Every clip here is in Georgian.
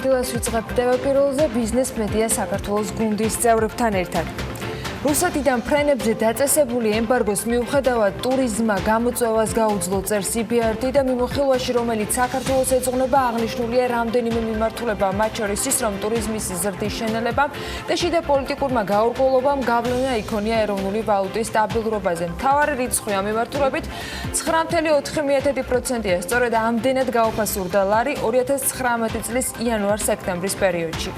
დილას ვიწყებ ტელეპიროლზე ბიზნეს მედია საქართველოს გუნდის წევრებთან ერთად. რუსეთიდან ფრენებზე დაწესებული ემბარგოს მიუხედავად ტურიზმმა გამოწვევას გაუძლო წერს EBRD და მიმოხილვაში, რომელიც საქართველოს ეძღვნება, აღნიშნულია რამდენიმე მიმართულება, მათ შორის ის, რომ ტურიზმის ზრდის შენელებამ და შიდა პოლიტიკურმა გაურკვევლობამ გავლენა იქონია ეროვნული ვალუტის სტაბილურობაზე. მთავარი რიცხვი ამ მიმართულებით 9.4%-ია. სწორედ ამდენად გაუფასურდა ლარი 2019 წლის იანვარ-სექტემბრის პერიოდში.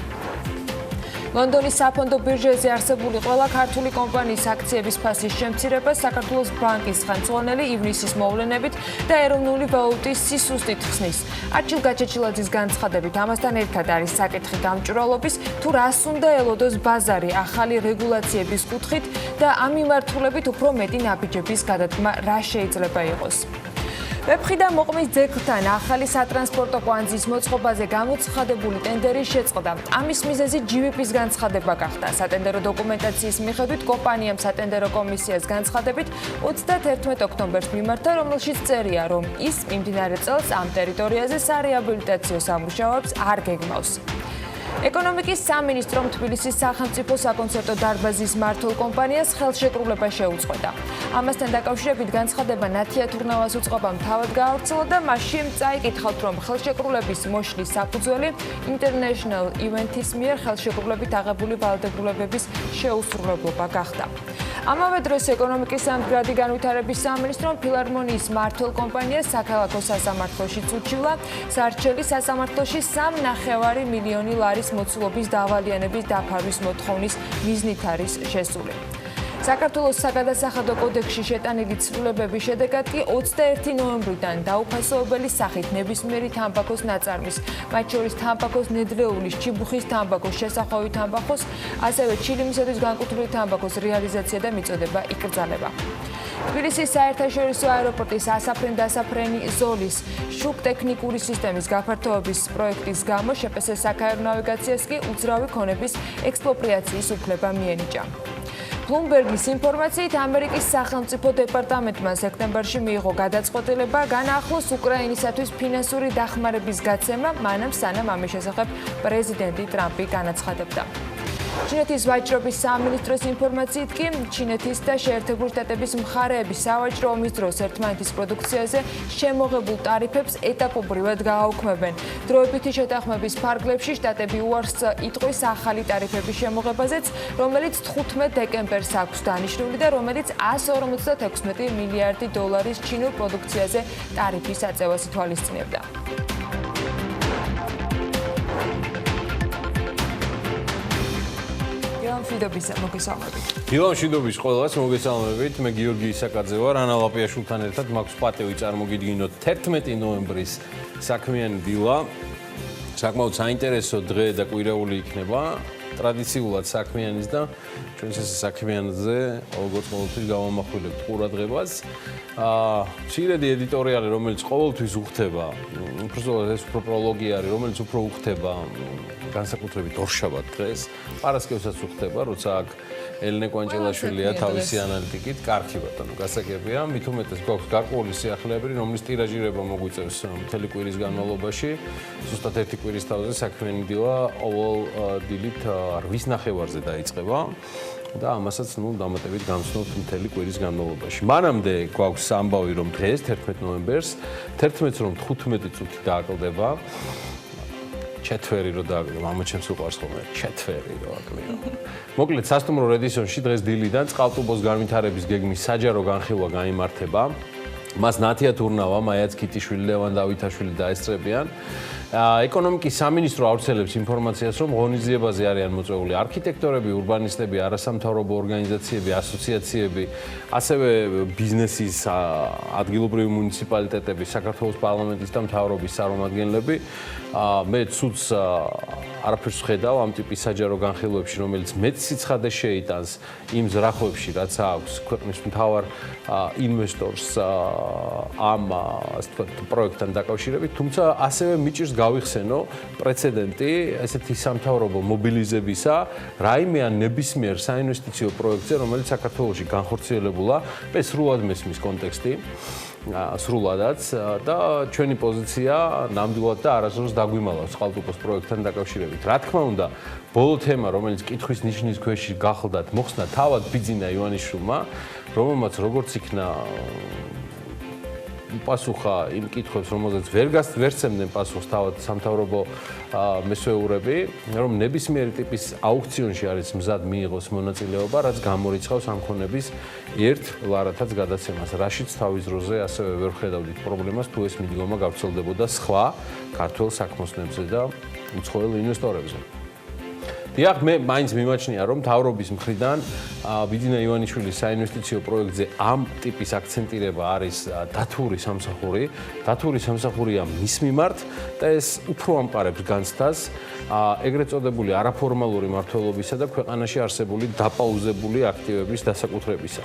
ლონდონის საფონდო ბირჟაზე არსებული ყველა ქართული კომპანიის აქციების ფასის შემცირება საქართველოს ბანკის ხელმძღვანელი ივნისის მოვლენებით და ეროვნული ვალუტის სისუსტით ხსნის. არჩილ გაჩეჩილაძის განცხადებით, ამასთან ერთად არის საკითხი გამჭვირვალობის, თუ რას უნდა ელოდოს ბაზარი ახალი რეგულაციების კუთხით და ამ მიმართულებით უფრო მეტი ნაბიჯების გადადგმა რა შეიძლება იყოს. ვეფხიდან მოყმის ძეგლთან ახალი სატრანსპორტო კვანძის მოწყობაზე გამოცხადებული ტენდერის შეწყდა. ამის მიზეზი GVP-ის განცხადება გახდა. სატენდერო დოკუმენტაციის მიხედვით კომპანიამ სატენდერო კომისიას განცხადებით 31 ოქტომბერს მიმართა, რომელშიც წერია, რომ ის მიმდინარე წელს ამ ტერიტორიაზე სარეაბილიტაციო სამუშაოებს არ გეგმავს. ეკონომიკის სამინისტრომ თბილისის სახელმწიფო საკონცერტო დარბაზის მმართველ კომპანიას ხელშეკრულება შეუწყვეტა. ამასთან დაკავშირებით განცხადება ნათია თურნავას უწყობამ თავად გაავრცელა და მასში წაიკითხავთ, რომ ხელშეკრულების მოშლის საფუძველი International Event-ის მიერ ხელშეკრულებით აღებული ვალდებულებების შეუსრულებლობა გახდა. ამავე დროს ეკონომიკის სამდგრადი განვითარების სამინისტრომ ფილარმონიის მმართველ კომპანიას საქალაქო სასამართლოშიც ურჩივლა სარჩელი სასამართლოში 3,5 მილიონი ლარის მოცულობის დავალიანების დაფარვის მოთხოვნის მიზნით არის შესული. საქართველოს საგადასახადო კოდექსში შეტანილი ცვლილებების შედეგად კი 21 ნოემბრიდან დაუფასოებელი სახით ნებისმიერი თამბაქოს ნაწარმის, მათ შორის თამბაქოს ნედლეულის, ჩიბუხის თამბაქოს, შესახვევი თამბაქოს, ასევე ჩილიმისათვის განკუთვნილი თამბაქოს რეალიზაცია და მიწოდება იკრძალება. თბილისის საერთაშორისო აეროპორტის ასაფრენ-დასაფრენი ზოლის შუქ ტექნიკური სისტემის გაფართოების პროექტის გამო შპს საქაერო ნავიგაციას კი უძრავი ქონების ექსპროპრიაციის უფლება მიენიჭა. ბლუმბერგის ინფორმაციით, ამერიკის სახელმწიფო დეპარტამენტმა სექტემბერში მიიღო გადაწყვეტილება განაახლოს უკრაინისათვის ფინანსური დახმარების გაცემა, მანამ სანამ ამის შესახებ პრეზიდენტი ტრამპი განაცხადებდა. ჩინეთის ვაჭრობის სამინისტროს ინფორმაციით კი ჩინეთის და შეერთებული შტატების მხარეები სავაჭრო ომის დროს ერთმანეთის პროდუქციაზე შემოღებულ ტარიფებს ეტაპობრივად გააუქმებენ. დროებითი შეთანხმების ფარგლებში შტატები უარს იტყვის ახალი ტარიფების შემოღებაზეც, რომელიც 15 დეკემბერს აქვს დანიშნული და რომელიც 156 მილიარდი დოლარის ჩინურ პროდუქციაზე ტარიფის აწევას ითვალისწინებდა. დილა მშვიდობის ყველას მოგესალმებით. მე გიორგი ისაკაძე ვარ, ანა ლაპიაშვილთან ერთად მაქვს პატივი წარმოგიდგინოთ 11 ნოემბრის საქმიანი დილა. საკმაოდ საინტერესო დღე და კვირეული იქნება. ტრადიციულად საქმიანის და ჩვენს ეს საქმიანზე როგორც ყოველთვის გავამახვილებთ ყურადღებას. მცირედი ედიტორიალი, რომელიც ყოველთვის უხდება, უბრალოდ ეს უფრო პროლოგი არის, რომელიც უფრო უხდება განსაკუთრებით ორშაბათ დღეს. პარასკევსაც უხდება, როცა აქ ელენე კვანჭელაშვილია თავისი ანალიტიკით. კარგი ბატონო, გასაგებია. მით უმეტეს გვაქვს გარკვეული სიახლეები, რომლის ტირაჟირება მოგვიწევს მთელი კვირის განმავლობაში. ზუსტად ერთი კვირის თავზე საქმიანი დილა ყოველ დილით 8 ნახევარზე დაიწყება და ამასაც დამატებით გამცნობთ მთელი კვირის განმავლობაში. მანამდე გვაქვს ამბავი, რომ დღეს 11 ნოემბერს 11-ს რომ 15 წუთი დააკლდება. ჩეთვერი რო დააკლდება, ამა ჩემს უყვარს ხოლმე ჩეთვერი რო აკლდება. მოკლედ სასტუმრო რედისონში დღეს დილიდან წყალტუბოს განვითარების გეგმის საჯარო განხილვა გაიმართება. მას ნათია თურნავა, მაიაც ქიტიშვილი, ლევან დავითაშვილი დაესწრებიან. ეკონომიკის სამინისტრო ავრცელებს ინფორმაციას, რომ ღონისძიებაზე არიან მოწვეული არქიტექტორები, ურბანისტები, არასამთავრობო ორგანიზაციები, ასოციაციები, ასევე ბიზნესის ადგილობრივი მუნიციპალიტეტები, საქართველოს პარლამენტის და მთავრობის წარმომადგენლები. მე ცუდს არაფერს ვხედავ ამ ტიპის საჯარო განხილვებში, რომელიც მეტ სიცხადეს შეიტანს იმ ზრახვებში, რაც აქვს ქვეყნის მთავარ ინვესტორს ამ პროექტთან დაკავშირებით, თუმცა ასევე მიჭირს გავიხსენო პრეცედენტი ესეთი სამთავრობო მობილიზებისა რაიმე ან ნებისმიერ საინვესტიციო პროექტზე, რომელიც საქართველოში განხორციელებულა, სრულად მესმის კონტექსტი. სრულადაც და ჩვენი პოზიცია ნამდვილად და არასდროს დაგვიმალავს წყალტუბოს პროექტთან დაკავშირებით. რა თქმა უნდა, ბოლო თემა, რომელიც კითხვის ნიშნის ქვეშ გახლდათ, მოხსნა თავად ბიძინა ივანიშვილმა, რომელმაც როგორც იქნა პასუხა იმ კითხვებს, რომელზეც ვერ სცემდნენ პასუხს თავად სამთავრობო მესვეურები, რომ ნებისმიერი ტიპის აუქციონში არის მზად მიიღოს მონაწილეობა, რაც გამორიცხავს ამ ქონების ერთ ლარათაც გადაცემას. რაშიც თავის დროზე ასევე ვერ ხედავდით პრობლემას, თუ ეს მიდგომა გავრცელდებოდა სხვა ქართველ საქმოსნებზე და უცხოელ ინვესტორებზე. დიახ, მე მაინც მიმაჩნია, რომ მთავრობის მხრიდან ბიძინა ივანიშვილის საინვესტიციო პროექტზე ამ ტიპის აქცენტირება არის დათური სამსახური. დათური სამსახურია მის მიმართ და ეს უფრო ამყარებს განცდას ეგრეთ წოდებული არაფორმალური მმართველობისა და ქვეყანაში არსებული დაპაუზებული აქტივების დასაკუთრებისა.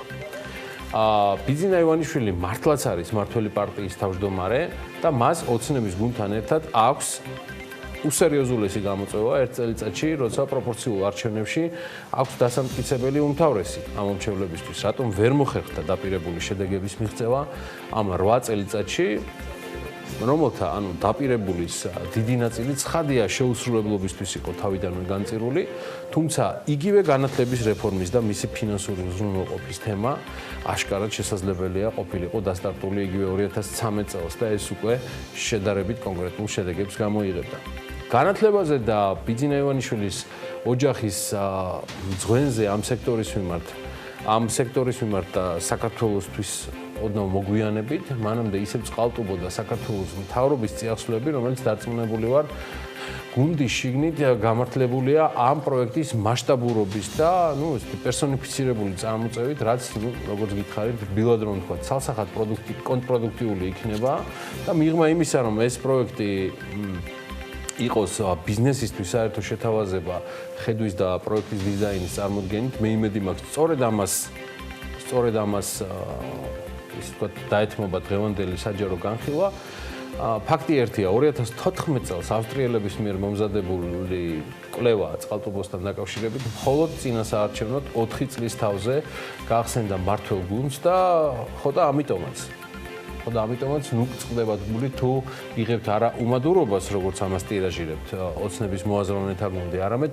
ბიძინა ივანიშვილი მართლაც არის მმართველი პარტიის თავმჯდომარე და მას ოცნების გუნდთან ერთად აქვს უსერიოზულესი გამოწვევა ერთ წელიწადში, როცა პროპორციულ არჩევნებში აქვს დასამტკიცებელი უმთავრესი ამ მომჩევლებისთვის. რატომ ვერ მოხერხდა დაპირებული შედეგების მიღწევა ამ 8 წელიწადში, რომელთა დაპირებულის დიდი ნაწილი ცხადია შეუსრულებლობისთვის იყო თავიდანვე განწირული, თუმცა იგივე განათლების რეფორმის და მისი ფინანსური უზრუნველყოფის თემა აშკარად შესაძლებელია ყოფილიყო დასტარტული იგივე 2013 წელს და ეს უკვე შედარებით კონკრეტულ შედეგებს გამოიღებდა. განათლებაზე და ბიძინა ივანიშვილის ოჯახის მძღვენზე ამ სექტორის მიმართ საქართველოსთვის ოდნავ მოგვიანებით, მანამდე ისევ წყალტუბო და საქართველოს მთავრობის წიაღსვლები, რომელიც დარწმუნებული ვარ, გუნდის შიგნით გამართლებულია ამ პროექტის მასშტაბურობის და პერსონიფიცირებული წარმოწევით, რაც როგორც გითხარით, რბილად რომ ვთქვა, ცალსახად კონტრპროდუქტიული იქნება და მიღმა იმისა, რომ ეს პროექტი იყოს ბიზნესისთვის საერთო შეთავაზება ხედვის და პროექტის დიზაინის წარმოდგენით, მე იმედი მაქვს, სწორედ ამას ისე ვთქვათ, დაეთმობა დღევანდელი საჯარო განხილვა. ფაქტი ერთია, 2014 წელს ავსტრიელების მიერ მომზადებული კვლევა წყალტუბოსთან დაკავშირებით მხოლოდ წინასაარჩევნოდ 4 წლის თავზე გაახსენდა მმართველ გუნდს და ხო და ამიტომაც ნუ წყდებათ გული თუ იღებთ არა უმადურობას, როგორც ამას ტირაჟირებთ ოცნების მოაზროვნეთა გუნდი, არამედ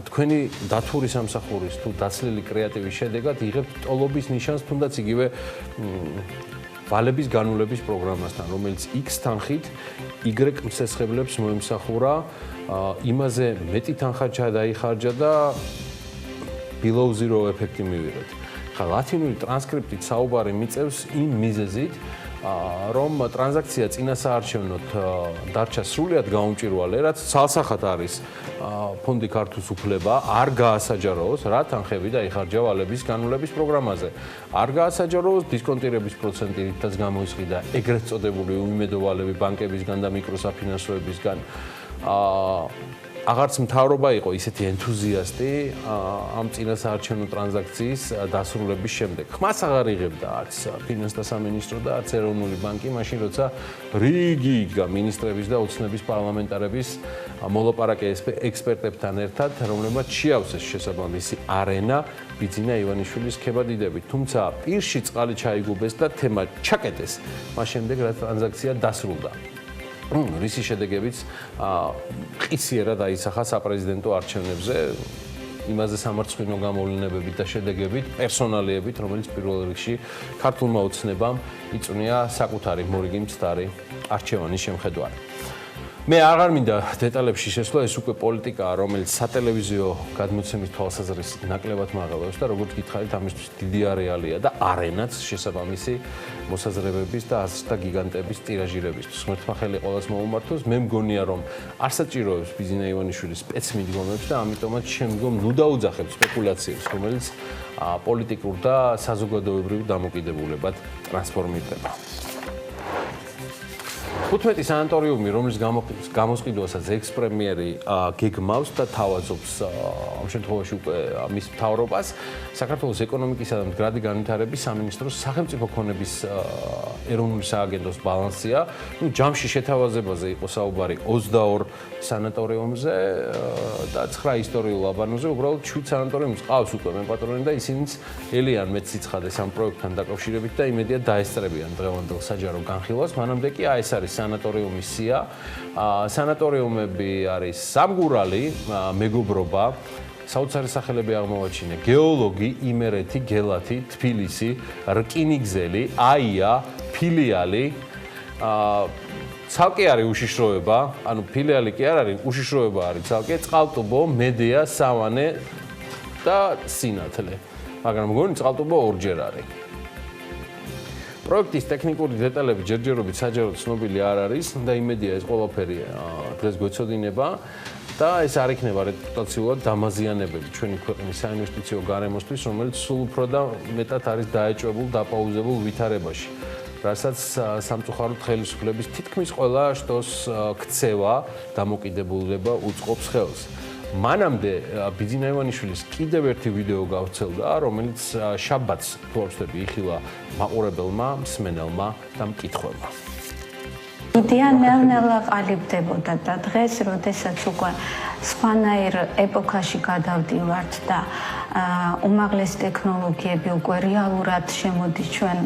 თქვენი დათური სამსახურის თუ დაცლილი კრეატივის შედეგად იღებთ ტოლობის ნიშანს, თუნდაც იგივე ვალების განულების პროგრამასთან, რომელიც X თანხით Y მცესხებლებს მოემსახურა, იმაზე მეტი თანხა ჩადაიხარჯა და below zero ეფექტი მივიღეთ. ხა ლათინური ტრანსკრიპტით საუბარი მიწევს იმ მიზეზით, რომ ტრანზაქცია წინასაარჩევნოდ დარჩა სრულიად გაუმჭირვალე, რაც ცალსახად არის ფონდი ქართულს უფლება არ გაასაჯაროოს, რა თანხები დაიხარჯა ვალების განულების პროგრამაზე. არ გაასაჯაროოს დისკონტირების პროცენტითაც გამოისყიდა ეგრეთ წოდებული უიმედო ვალები ბანკებისგან და მიკროსაფინანსოებისგან. აღარც მთავრობა იყო ისეთი ენთუზიასტი ამ წინასაარჩევნო ტრანზაქციის დასრულების შემდეგ. ხმას აღარ იღებდა არც ფინანსთა სამინისტრო და არც ეროვნული ბანკი, მაშინ როცა რიგი იდგა მინისტრების და ოცნების პარლამენტარების მოლაპარაკე ექსპერტებთან ერთად, რომლებმაც შეავსეს შესაბამისი არენა ბიძინა ივანიშვილის ქებადიდებით. თუმცა პირში წყალი ჩაიგუბეს და თემა ჩაკეტეს, მას შემდეგ რაც ტრანზაქცია დასრულდა. რისი შედეგებიც ყისიერად აისახა საპრეზიდენტო არჩევნებზე, იმაზე სამარცხვინო გამოვლენებებით და შედეგებით, პერსონალიებით, რომელიც პირველ რიგში ქართულმა ოცნებამ იწვნია საკუთარი მორიგი მცდარი არჩევანის შემხედვარი. მე აღარ მინდა დეტალებში შესვლა, ეს უკვე პოლიტიკაა, რომელიც სატელევიზიო გადმოცემის თვალსაზრისით ნაკლებად მაღალებს და როგორც გითხარით, ამისთვის დიდი არეალია და არენაც შესაბამისი მოსაზრებების და აზრთა გიგანტების ტირაჟირებისთვის. ღმერთმა ხელი ყველას მოუმართოს, მე მგონია, რომ არ საჭიროებს ბიძინა ივანიშვილის სპეცმიდგომებს და ამიტომაც შემდგომ ნუ დაუძახებს სპეკულაციებს, რომელიც პოლიტიკურ და საზოგადოებრივ დამოკიდებულებად ტრანსფორმირდება. 15 სანატორიუმი, რომლის გამოსყიდვასაც ექს-პრემიერი გეგმავს და თავაზობს ამ შემთხვევაში უკვე მის მთავრობას, საქართველოს ეკონომიკისა და მდგრადი განვითარების სამინისტროს სახელმწიფო ქონების ეროვნული სააგენტოს ბალანსია. ჯამში შეთავაზებაზე იყო საუბარი 22 სანატორიუმზე და 9 ისტორიულ აბანოზე, უბრალოდ 7 სანატორიუმს ყავს უკვე მეპატრონე და ისინიც ელიან მეც სიცხადეს ამ პროექტთან დაკავშირებით და იმედია დაესწრებიან დღევანდელ საჯარო განხილვას. მანამდე კი ეს არის სანატორიუმის სია. სანატორიუმები არის სამგურალი, მეგობრობა, საოცარი სახელები აღმოვაჩინე: გეოლოგი, იმერეთი, გელათი, თბილისი, რკინიგზელი, აია, ფილიალი. ცალკე არის უშიშროება, ანუ ფილიალი კი არ არის, უშიშროება არის ცალკე, წყალტუბო, მედეა, სავანე და სინათლე. მაგრამ მგონი წყალტუბო ორჯერ არის. პროექტის ტექნიკური დეტალები ჯერჯერობით საჯაროდ ცნობილი არ არის და იმედია ეს ყველაფერი დღეს გვეცოდინება და ეს არ იქნება რეპუტაციულად დამაზიანებელი ჩვენი ქვეყნის საინვესტიციო გარემოსთვის, რომელიც სულ უფრო და მეტად არის დაეჭვებულ დაპაუზებულ ვითარებაში. რასაც სამწუხაროდ ხელისუფლების თითქმის ყველა შტოს ქცევა, დამოკიდებულება უწყობს ხელს. მანამდე ბიძინა ივანიშვილის კიდევ ერთი ვიდეო გავვრცელდა, რომელიც შაბათს თუ არ ვცდები იხილა მაყურებელმა, მსმენელმა და მკითხველმა. იდეა ნელ-ნელა ყალიბდებოდა და დღეს, როდესაც უკვე სხვანაირ ეპოქაში გადავდივართ და უმაღლესი ტექნოლოგიები უკვე რეალურად შემოდის ჩვენ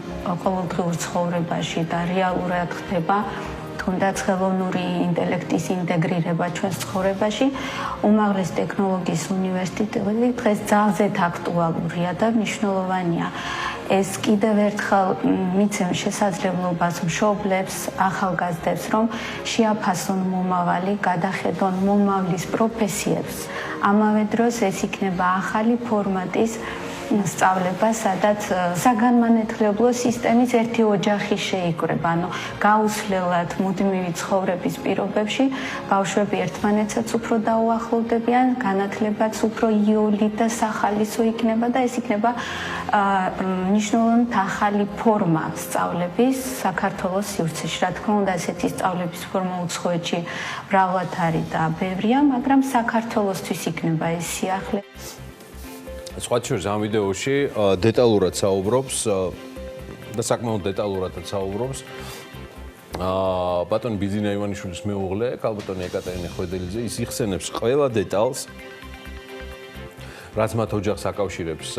ყოველდღიურ ცხოვრებაში და რეალურად ხდება თუნდაც ხელოვნური ინტელექტის ინტეგრირება ჩვენს ცხოვრებაში, უმაღლესი ტექნოლოგიის უნივერსიტეტი დღეს ძალზედ აქტუალურია და მნიშვნელოვანია. ეს კიდევ ერთხელ მიცემს შესაძლებლობას მშობლებს, ახალგაზრდებს, რომ შეაფასონ მომავალი, გადახედონ მომავლის პროფესიებს. ამავე დროს ეს იქნება ახალი ფორმატის სწავლება, სადაც საგანმანათლებლო სისტემის ერთი ოჯახი შეიკრება, ანუ გაუსვლელად მუდმივი ცხოვრების პირობებში ბავშვები ერთმანეთსაც უფრო დაუახლოვდებიან, განათლებაც უფრო იოლი და სახალისო იქნება და ეს იქნება მნიშვნელოვნად ახალი ფორმა სწავლების საქართველოს სივრცეში. რა თქმა უნდა, ესეთი სწავლების ფორმა უცხოეთში მრავლად არის და ბევრია, მაგრამ საქართველოსთვის იქნება ეს სიახლე. სხვათა შორის ამ ვიდეოში დეტალურად საუბრობს და საკმაოდ დეტალურადაც საუბრობს ბატონ ბიძინა ივანიშვილის მეუღლე, ქალბატონი ეკატერინე ხვედელიძე. ის იხსენებს ყველა დეტალს, რაც მათ ოჯახს აკავშირებს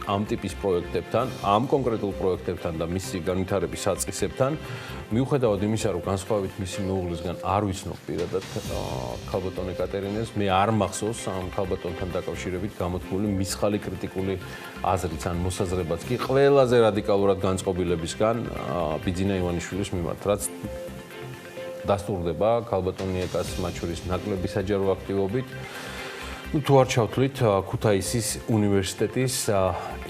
ამ ტიპის პროექტებთან, ამ კონკრეტულ პროექტებთან და მისი განვითარების საწყისებთან. მიუხედავად იმისა, რომ განსხვავებით მისი მეუღლისგან არ ვიცნობ პირადად ქალბატონ ეკატერინეს, მე არ მახსოვს ამ ქალბატონთან დაკავშირებით გამოთქმული მისხალი კრიტიკული აზრიც ან მოსაზრებაც კი ყველაზე რადიკალურად განწყობილებისგან ბიძინა ივანიშვილის მიმართ, რაც დასტურდება ქალბატონი ეკას მათ შორის ნაკლები საჯარო აქტივობით. თუ არ ჩავთვლით ქუთაისის უნივერსიტეტის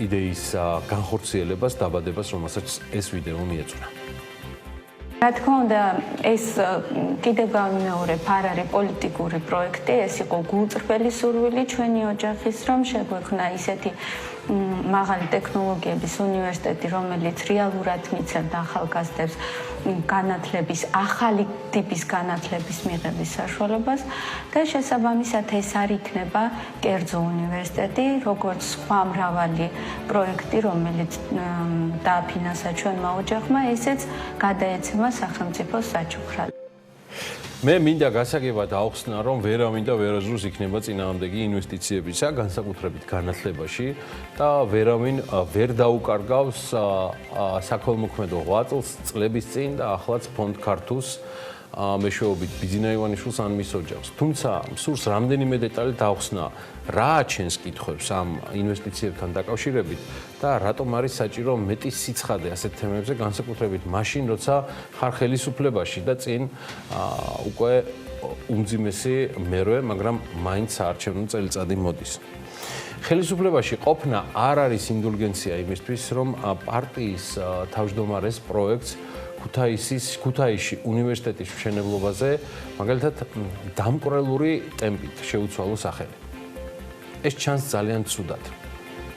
იდეის განხორციელებას, დაბადებას, რომელსაც ეს ვიდეო მიეძღვნა. რა თქმა უნდა, ეს კიდევ გავიმეორებ, არ არის პოლიტიკური პროექტი, ეს იყო გულწრფელი სურვილი ჩვენი ოჯახის, რომ შეგვექმნა ისეთი მაღალი ტექნოლოგიების უნივერსიტეტი, რომელიც რეალურად მიცემდა ახალგაზრდებს განათლების, ახალი ტიპის განათლების მიღების საშუალებას და შესაბამისად ეს არ იქნება კერძო უნივერსიტეტი, როგორც სხვა მრავალი პროექტი, რომელიც დააფინანსა ჩვენმა ოჯახმა, ესეც გადაეცემა სახელმწიფოს საჩუქრად. მე მინდა გასაგებად აუხსნა, რომ ვერავინ და ვერაზრუს იქნება წინააღმდეგი ინვესტიციებისა, განსაკუთრებით განათლებაში და ვერავინ ვერ დაუკარგავს საქველმოქმედო ღვაწლს წლების წინ და ახლაც ფონდ ქართულს მეშვეობით ბიძინა ივანიშვილს ან მის ოჯახს. თუმცა სურს რამდენიმე დეტალი დაუხსნა, რა აჩენს კითხვებს ამ ინვესტიციებთან დაკავშირებით და რატომ არის საჭირო მეტი სიცხადე ასეთ თემებზე, განსაკუთრებით მაშინ, როცა ხარ ხელისუფლებაში და წინ უკვე უმძიმესი მერვე, მაგრამ მაინც საარჩევნო წელიწადი მოდის. ხელისუფლებაში ყოფნა არ არის ინდულგენცია იმისთვის, რომ პარტიის თავმჯდომარეს პროექტს ქუთაისში უნივერსიტეტის მშენებლობაზე მაგალითად დამკვრელური ტემპით შეუცვალო სახელი. ეს ჩანს ძალიან ცუდად.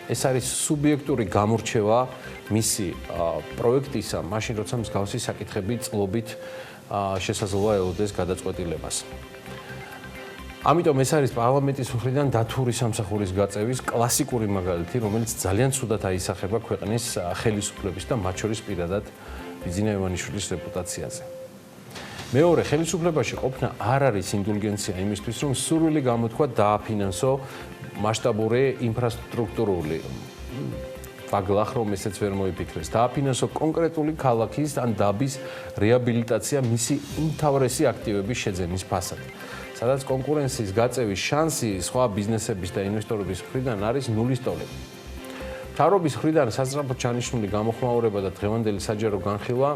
ეს არის სუბიექტური გამორჩევა მისი პროექტისა, მაშინ როცა მსგავსი საკითხები წლობით შესაძლოა ელოდეს გადაწყვეტილებას. ამიტომ ეს არის პარლამენტის მხრიდან დათური სამსახურის გაწევის კლასიკური მაგალითი, რომელიც ძალიან ცუდად აისახება ქვეყნის ხელისუფლების და მათ შორის პირადად ბიძინა ივანიშვილის რეპუტაციაზე. მეორე, ხელისუფლებაში ყოფნა არ არის ინდულგენცია იმისთვის, რომ სურვილი გამოთქვა დააფინანსო მასშტაბური ინფრასტრუქტურული პაგლახ, რომ ესეც ვერ მოიფიქრეს. დააფინანსო კონკრეტული ქალაქის ან დაბის რეაბილიტაცია მისი უმთავრესი აქტივების შეძენის ფასად. სადაც კონკურენციის გაწევის შანსი სხვა ბიზნესების და ინვესტორების მხრიდან არის ნულის ტოლები. მთავრობის მხრიდან სასწრაფოდ ჩანიშნული გამოხმაურება და დღევანდელი საჯარო განხილვა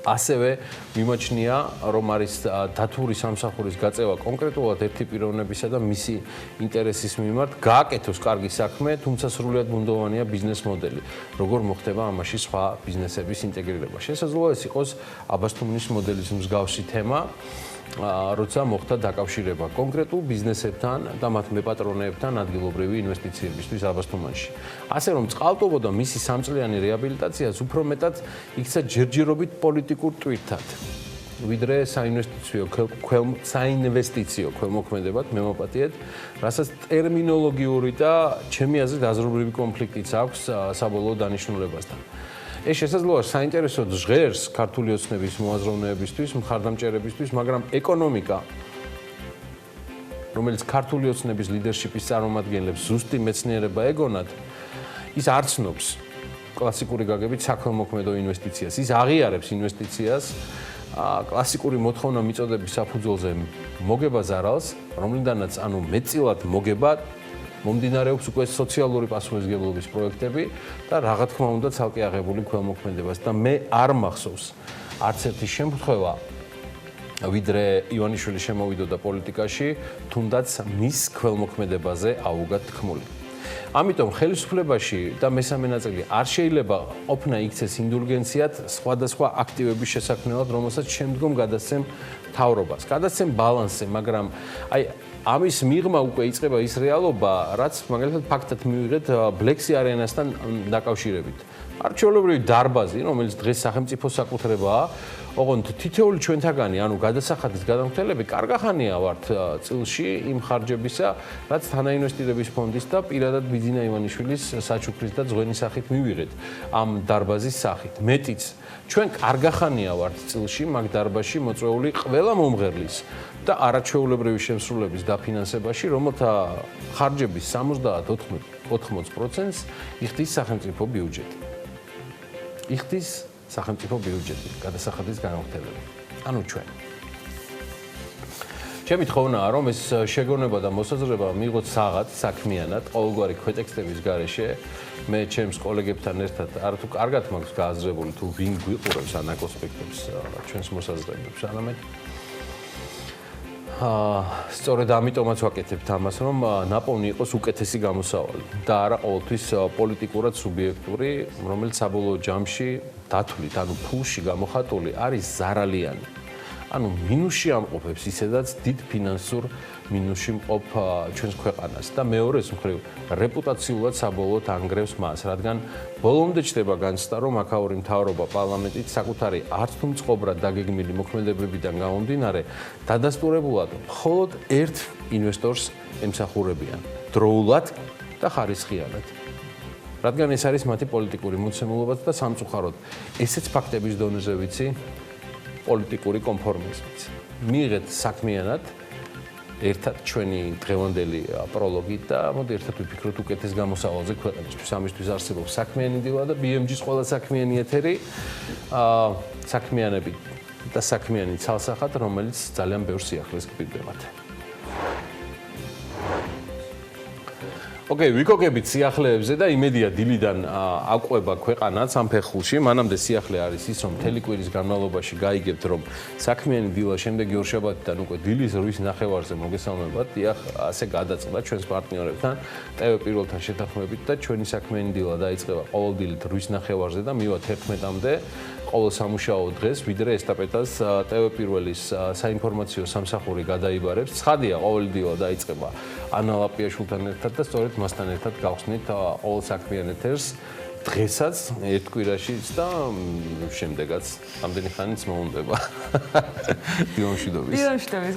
ასევე მიმაჩნია, რომ არის დათური სამსახურის გაწევა კონკრეტულად ერთი პიროვნებისა და მისი ინტერესის მიმართ გააკეთოს კარგი საქმე, თუმცა სრულად ბუნდოვანია ბიზნეს მოდელი. როგორ მოხდება ამაში სხვა ბიზნესების ინტეგრირება. შესაძლოა ეს იყოს აბასთუმნის მოდელის მსგავსი თემა, როცა მოხდა დაკავშირება კონკრეტულ ბიზნესებთან და მათ მეპატრონეებთან ადგილობრივი ინვესტიციებისთვის აბასთუმანში. ასე რომ წყალტუბო და მისი სამწლიანი რეაბილიტაციაც უფრო მეტად იქცა ჯერჯერობით პოლიტიკურ ტვირთად, ვიდრე საინვესტიციო ქველმოქმედებად მემოპატიეთ, რასაც ტერმინოლოგიური და ჩემი აზრით აზრობრივი კონფლიქტიც აქვს საბოლოო დანიშნულებასთან. ეს შესაძლოა საინტერესო ჟღერს ქართული ოცნების მოაზროვნეებისთვის, მხარდამჭერებისთვის, მაგრამ ეკონომიკა, რომელიც ქართული ოცნების ლიდერშიპის წარმომადგენლებს ზუსტი მეცნიერება ეგონათ, ის არ ცნობს კლასიკური გაგებით საქველმოქმედო ინვესტიციას. ის აღიარებს ინვესტიციას კლასიკური მოთხოვნა მიწოდების საფუძველზე მოგება ზარალს, რომლიდანაც მეტწილად მოგება მომდინარეობს უკვე სოციალური პასუხისმგებლობის პროექტები და რა თქმა უნდა ცალკე აღებული ქველმოქმედებას და მე არ მახსოვს არც ერთი შემთხვევა, ვიდრე ივანიშვილი შემოვიდოდა პოლიტიკაში, თუნდაც მის ქველმოქმედებაზე აუგად თქმული. ამიტომ ხელისუფლებაში და მესამე ნაწილი არ შეიძლება ყოფნა იქცეს ინდულგენციად სხვადასხვა აქტივების შესაქმნელად, რომელსაც შემდგომ გადასცემ მთავრობას. გადასცემ ბალანსზე, მაგრამ ამის მიღმა უკვე იწყება ის რეალობა, რაც მაგალითად ფაქტად მივიღეთ ბლექსი არენასთან დაკავშირებით. არჩეულებრივი დარბაზი, რომელიც დღეს სახელმწიფო საკუთრებაა, ოღონდ თითოეული ჩვენთაგანი, გადასახადის გადამხდელები, კარგახანია ვართ წილში იმ ხარჯებისა, რაც თანაინვესტირების ფონდის და პირადად ბიძინა ივანიშვილის საჩუქრის და ძღვენის სახით მივიღეთ ამ დარბაზის სახით. მეტიც, ჩვენ კარგახანია ვართ წილში მაგ დარბაზში მოწვეული ყველა მომღერლის და არაჩვეულებრივი შემსრულების დაფინანსებაში, რომელთა ხარჯების 70-80%-ს იხდის სახელმწიფო ბიუჯეტი. იხდის სახელმწიფო ბიუჯეტი, გადასახადის განმხდელები. ჩვენ. ჩემი თხოვნაა, რომ ეს შეგონება და მოსაზრება მიიღოთ საღად, საქმიანად, ყოველგვარი ქვეტექსტების გარეშე. მე ჩემს კოლეგებთან ერთად არათუ კარგად მაქვს გააზრებული თუ ვინ გვიყურებს ან აკოსპექტებს ჩვენს მოსაზრებებს, არამედ სწორედ ამიტომაც ვაკეთებთ ამას, რომ ნაპოვნი იყოს უკეთესი გამოსავალი და არა ყოველთვის პოლიტიკურად სუბიექტური, რომელიც საბოლოო ჯამში დათვლით, ფულში გამოხატული არის ზარალიანი. მინუსში ამყოფებს ისედაც დიდ ფინანსურ მინუსში მყოფ ჩვენს ქვეყანას და მეორეს მხრივ რეპუტაციულად საბოლოოდ ანგრევს მას, რადგან ბოლომდე ჩდება განცდა, რომ აქაური მთავრობა პარლამენტით საკუთარი არც თუ მწყობრად დაგეგმილი მოქმედებებიდან გამომდინარე დადასტურებულად მხოლოდ ერთ ინვესტორს ემსახურებიან დროულად და ხარისხიანად. რადგან ეს არის მათი პოლიტიკური მოცემულობაც და სამწუხაროდ ესეც ფაქტების დონეზე ვიცი პოლიტიკური კონფორმიზმიც. მიიღეთ საქმიანად ერთად ჩვენი დღევანდელი პროლოგი და მოდი ერთად ვიფიქროთ უკეთეს გამოსავალზე ქვეყნისთვის. ამისთვის არსებობს საქმიანი დილა და BMG-ის ყველა საქმიანი ეთერი, საქმიანები და საქმიანი ცალსახად, რომელიც ძალიან ბევრ სიახლეს გვპირდებათ. ვიკოკებით სიახლეებზე და იმედია დილიდან აყვება ქვეყანაც ამ ფეხულში. მანამდე სიახლე არის ის, რომ მთელი კვირის განმავლობაში გაიგებთ, რომ საქმიანი დილა შემდეგი ორშაბათიდან უკვე დილის 8 ნახევარზე მოგესალმებათ. დიახ, ასე გადაწყდა ჩვენს პარტნიორებთან, TV პირველთან შეთანხმებით და ჩვენი საქმიანი დილა დაიწყება ყოველდღიურად 8 ნახევარზე და მივა 11-მდე. ყოველ სამუშაო დღეს, ვიდრე ესტაფეტას TV პირველის საინფორმაციო სამსახური გადაიბარებს. ცხადია, ყოველი დილა დაიწყება ანა ლაპიაშვილთან ერთად და სწორედ მასთან ერთად გავხსნით ყოველ საქმიან ეთერს დღესაც ერთ კვირაშიც და შემდეგაც ამდენი ხანიც მოუნდება. დილამშვიდობის.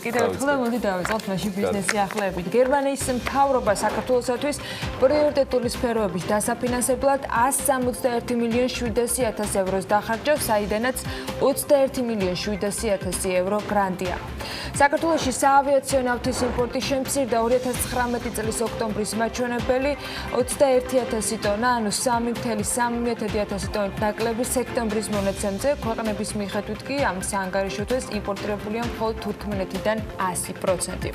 კიდევ ერთხელ მოდი დავიწყოთ მაშინ ბიზნესი ახლებით. გერმანიის მთავრობა საქართველოსათვის პრიორიტეტული სფეროების დასაფინანსებლად 161.700.000 ევროს დახარჯავს, საიდანაც 21.700.000 евро გრანტია. საქართველოში საავიაციო ნავთის იმპორტი შემცირდა 2019 წლის ოქტომბრის მაჩვენებელი 21.000 ტონა, ანუ 3.3 ტონით ნაკლები სექტემბრის მონაცემზე. ქვეყნების მიხედვით კი ამ საანგარიშოთვის იმპორტირებულია მხოლოდ თურქმენეთიდან 100%.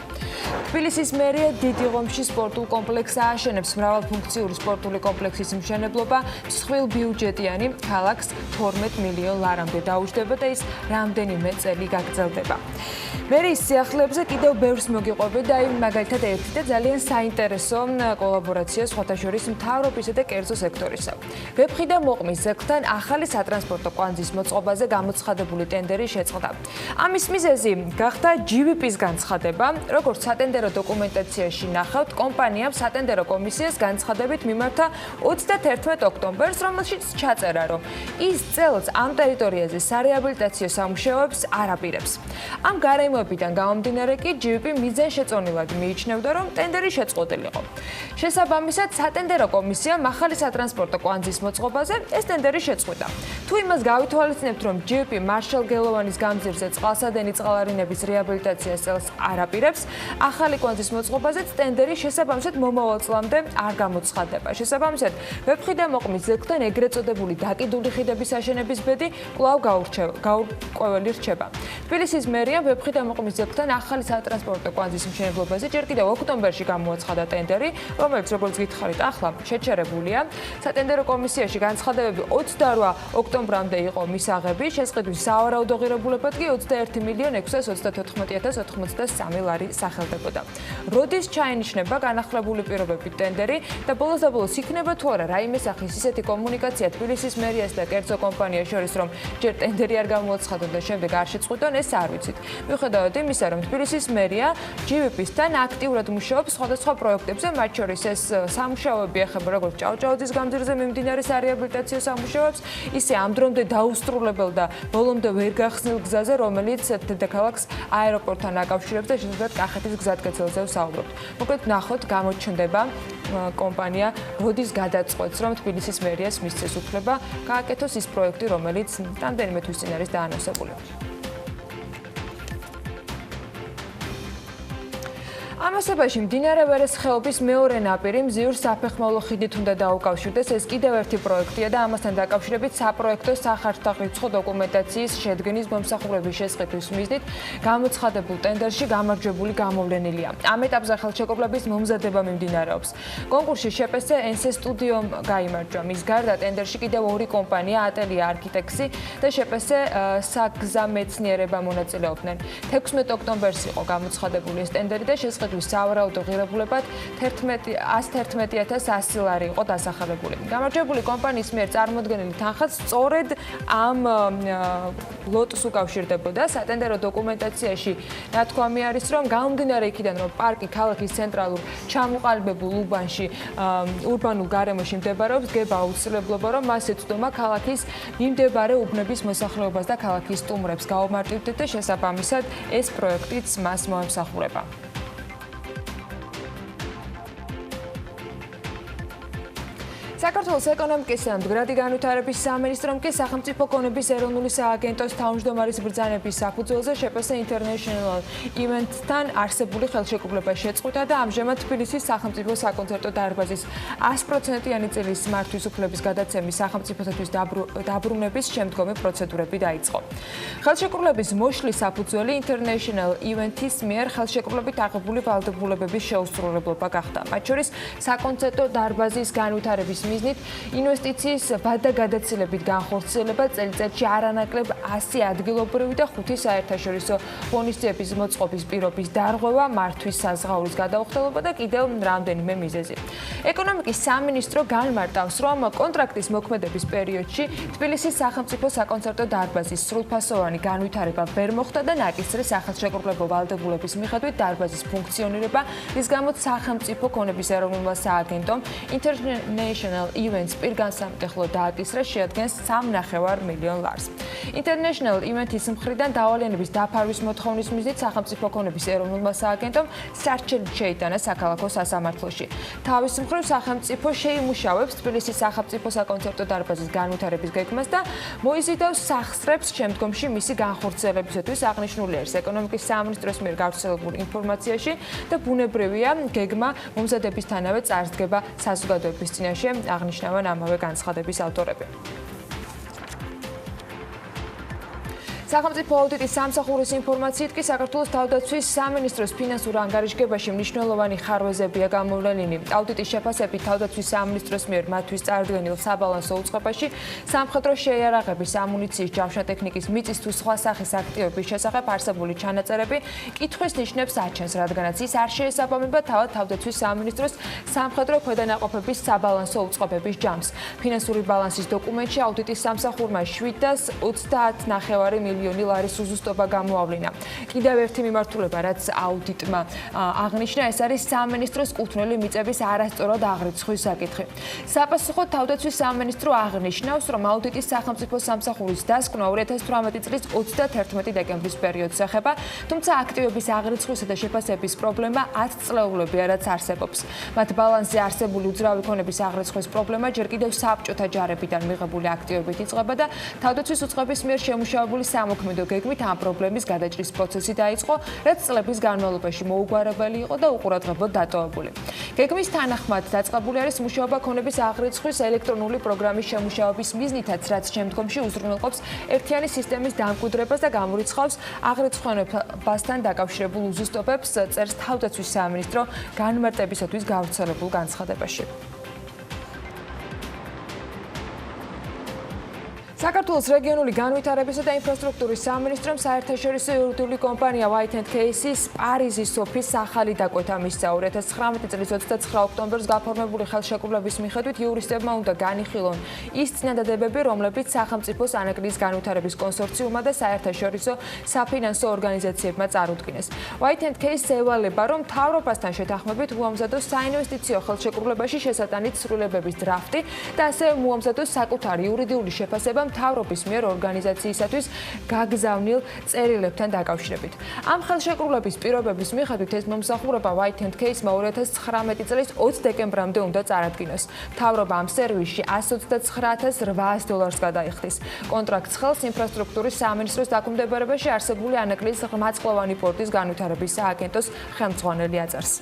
თბილისის მერია დიდი ღომში სპორტულ კომპლექსს ააშენებს. მრავალფუნქციური სპორტული კომპლექსის მშენებლობა მსხვილბიუჯეტიანი ქალაქს 12 მილიონ ლარამდე დაუჯდება და ის რამდენიმე წელი გაგრძელდება. მერიის სიახლეებზე კიდევ ბევრს მოგიყვებით და მაგალითად ერთი და ძალიან საინტერესო კოლაბორაცია სხვათა შორის მთავრობისა და კერძო სექტორისა. ვეფხი და მოყმის ზეგთან ახალი სატრანსპორტო კვანძის მოწყობაზე გამოცხადებული ტენდერი შეწყდა. ამის მიზეზი გახდა GVP-ის განცხადება, როგორც სატენდერო დოკუმენტაციაში ნახავთ, კომპანიამ სატენდერო კომისიას განცხადებით მიმართა 31 ოქტომბერს, რომელშიც ჩაწერა, რომ ის წელს ამ ტერიტორიაზე სარეაბილიტაციო სამუშაოებს არ აპირებს. ამ გარემოებიდან გამომდინარე კი GVP მიზანშეწონილად მიიჩნევდა, რომ ტენდერი შეწყვეტილიყო. შესაბამისად, სატენდერო კომისიამ ახალი სატრანსპორტო კვანძის მოწყობაზე ეს ტენდერი შეწყვიტა. თუ იმას გავითვალისწინებთ, რომ GVP მარშალ-გელოვანის გამზირზე წყალსადენი წყალარინების რეაბილიტაციას წელს არ აპირებს, ახალი კვანძის მოწყობაზეც ტენდერი შესაბამისად მომავალ წლამდე არ გამოცხადდება. შესაბამისად, ვეფხი და მოყმის ზეგთან ეგრეთ წოდებული დაკიდული ხიდების აშენების ბედი კვლავ გაურკვეველი რჩება. თბილისის მერიამ ვეფხი და მოყმის ზეგთან ახალი სატრანსპორტო კვანძის მშენებლობაზე ჯერ კიდევ ოქტომბერში გამოაცხადა ტენდერი, რომელიც როგორც გითხარით, ახლა შეჩერებულია. სატენდერო კომისიაში განცხადებები 28 ოქტომბრამდე იყო მისაღები, შესყიდვის სავარაუდო ღირებულებად კი 21.634.083 ლარი სახელდებოდა. როდის ჩაინიშნება განახლებული პირობებით ტენდერი და ბოლოს იქნება თუ არა რაიმე სახის ისეთი კომუნიკაცია თბილისის მერიას და კერძო კომპანიას შორის, რომ ჯერ ტენდერი არ გამოაცხადონ და შემდეგ არ შეწყვიტონ, ეს არ ვიცით. მიუხედავად იმისა, რომ თბილისის მერია GVP-სთან აქტიურად მუშაობს სხვადასხვა პროექტებზე, მათ შორის ეს სამუშაოები ეხება როგორც ჭავჭავაძის გამზირზე მიმდინარე სარეაბილიტაციო სამუშაოებს, ისე ამ დრომდე დაუსრულებელ და ბოლომდე ვერ გახსნილ გზაზე, რომელიც დედაქალაქს აეროპორტთან აკავშირებს და შესაძლოა კახეთის გზატკეცილზე ვსაუბრობთ. მოკლედ ნახოთ, გამოჩნდება კომპანია როდის გადაწყვეტს, რომ თბილისის მერიას მისცეს უფლება გააკეთოს ის პროექტი, რომელიც რამდენიმე თვის წინ არის დაანონსებული. ამასობაში მდინარე ვერეს ხეობის მეორე ნაპირი მზიურ საფეხმავლო ხიდით უნდა დაუკავშირდეს. ეს კიდევ ერთი პროექტია და ამასთან დაკავშირებით საპროექტო სახარჯთაღრიცხვა დოკუმენტაციის შედგენის მომსახურების შესყიდვის მიზნით გამოცხადებულ ტენდერში გამარჯვებული გამოვლენილია. ამ ეტაპზე ხელშეკრულების მომზადება მიმდინარეობს. კონკურსში შეპეს NC სტუდიომ გაიმარჯვა. მის გარდა ტენდერში კიდევ ორი კომპანია ატელია არქიტექსი და შეპეს საგზამეცნიერება მონაწილეობდნენ. 16 ოქტომბერს იყო გამოცხადებული ეს ტენდერი და შესყიდვის სავარაუდო ღირებულებად 111.100 ლარი იყო დასახელებული. გამარჯვებული კომპანიის მიერ წარმოდგენილი თანხაც სწორედ ამ ლოტს უკავშირდებოდა. სატენდერო დოკუმენტაციაში ნათქვამი არის, რომ გამომდინარე იქიდან, რომ პარკი ქალაქის ცენტრალურ ჩამოყალიბებულ ურბანულ გარემოში მდებარეობს, გება აუცილებლობა, რომ მას ეწვდომა ქალაქის მიმდებარე უბნების მოსახლეობას და ქალაქის სტუმრებს გაუმარტივდეთ და შესაბამისად ეს პროექტიც მას მოემსახურება. საქართველოს ეკონომიკის მდგრადი განვითარების სამინისტრომ კი სახელმწიფო კონების ეროვნული სააგენტოს თავმჯდომარის ბრძანების საფუძველზე შეპეს International Event-თან არსებული ხელშეკრულება შეწყვიტა და ამჟამად თბილისის სახელმწიფო საკონცერტო დარბაზის 100%-იანი წილის მართვის უფლების გადაცემის სახელმწიფოსათვის დაბრუნების შემდგომი პროცედურები დაიწყო. ხელშეკრულების მოშლის საფუძველი International Event-ის მიერ ხელშეკრულებით აღებული ვალდებულებების შეუსრულებლობა გახდა. მათ შორის საკონცერტო დარბაზის განვითარების მიზნით ინვესტიციის ვადა გადაცილებით განხორციელება წელიწადში არანაკლებ 100 ადგილობრივი და 5 საერთაშორისო ღონისძიების მოწყობის პირობის დარღვევა, მართვის საზღაურის გადაუხდელობა და კიდევ რამდენიმე მიზეზი. ეკონომიკის სამინისტრო განმარტავს, რომ კონტრაქტის მოქმედების პერიოდში თბილისის სახელმწიფო საკონცერტო დარბაზის სრულფასოვანი განვითარება ვერ მოხდა და ნაკისრი სახელშეკრულებო ვალდებულების მიხედვით დარბაზის ფუნქციონირება, რის გამოც სახელმწიფო ქონების ეროვნულმა სააგენტომ International Events პირგანსამტეხლო დააკისრა შეადგენს 3,5 მილიონ ლარს. International Events-ის მხრიდან დავალიანების დაფარვის მოთხოვნის მიზნით სახელმწიფო ქონების ეროვნულმა სააგენტომ სარჩელი შეიტანა საქალაქო სასამართლოში. თავის მხრივ სახელმწიფო შეიმუშავებს თბილისის სახელმწიფო საკონცერტო დარბაზის განვითარების გეგმას და მოიზიდავს სახსრებს შემდგომში მისი განხორციელებისათვის აღნიშნული არის ეკონომიკის სამინისტროს მიერ გავრცელებულ ინფორმაციაში და ბუნებრივია გეგმა მომზადებისთანავე წარსდგება საზოგადოების წინაშე, აღნიშნავენ ამავე განცხადების ავტორები. სახელმწიფო აუდიტის სამსახურის ინფორმაციით კი საქართველოს თავდაცვის სამინისტროს ფინანსურ ანგარიშგებაში მნიშვნელოვანი ხარვეზებია გამოვლენილი. აუდიტის შეფასებით თავდაცვის სამინისტროს მიერ მათთვის წარდგენილ საბალანსო უწყებაში სამხედრო შეიარაღების, ამუნიციის, ჯავშანტექნიკის, მიწის თუ სხვა სახის აქტივების შესახებ არსებული ჩანაწერები კითხვის ნიშნებს აჩენს, რადგანაც ის არ შეესაბამება თავად თავდაცვის სამინისტროს სამხედრო ქვედანაყოფების საბალანსო უწყებების ჯამს. ფინანსური ბალანსის დოკუმენტში აუდიტის სამსახურმა 730,9 მილიონი ლარის უზუსტობა გამოავლინა. კიდევ ერთი მიმართულება, რაც აუდიტმა აღნიშნა, ეს არის სამინისტროს კუთვნილი მიწების არასწორად აღრიცხვის საკითხი. საპასუხოდ თავდაცვის სამინისტრო აღნიშნავს, რომ აუდიტის სახელმწიფო სამსახურის დასკვნა 2018 წლის 31 დეკემბრის პერიოდს ეხება, თუმცა აქტივების აღრიცხვისა და შეფასების პრობლემა 10 წლეულები რაც არსებობს. მათ ბალანსზე არსებული უძრავი ქონების აღრიცხვის პრობლემა ჯერ კიდევ საბჭოთა ჯარებიდან მიღებული აქტივებით იწყება და თავდაცვის უწყების მიერ შემუშავებული სამოქმედო გეგმით ამ პრობლემის გადაჭრის პროცესი დაიწყო, რაც წლების განმავლობაში მოუგვარებელი იყო და უყურადღებოდ დატოვებული. გეგმის თანახმად დაწყებული არის მუშაობა ქონების აღრიცხვის ელექტრონული პროგრამის შემუშავების მიზნითაც, რაც შემდგომში უზრუნველყოფს ერთიანი სისტემის დამკვიდრებას და გამორიცხავს აღრიცხვებასთან დაკავშირებულ უზუსტობებს, წერს თავდაცვის სამინისტრო განმარტებისათვის გავრცელებულ განცხადებაში. საქართველოს რეგიონული განვითარებისა და ინფრასტრუქტურის სამინისტრომ საერთაშორისო იურიდიული კომპანია White & Case-ის პარიზის ოფისს ახალი დაკვეთა მისცა. 2019 წლის 29 ოქტომბერს გაფორმებული ხელშეკრულების მიხედვით იურისტებმა უნდა განიხილონ ის წინადადებები, რომლებიც სახელმწიფოს ანაკლის განვითარების კონსორციუმმა და საერთაშორისო საფინანსო ორგანიზაციებმა წარუდგინეს. White & Case ევალება, რომ მთავრობასთან შეთანხმებით უამზადოს საინვესტიციო ხელშეკრულებაში შესატანით ცვლილებების დრაფტი და ასევე უამზადოს საკუთარი იურიდიული შეფასება მთავრობის მიერ ორგანიზაციისათვის გაგზავნილ წერილებთან დაკავშირებით. ამ ხელშეკრულების პირობების მიხედვით ეს მომსახურება White & Case-მა 2019 წლის 20 დეკემბრამდე უნდა წარადგინოს. მთავრობა ამ სერვისში $129,800 გადაიხდის. კონტრაქტს ხელს ინფრასტრუქტურის სამინისტროს დაქვემდებარებაში არსებული ანაკლის ღრმაწყლოვანი პორტის განვითარების სააგენტოს ხელმძღვანელი აწერს.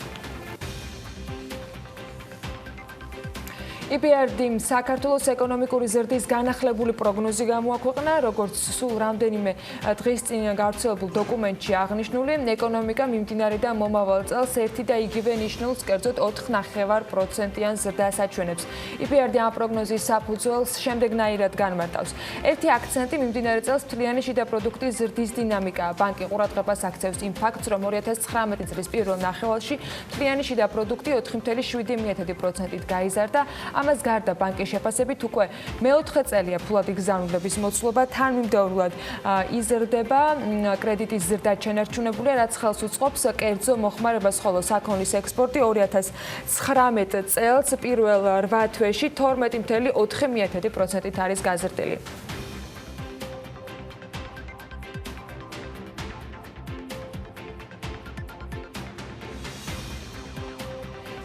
EBRD-მ საქართველოს ეკონომიკური ზრდის განახლებული პროგნოზი გამოაქვეყნა, როგორც სულ რამდენიმე დღის წინ გავრცელებულ დოკუმენტში აღნიშნული, ეკონომიკა მიმდინარე და მომავალ წელს ერთი და იგივე ნიშნულს, კერძოდ 4,5%-იან ზრდას აჩვენებს. EBRD ამ პროგნოზის საფუძველს შემდეგნაირად განმარტავს. ერთი აქცენტი მიმდინარე წელს მთლიანი შიდა პროდუქტის ზრდის დინამიკაა. ბანკი ყურადღებას აქცევს იმ ფაქტს, რომ 2019 წლის პირველ ნახევარში მთლიანი შიდა პროდუქტი 4,7%-ით გაიზარდა. ამას გარდა ბანკის შეფასებით უკვე მეოთხე წელია ფულადი გზავნილების მოცულობა თანმიმდევრულად იზრდება, კრედიტის ზრდა შენარჩუნებულია, რაც ხელს უწყობს კერძო მოხმარებას, ხოლო საქონლის ექსპორტი 2019 წელს პირველ 8 თვეში 12,4%-ით არის გაზრდილი.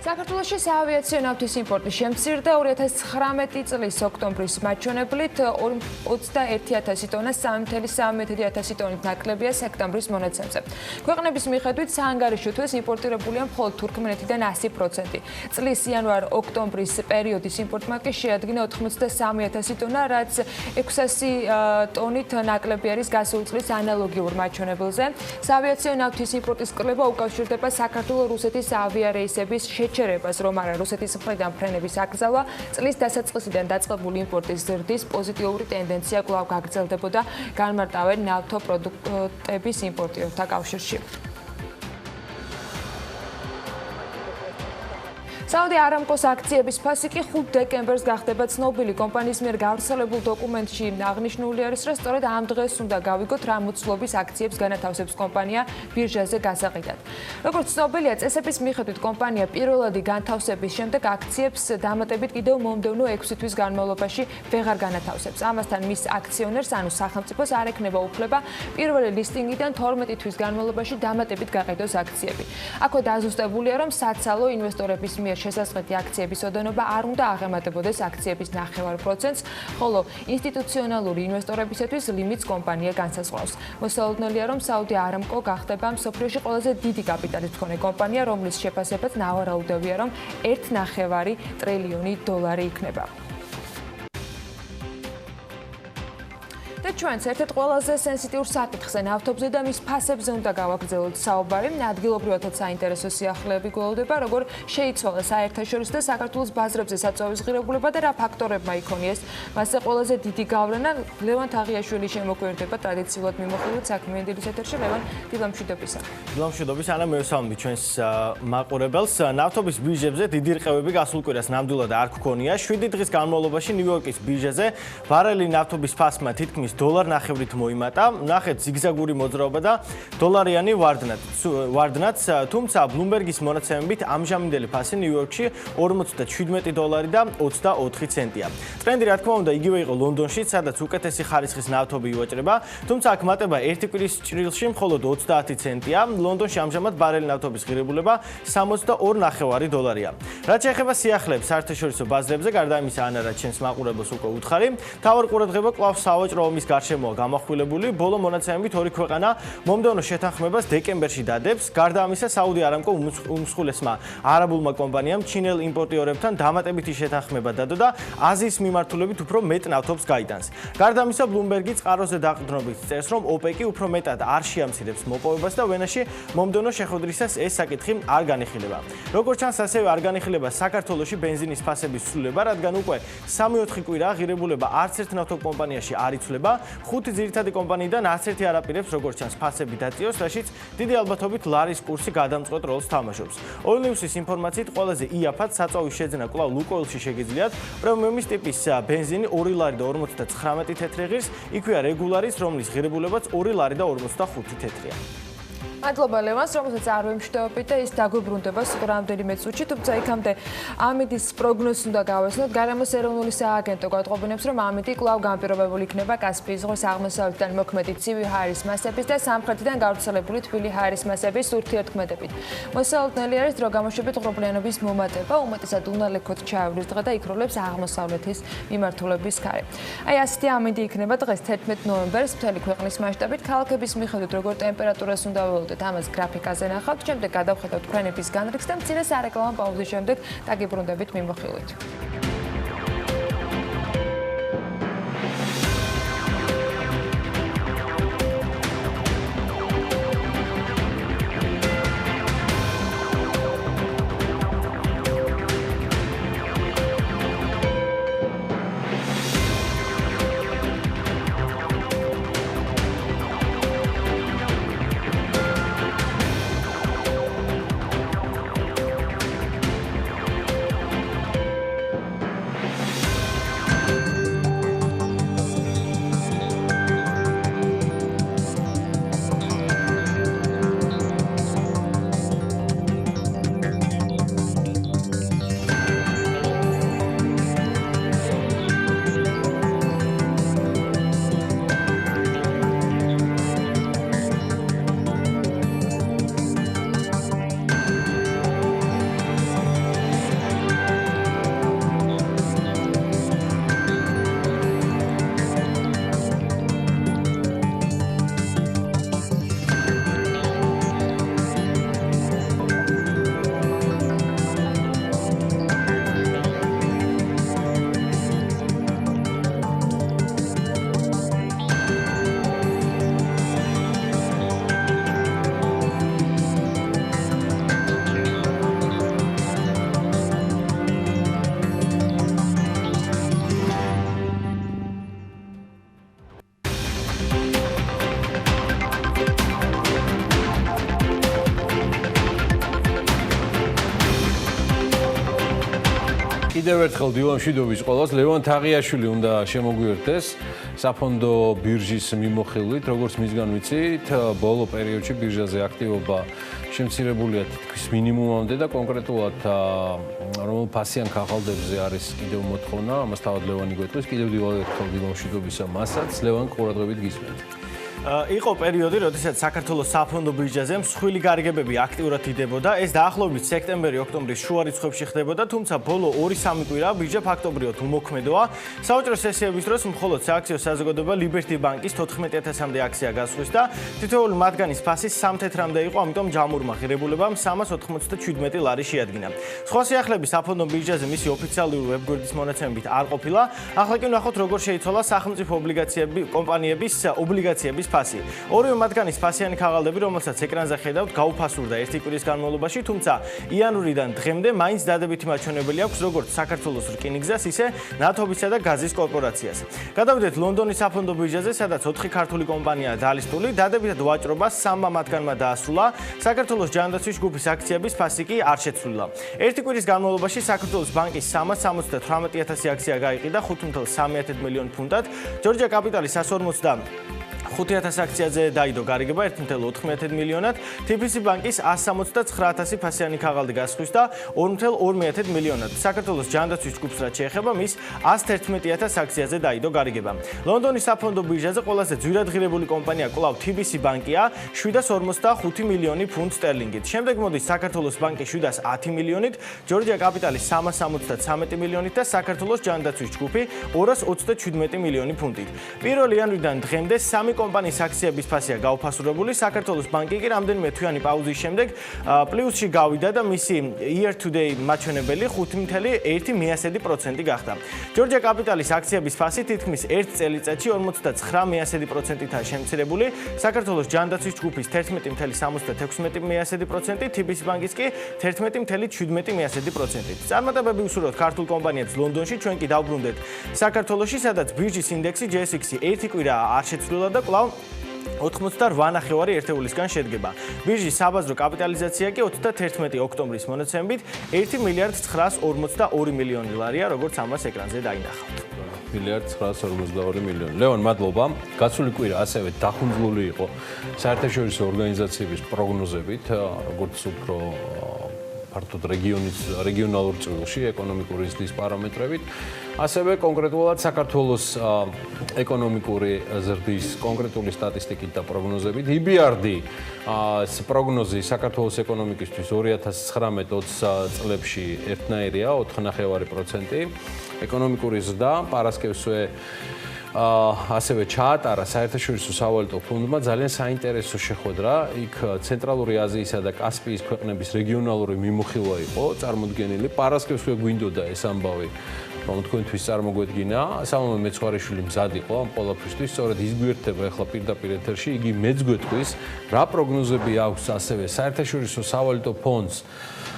საქართველოში საავიაციო ნავთის იმპორტი შემცირდა 2019 წლის ოქტომბრის მაჩვენებლით 21,000 ტონას 3,3 ტონით ნაკლებია სექტემბრის მონაცემზე. ქვეყნების მიხედვით საანგარიშო თვეს იმპორტირებულია მხოლოდ თურქმენეთიდან 100%. წლის იანვარ-ოქტომბრის პერიოდის იმპორტმა კი შეადგინა 83,000 ტონა, რაც 600 ტონით ნაკლები არის გასული წლის ანალოგიურ მაჩვენებელზე. საავიაციო ნავთის იმპორტის კვლევა უკავშირდება საქართველოს-რუსეთის ავიარეისების შეჩერებას იზრდება რომ არა რუსეთის მხრიდან ფრენების აკრძალვა წლის დასაწყისიდან დაწყებული იმპორტის ზრდის პოზიტიური ტენდენცია კვლავ გაგრძელდებოდა განმარტავენ ნავთობპროდუქტების იმპორტიორთა კავშირში. საუდი არამკოს აქციების ფასი კი 5 დეკემბერს გახდება ცნობილი. კომპანიის მიერ გავრცელებულ დოკუმენტში აღნიშნული არის, რომ სწორედ ამ დღეს უნდა გავიგოთ რა მოცულობის აქციებს განათავსებს კომპანია ბირჟაზე გასაყიდად. როგორც ცნობილია, წესების მიხედვით კომპანია პირველადი განთავსების შემდეგ აქციებს დამატებით კიდევ მომდევნო 6 თვის განმავლობაში ვეღარ განათავსებს. ამასთან მის აქციონერს, ანუ სახელმწიფოს არ ექნება უფლება პირველი ლისტინგიდან 12 თვის განმავლობაში დამატებით გაყიდოს აქციები. აქვე დაზუსტებულია, რომ საცალო ინვესტორების მიერ შესაძლებელი აქციების ოდენობა არ უნდა აღემატებოდეს აქციების 9%-ს, ხოლო ინსტიტუციონალური ინვესტორებისათვის ლიმიტს კომპანია განსაზღვრავს. მოსალოდნელია, რომ საუდი არამკო გახდება მსოფლიოში ყველაზე დიდი კაპიტალის მქონე კომპანია, რომლის შეფასებაც ნავარაუდევია, რომ 1,9 ტრილიონი დოლარი იქნება. და ჩვენც ერთ-ერთ ყველაზე სენსიტიურ საკითხზე ნავთობზე და მის ფასებზე უნდა გავაგრძელოთ საუბარი. ადგილობრივადაც საინტერესო სიახლეები გველოდება, როგორ შეიცვალა საერთაშორისო და საქართველოს ბაზრებზე საწვავის ღირებულება და რა ფაქტორებმა იქონიეს მასზე ყველაზე დიდი გავლენა. ლევან თაღიაშვილი შემოგვერდება ტრადიციულად მიმოხილვით საქმიანი დილის ეთერში. ლევან, დილა მშვიდობისა. დილა მშვიდობის, ანა მევსალმდი ჩვენს მაყურებელს. ნავთობის ბირჟებზე დიდი რყევები გასულ კვირას ნამდვილად არ გქონია. 7 დღის განმავლობაში ნიუ-იორკის ბირჟაზე ბარელი ნავთობის ფასმა თითქმის $9.5-ით მოიმატა. ნახეთ ზიგზაგური მოძრაობა და დოლარიანი ვარდნაც, თუმცა ბლუმბერგის მონაცემებით ამჟამინდელი ფასი ნიუ-იორკში $47 და 24 ცენტია. ტრენდი რა თქმა უნდა იგივე იყო ლონდონში, სადაც უკეთესი ხარისხის ნავთობი ივაჭრება, თუმცა აქ მატება ერთი კვირის ჭრილში მხოლოდ 30 ცენტია. ლონდონში ამჟამად ბარელი ნავთობის ღირებულება $62.5-ია. რაც შეეხება სიახლეებს საერთაშორისო ბაზრებზე, გარდა ამისა, ანა რაც ჩვენს მაყურებელს უკვე უთხარი, მთავარ ყურადღება კვლავ სავაჭრო ომის გარშემოა გამახვილებული. ბოლო მონაცემებით ორი ქვეყანა მომდევნო შეთანხმებას დეკემბერში დადებს. გარდა ამისა, საუდი არამკო უმსხვილესმა არაბულმა კომპანიამ ჩინელ იმპორტიორებთან დამატებითი შეთანხმება დადო და აზიის მიმართულებით უფრო მეტ ნავთობს გაიტანს. გარდა ამისა, ბლუმბერგი წყაროზე დაყრდნობით წერს, რომ ოპეკი უფრო მეტად არ შეამცირებს მოპოვებას და ვენაში მომდევნო შეხვედრისას ეს საკითხი არ განიხილება. როგორც ჩანს, ასევე არ განიხილება საქართველოში ბენზინის ფასების ცვლილება, რადგან უკვე 3-4 კვირა ღირებულება არც ერთ ნავთობ კომპანიაში არ იცვლება. 5 ძირითადი კომპანიიდან არც ერთი არ აპირებს, როგორც ჩანს, ფასები დაწიოს, რაშიც დიდი ალბათობით ლარის კურსი გადამწყვეტ როლს თამაშობს. ოილნიუსის ინფორმაციით, ყველაზე იაფად საწვავის შეძენა კვლავ ლუკოილში შეგიძლიათ. პრემიუმის ტიპის ბენზინი $2.59 იქვეა რეგულარის, რომლის ღირებულებაც $2.45. მადლობა ლევანს, რომელსაც არ ვემშვიდობებით და ის დაგვიბრუნდება რამდენიმე წუთში, თუმცა იქამდე ამიდის პროგნოზს უნდა გავესწროთ. გარემოს ეროვნული სააგენტო გვატყობინებს, რომ ამიდი კვლავ განპირობებული იქნება კასპიის ზღვის აღმოსავლეთიდან მოქმედი ცივი ჰაერის მასების და სამხრეთიდან გავრცელებული თბილი ჰაერის მასების ურთიერთქმედებით. მოსალოდნელი არის დრო გამოშვებით ღრუბლიანობის მომატება, უმეტესად უნალექოთ ჩაევრის დღე და იქროლებს აღმოსავლეთის მიმართულების ქარი. აი ასეთი ამიდი იქნება დღეს 11 ნოემბერს მთელი ქვეყნის მასშტაბით. ქალაქების მიხედვით როგორ ტემპერატურას უნდა ამას გრაფიკაზე ნახავთ, შემდეგ გადავხედავთ ფრენების განრიგს და მცირე სარეკლამო პაუზის შემდეგ დაგიბრუნდებით მიმოხილვით. კიდევ ერთხელ დილამშვიდობის ყველას. ლევან თაღიაშვილი უნდა შემოგვიერთდეს საფონდო ბირჟის მიმოხილვით, როგორც მისგან ვიცით, ბოლო პერიოდში ბირჟაზე აქტივობა შემცირებულია თითქმის მინიმუმამდე და კონკრეტულად რომელ ფასიან ქაღალდებზე არის კიდევ მოთხოვნა, ამას თავად ლევანი გვეტყვის. კიდევ ერთხელ დილამშვიდობისა მასაც. ლევან, ყურადღებით გისმენთ. იყო პერიოდი, როდესაც საქართველოს საფონდო ბირჟაზე მსხვილი გარიგებები აქტიურად იდებოდა. ეს დაახლოებით სექტემბერი-ოქტომბრის შუა რიცხვებში ხდებოდა, თუმცა ბოლო 2-3 კვირა ბირჟა ფაქტობრივად უმოქმედოა. საოჭრო სესიების დროს მხოლოდ სააქციო საზოგადოება Liberty Bank-ის 14000-მდე აქცია გასხვის და თითოეული მათგანის ფასი 3 თეთრამდე იყო, ამიტომ ჯამურმა ღირებულებამ 397 ლარი შეადგინა. სხვა სიახლეები საფონდო ბირჟაზე მისი ოფიციალური ვებგვერდის მონაცემებით არ ყოფილა. ახლა კი ვნახოთ, როგორ შეიცვალა სახელმწიფო კომპანიების ობლიგაციების ფასი. ორივე მათგანის ფასიანი ქაღალდები, რომელსაც ეკრანზე ხედავთ, გაუფასურდა ერთი კვირის განმავლობაში, თუმცა იანვრიდან დღემდე მაინც დადებითი მაჩვენებელი აქვს როგორც საქართველოს რკინიგზას, ისე ნავთობისა და გაზის კორპორაციას. გადავიდეთ ლონდონის საფონდო ბირჟაზე, სადაც 4 ქართული კომპანიაა დალისტული, დადებითად ვაჭრობა 3 მათგანმა დაასრულა. საქართველოს ჯანდაცვის ჯგუფის აქციების ფასი კი არ შეცვლილა. ერთი კვირის განმავლობაში საქართველოს ბანკის 378,000 აქცია გაიყიდა 5.3 მილიონი ფუნტად, ჯორჯია კაპიტალის 145,000 აქციაზე დაიდო გარიგება 1.4 მილიონად, TPC ბანკის 169,000 ფასიანი ქაღალდი გასხვის და 2.2 მილიონად. საქართველოს ჯანდაცვის ჯგუფს რაც შეეხება, მის 111,000 აქციაზე დაიდო გარიგება. ლონდონის საფონდო ბირჟაზე ყველაზე ძვირად ღირებული კომპანია კვლავ TPC ბანკია 745 მილიონი ფუნტ სტერლინგით. შემდეგ მოდის საქართველოს ბანკი 710 მილიონით, ჯორჯია კაპიტალის 373 მილიონით და საქართველოს ჯანდაცვის ჯგუფი 227 მილიონი ფუნტით. 1 იანვრიდან დღემდე 3 კომპანიის აქციების ფასია გაუფასურებული. საქართველოს ბანკი კი რამდენიმე თვიანი პაუზის შემდეგ პლუსში გავიდა და მისი year to day მაჩვენებელი 5.1% გახდა. ჯორჯია კაპიტალის აქციების ფასი თითქმის 1 წელიწადში 49.1%-აა შემცირებული. საქართველოს ჯანდაცვის ჯგუფის 11.76%, TPC ბანკის კი 11.17%. წარმატებები უსურვოთ ქართულ კომპანიებს ლონდონში, ჩვენ კი დავბრუნდეთ საქართველოში, სადაც ბირჟის ინდექსი JSX ერთი კვირა არ შეცვლილა და კვლავ 88.9 ერთეულისგან შედგება. ბირჟის საბაზრო კაპიტალიზაცია კი 31 ოქტომბრის მონაცემებით 1.942 მილიონი ლარია, როგორც ამას ეკრანზე დაინახავთ. 1.942 მილიონი. ლევან, მადლობა. გასული კვირა ასევე დახუნძლული იყო საერთაშორისო ორგანიზაციების პროგნოზებით, როგორც უფრო ფართოდ რეგიონალურ წვლილში, ეკონომიკური ზრდის პარამეტრებით. ასევე კონკრეტულად საქართველოს ეკონომიკური ზრდის კონკრეტული სტატისტიკით და პროგნოზებით. EBRD-ის პროგნოზი საქართველოს ეკონომიკისთვის 2019-20 წლებში ერთნაირია 4.9%. ეკონომიკური ზრდა პარასკევსვე ასევე ჩაატარა საერთაშორისო სავალუტო ფონდმა ძალიან საინტერესო შეხვედრა. იქ ცენტრალური აზიისა და კასპიის ქვეყნების რეგიონალური მიმოხილვა იყო წარმოდგენილი. პარასკევსვე გვინდოდა ეს ამბავი, რომ თქვენთვის წარმოგვედგინა. სამომე მეცხვარეშვილი მზად იყო ამ ყველაფრისთვის, სწორედ ის გვერდება ახლა პირდაპირ ეთერში. იგი მეც გვეტყვის, რა პროგნოზები აქვს ასევე საერთაშორისო სავალუტო ფონდს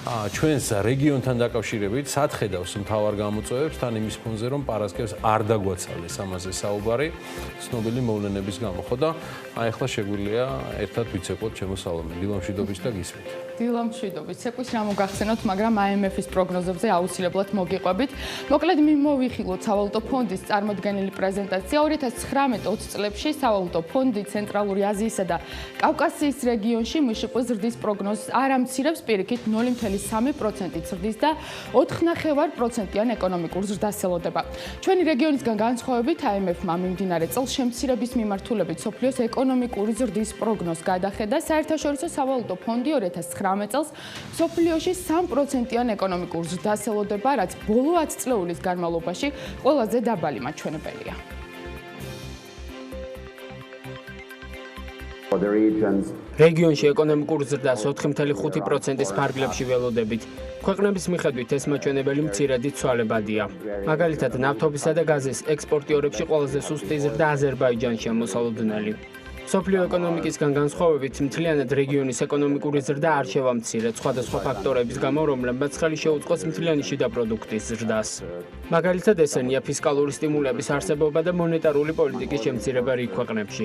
ჩვენს რეგიონთან დაკავშირებით, სად ხედავს მთავარ გამოწვევებს თან იმის ფონზე, რომ პარასკევს არ დაგვაცალეს ამაზე საუბარი ცნობილი მოვლენების გამო. ხო და ახლა შეგვიძლია ერთად ვიცეკვოთ ჩემო სალომე. დილამშვიდობის და გისმენთ. დილამშვიდობის. ცეკვის რა მოგახსენოთ, მაგრამ IMF-ის პროგნოზებზე აუცილებლად მოგიყვებით. მოკლედ მიმოვიხილოთ სავალუტო ფონდის წარმოდგენილი პრეზენტაცია 2019-20 წლებში სავალუტო ფონდი ცენტრალური აზიისა და კავკასიის რეგიონში მშპ ზრდის პროგნოზს არ ამცირებს, პირიქით 0.3% ზრდის და 4.9%-იან ეკონომიკურ ზრდას ელოდება. ჩვენი რეგიონისგან განსხვავებით IMF-მა მიმდინარე წელს შემცირების მიმართულებით სოფლიოს ეკონომიკური ზრდის პროგნოზს გადახედა. საერთაშორისო სავალუტო ფონდი 2019 წელს სოფლიოში 3%-იან ეკონომიკურ ზრდას ელოდება, რაც ბოლო 10 წლეულის განმავლობაში ყველაზე დაბალი მაჩვენებელია. რეგიონში ეკონომიკურ ზრდას 4.5%-ის ფარგლებში ველოდებით. ქვეყნების მიხედვით ეს მაჩვენებელი მცირედი ცვალებადია. მაგალითად, ნავთობისა და გაზის ექსპორტიორებში ყველაზე სუსტი ზრდა აზერბაიჯანშია მოსალოდნელი. სოფლიო ეკონომიკისგან განსხვავებით, მთლიანად რეგიონის ეკონომიკური ზრდა არ შევამცირეთ სხვადასხვა ფაქტორების გამო, რომლებმაც ხელი შეუწყოს მთლიანი შიდა პროდუქტის ზრდას. მაგალითად, ესენია ფისკალური სტიმულების არსებობა და მონეტარული პოლიტიკის შემცირება რიგ ქვეყნებში.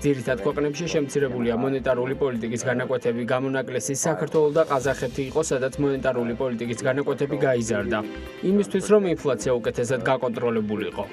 ძირითად ქვეყნებში შემცირებულია მონეტარული პოლიტიკის განაკვეთები, გამონაკლისი საქართველო და ყაზახეთი იყო, სადაც მონეტარული პოლიტიკის განაკვეთები გაიზარდა, იმისთვის რომ ინფლაცია უკეთესად გაკონტროლებულიყო.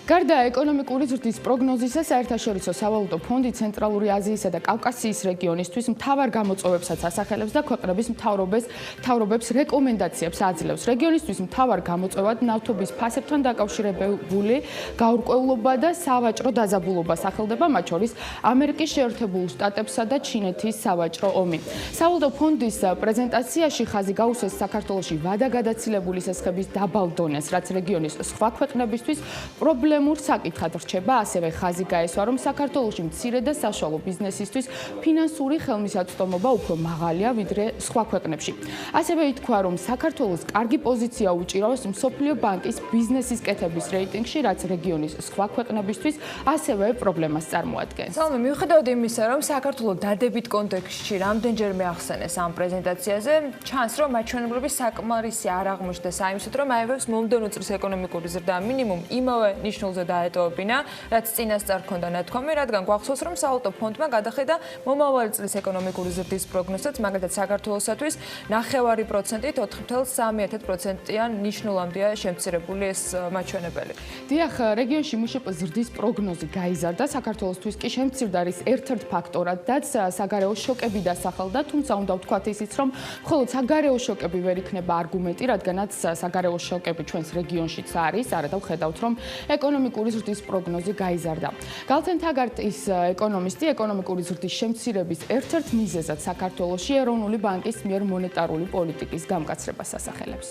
გარდა ეკონომიკური ზრდის პროგნოზისა, საერთაშორისო სავალუტო ფონდი ცენტრალური აზიისა და კავკასიის რეგიონისთვის მთავარ გამოწვევებსაც ასახელებს და ქვეყნების მთავრობებს რეკომენდაციებს აძლევს. რეგიონისთვის მთავარ გამოწვევად ნავთობის ფასებთან დაკავშირებული გაურკვევლობა და სავაჭრო დაზაბულობა სახელდება, მათ შორის ამერიკის შეერთებულ შტატებსა და ჩინეთის სავაჭრო ომი. სავალუტო ფონდის პრეზენტაციაში ხაზი გაუსვეს საქართველოში ვადაგადაცილებული სესხების დაბალ დონეს, რაც რეგიონის სხვა ქვეყნებისთვის პრობლემურ საკითხად რჩება, ასევე ხაზი გაესვა, რომ საქართველოში მცირე და საშუალო ბიზნესისთვის ფინანსური ხელმისაწვდომობა უფრო მაღალია ვიდრე სხვა ქვეყნებში. ასევე ითქვა, რომ საქართველოს კარგი პოზიცია უჭირავს მსოფლიო ბანკის ბიზნესის კეთების რეიტინგში, რაც რეგიონის სხვა ქვეყნებისთვის ასევე პრობლემას წარმოადგენს. სალომე, მიუხედავად იმისა, რომ საქართველოს დადებით კონტექსტში რამდენჯერმე ახსენეს ამ პრეზენტაციაზე, ჩანს, რომ მაჩვენებლების საკმარისი არ აღმოჩნდა აიმსით, რომ აიღებს მომდევნო წლის ეკონომიკური ზრდა მინიმუმ იმავე ნიშნულზე დაეტოვებინა, რაც წინასწარ ჰქონდა ნათქვამი, რადგან გვახსოვს, რომ სავალუტო ფონდმა გადახედა მომავალი წლის ეკონომიკური ზრდის პროგნოზსაც, მაგალითად საქართველოსათვის 9.5%-ით 4.3%-იან ნიშნულამდეა შემცირებული ეს მაჩვენებელი. დიახ, რეგიონში მშპ ზრდის პროგნოზი გაიზარდა, საქართველოსთვის კი შემცირდა არის ერთ-ერთ ფაქტორადაც საგარეო შოკები დასახელდა, თუმცა უნდა ვთქვათ ისიც, რომ მხოლოდ საგარეო შოკები ვერ იქნება არგუმენტი, რადგანაც საგარეო შოკები ჩვენს რეგიონშიც არის, არადა ვხედავთ, რომ ეკონომიკური ზრდის პროგნოზი გაიზარდა. გალთენ თაგარტის ეკონომისტი ეკონომიკური ზრდის შემცირების ერთ-ერთ მიზეზად საქართველოში ეროვნული ბანკის მიერ მონეტარული პოლიტიკის გამკაცრებას ასახელებს.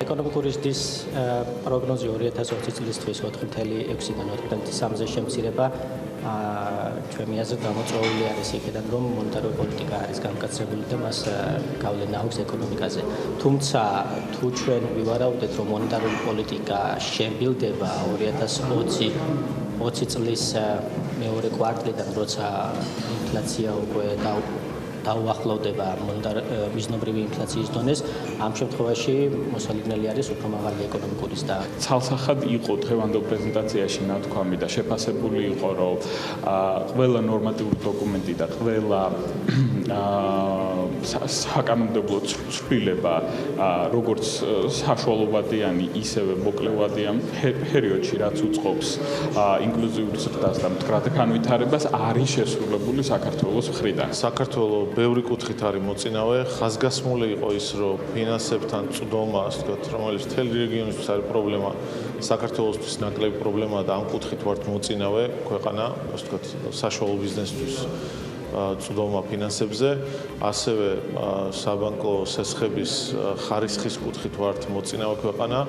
ეკონომიკური ზრდის პროგნოზი 2020 წლისთვის 4.6-დან 4.3-ზე შემცირება ჩვენი აზრით გამოწვეული არის იქიდან, რომ მონეტარული პოლიტიკა არის გამკაცრებული და მას გავლენა აქვს ეკონომიკაზე. თუმცა თუ ჩვენ ვივარაუდეთ, რომ მონეტარული პოლიტიკა შემბილდება 2020 წლის მეორე კვარტლიდან, როცა ინფლაცია უკვე დაუახლოვდება მიზნობრივი ინფლაციის დონეს, ამ შემთხვევაში მოსალოდნელი არის უფრო მაღალი ეკონომიკური ზრდა. ცალსახად იყო დღევანდელ პრეზენტაციაში ნათქვამი და შეფასებული იყო, რომ ყველა ნორმატიული დოკუმენტი და ყველა საკანონმდებლო ცვლილება, როგორც საშუალოვადიანი, ისევე მოკლევადიან პერიოდში, რაც უწყობს ინკლუზიური ზრდას და მდგრად განვითარებას, არის შესრულებული საქართველოს მხრიდან. საქართველოს ბევრი კუთხით არის მოწინავე, ხაზგასმული იყო ის, რომ ფინანსებთან წვდომა, ასე ვთქვათ, რომელიც მთელი რეგიონისთვის არის პრობლემა, საქართველოსთვის ნაკლები პრობლემაა და ამ კუთხით ვართ მოწინავე ქვეყანა, ასე ვთქვათ, საშუალო ბიზნესთვის წვდომა ფინანსებზე, ასევე საბანკო სესხების ხარისხის კუთხით ვართ მოწინავე ქვეყანა.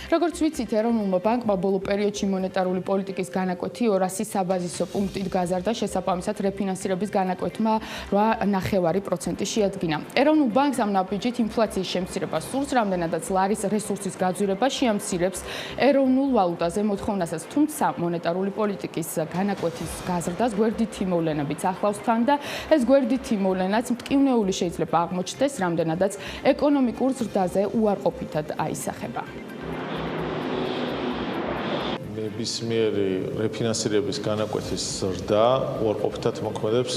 როგორც ვიცით, ეროვნულმა ბანკმა ბოლო პერიოდში მონეტარული პოლიტიკის განაკვეთი 200 საბაზისო პუნქტით გაზარდა, შესაბამისად რეფინანსირების განაკვეთმა 8.9% შეადგინა. ეროვნულ ბანკს ამ ნაბიჯით ინფლაციის შემცირება სურს, რამდენადაც ლარის რესურსის გაძვირება შეამცირებს ეროვნულ ვალუტაზე მოთხოვნასაც, თუმცა მონეტარული პოლიტიკის განაკვეთის გაზრდას გვერდითი მოვლენებიც ახლავს თან და ეს გვერდითი მოვლენაც მტკივნეული შეიძლება აღმოჩნდეს, რამდენადაც ეკონომიკურ ზრდაზე უარყოფითად აისახება. ნებისმიერი რეფინანსირების განაკვეთის ზრდა უარყოფითად მოქმედებს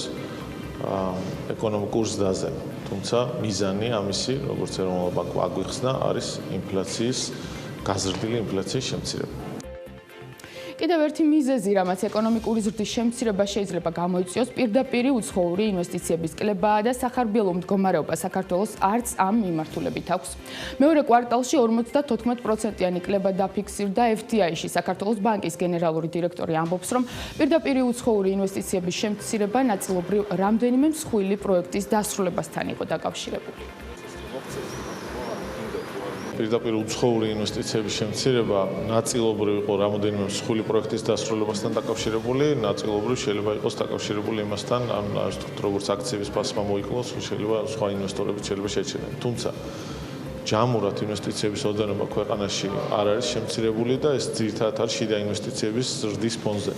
ეკონომიკურ ზრდაზე. თუმცა მიზანი ამისი, როგორც ეროვნულ ბანკმა აგვიხსნა, არის ინფლაციის გაზრდილი ინფლაციის შემცირება. კიდევ ერთი მიზეზი, რამაც ეკონომიკური ზრდის შემცირება შეიძლება გამოიწვიოს, პირდაპირ უცხოური ინვესტიციების კლებაა და სახარბიელო მდგომარეობა საქართველოს არც ამ მიმართულებით აქვს. მეორე კვარტალში 54%-იანი კლება დაფიქსირდა FDI-ში. საქართველოს ბანკის გენერალური დირექტორი ამბობს, რომ პირდაპირ უცხოური ინვესტიციების შემცირება ნაწილობრივ რამდენიმე მსხვილი პროექტის დასრულებასთან იყო დაკავშირებული. პირდაპირ უცხოური ინვესტიციების შემცირება ნაწილობრივ იყო რამოდენიმე მსხვილი პროექტის დასრულებასთან დაკავშირებული, ნაწილობრივ შეიძლება იყოს დაკავშირებული იმასთან, როგორც აქციების ფასმა მოიკლოს, შეიძლება სხვა ინვესტორებიც შეიძლება შეჩერდნენ. თუმცა ჯამურად ინვესტიციების ოდენობა ქვეყანაში არ არის შემცირებული და ეს ძირითადად არის შიდა ინვესტიციების ზრდის ფონზე.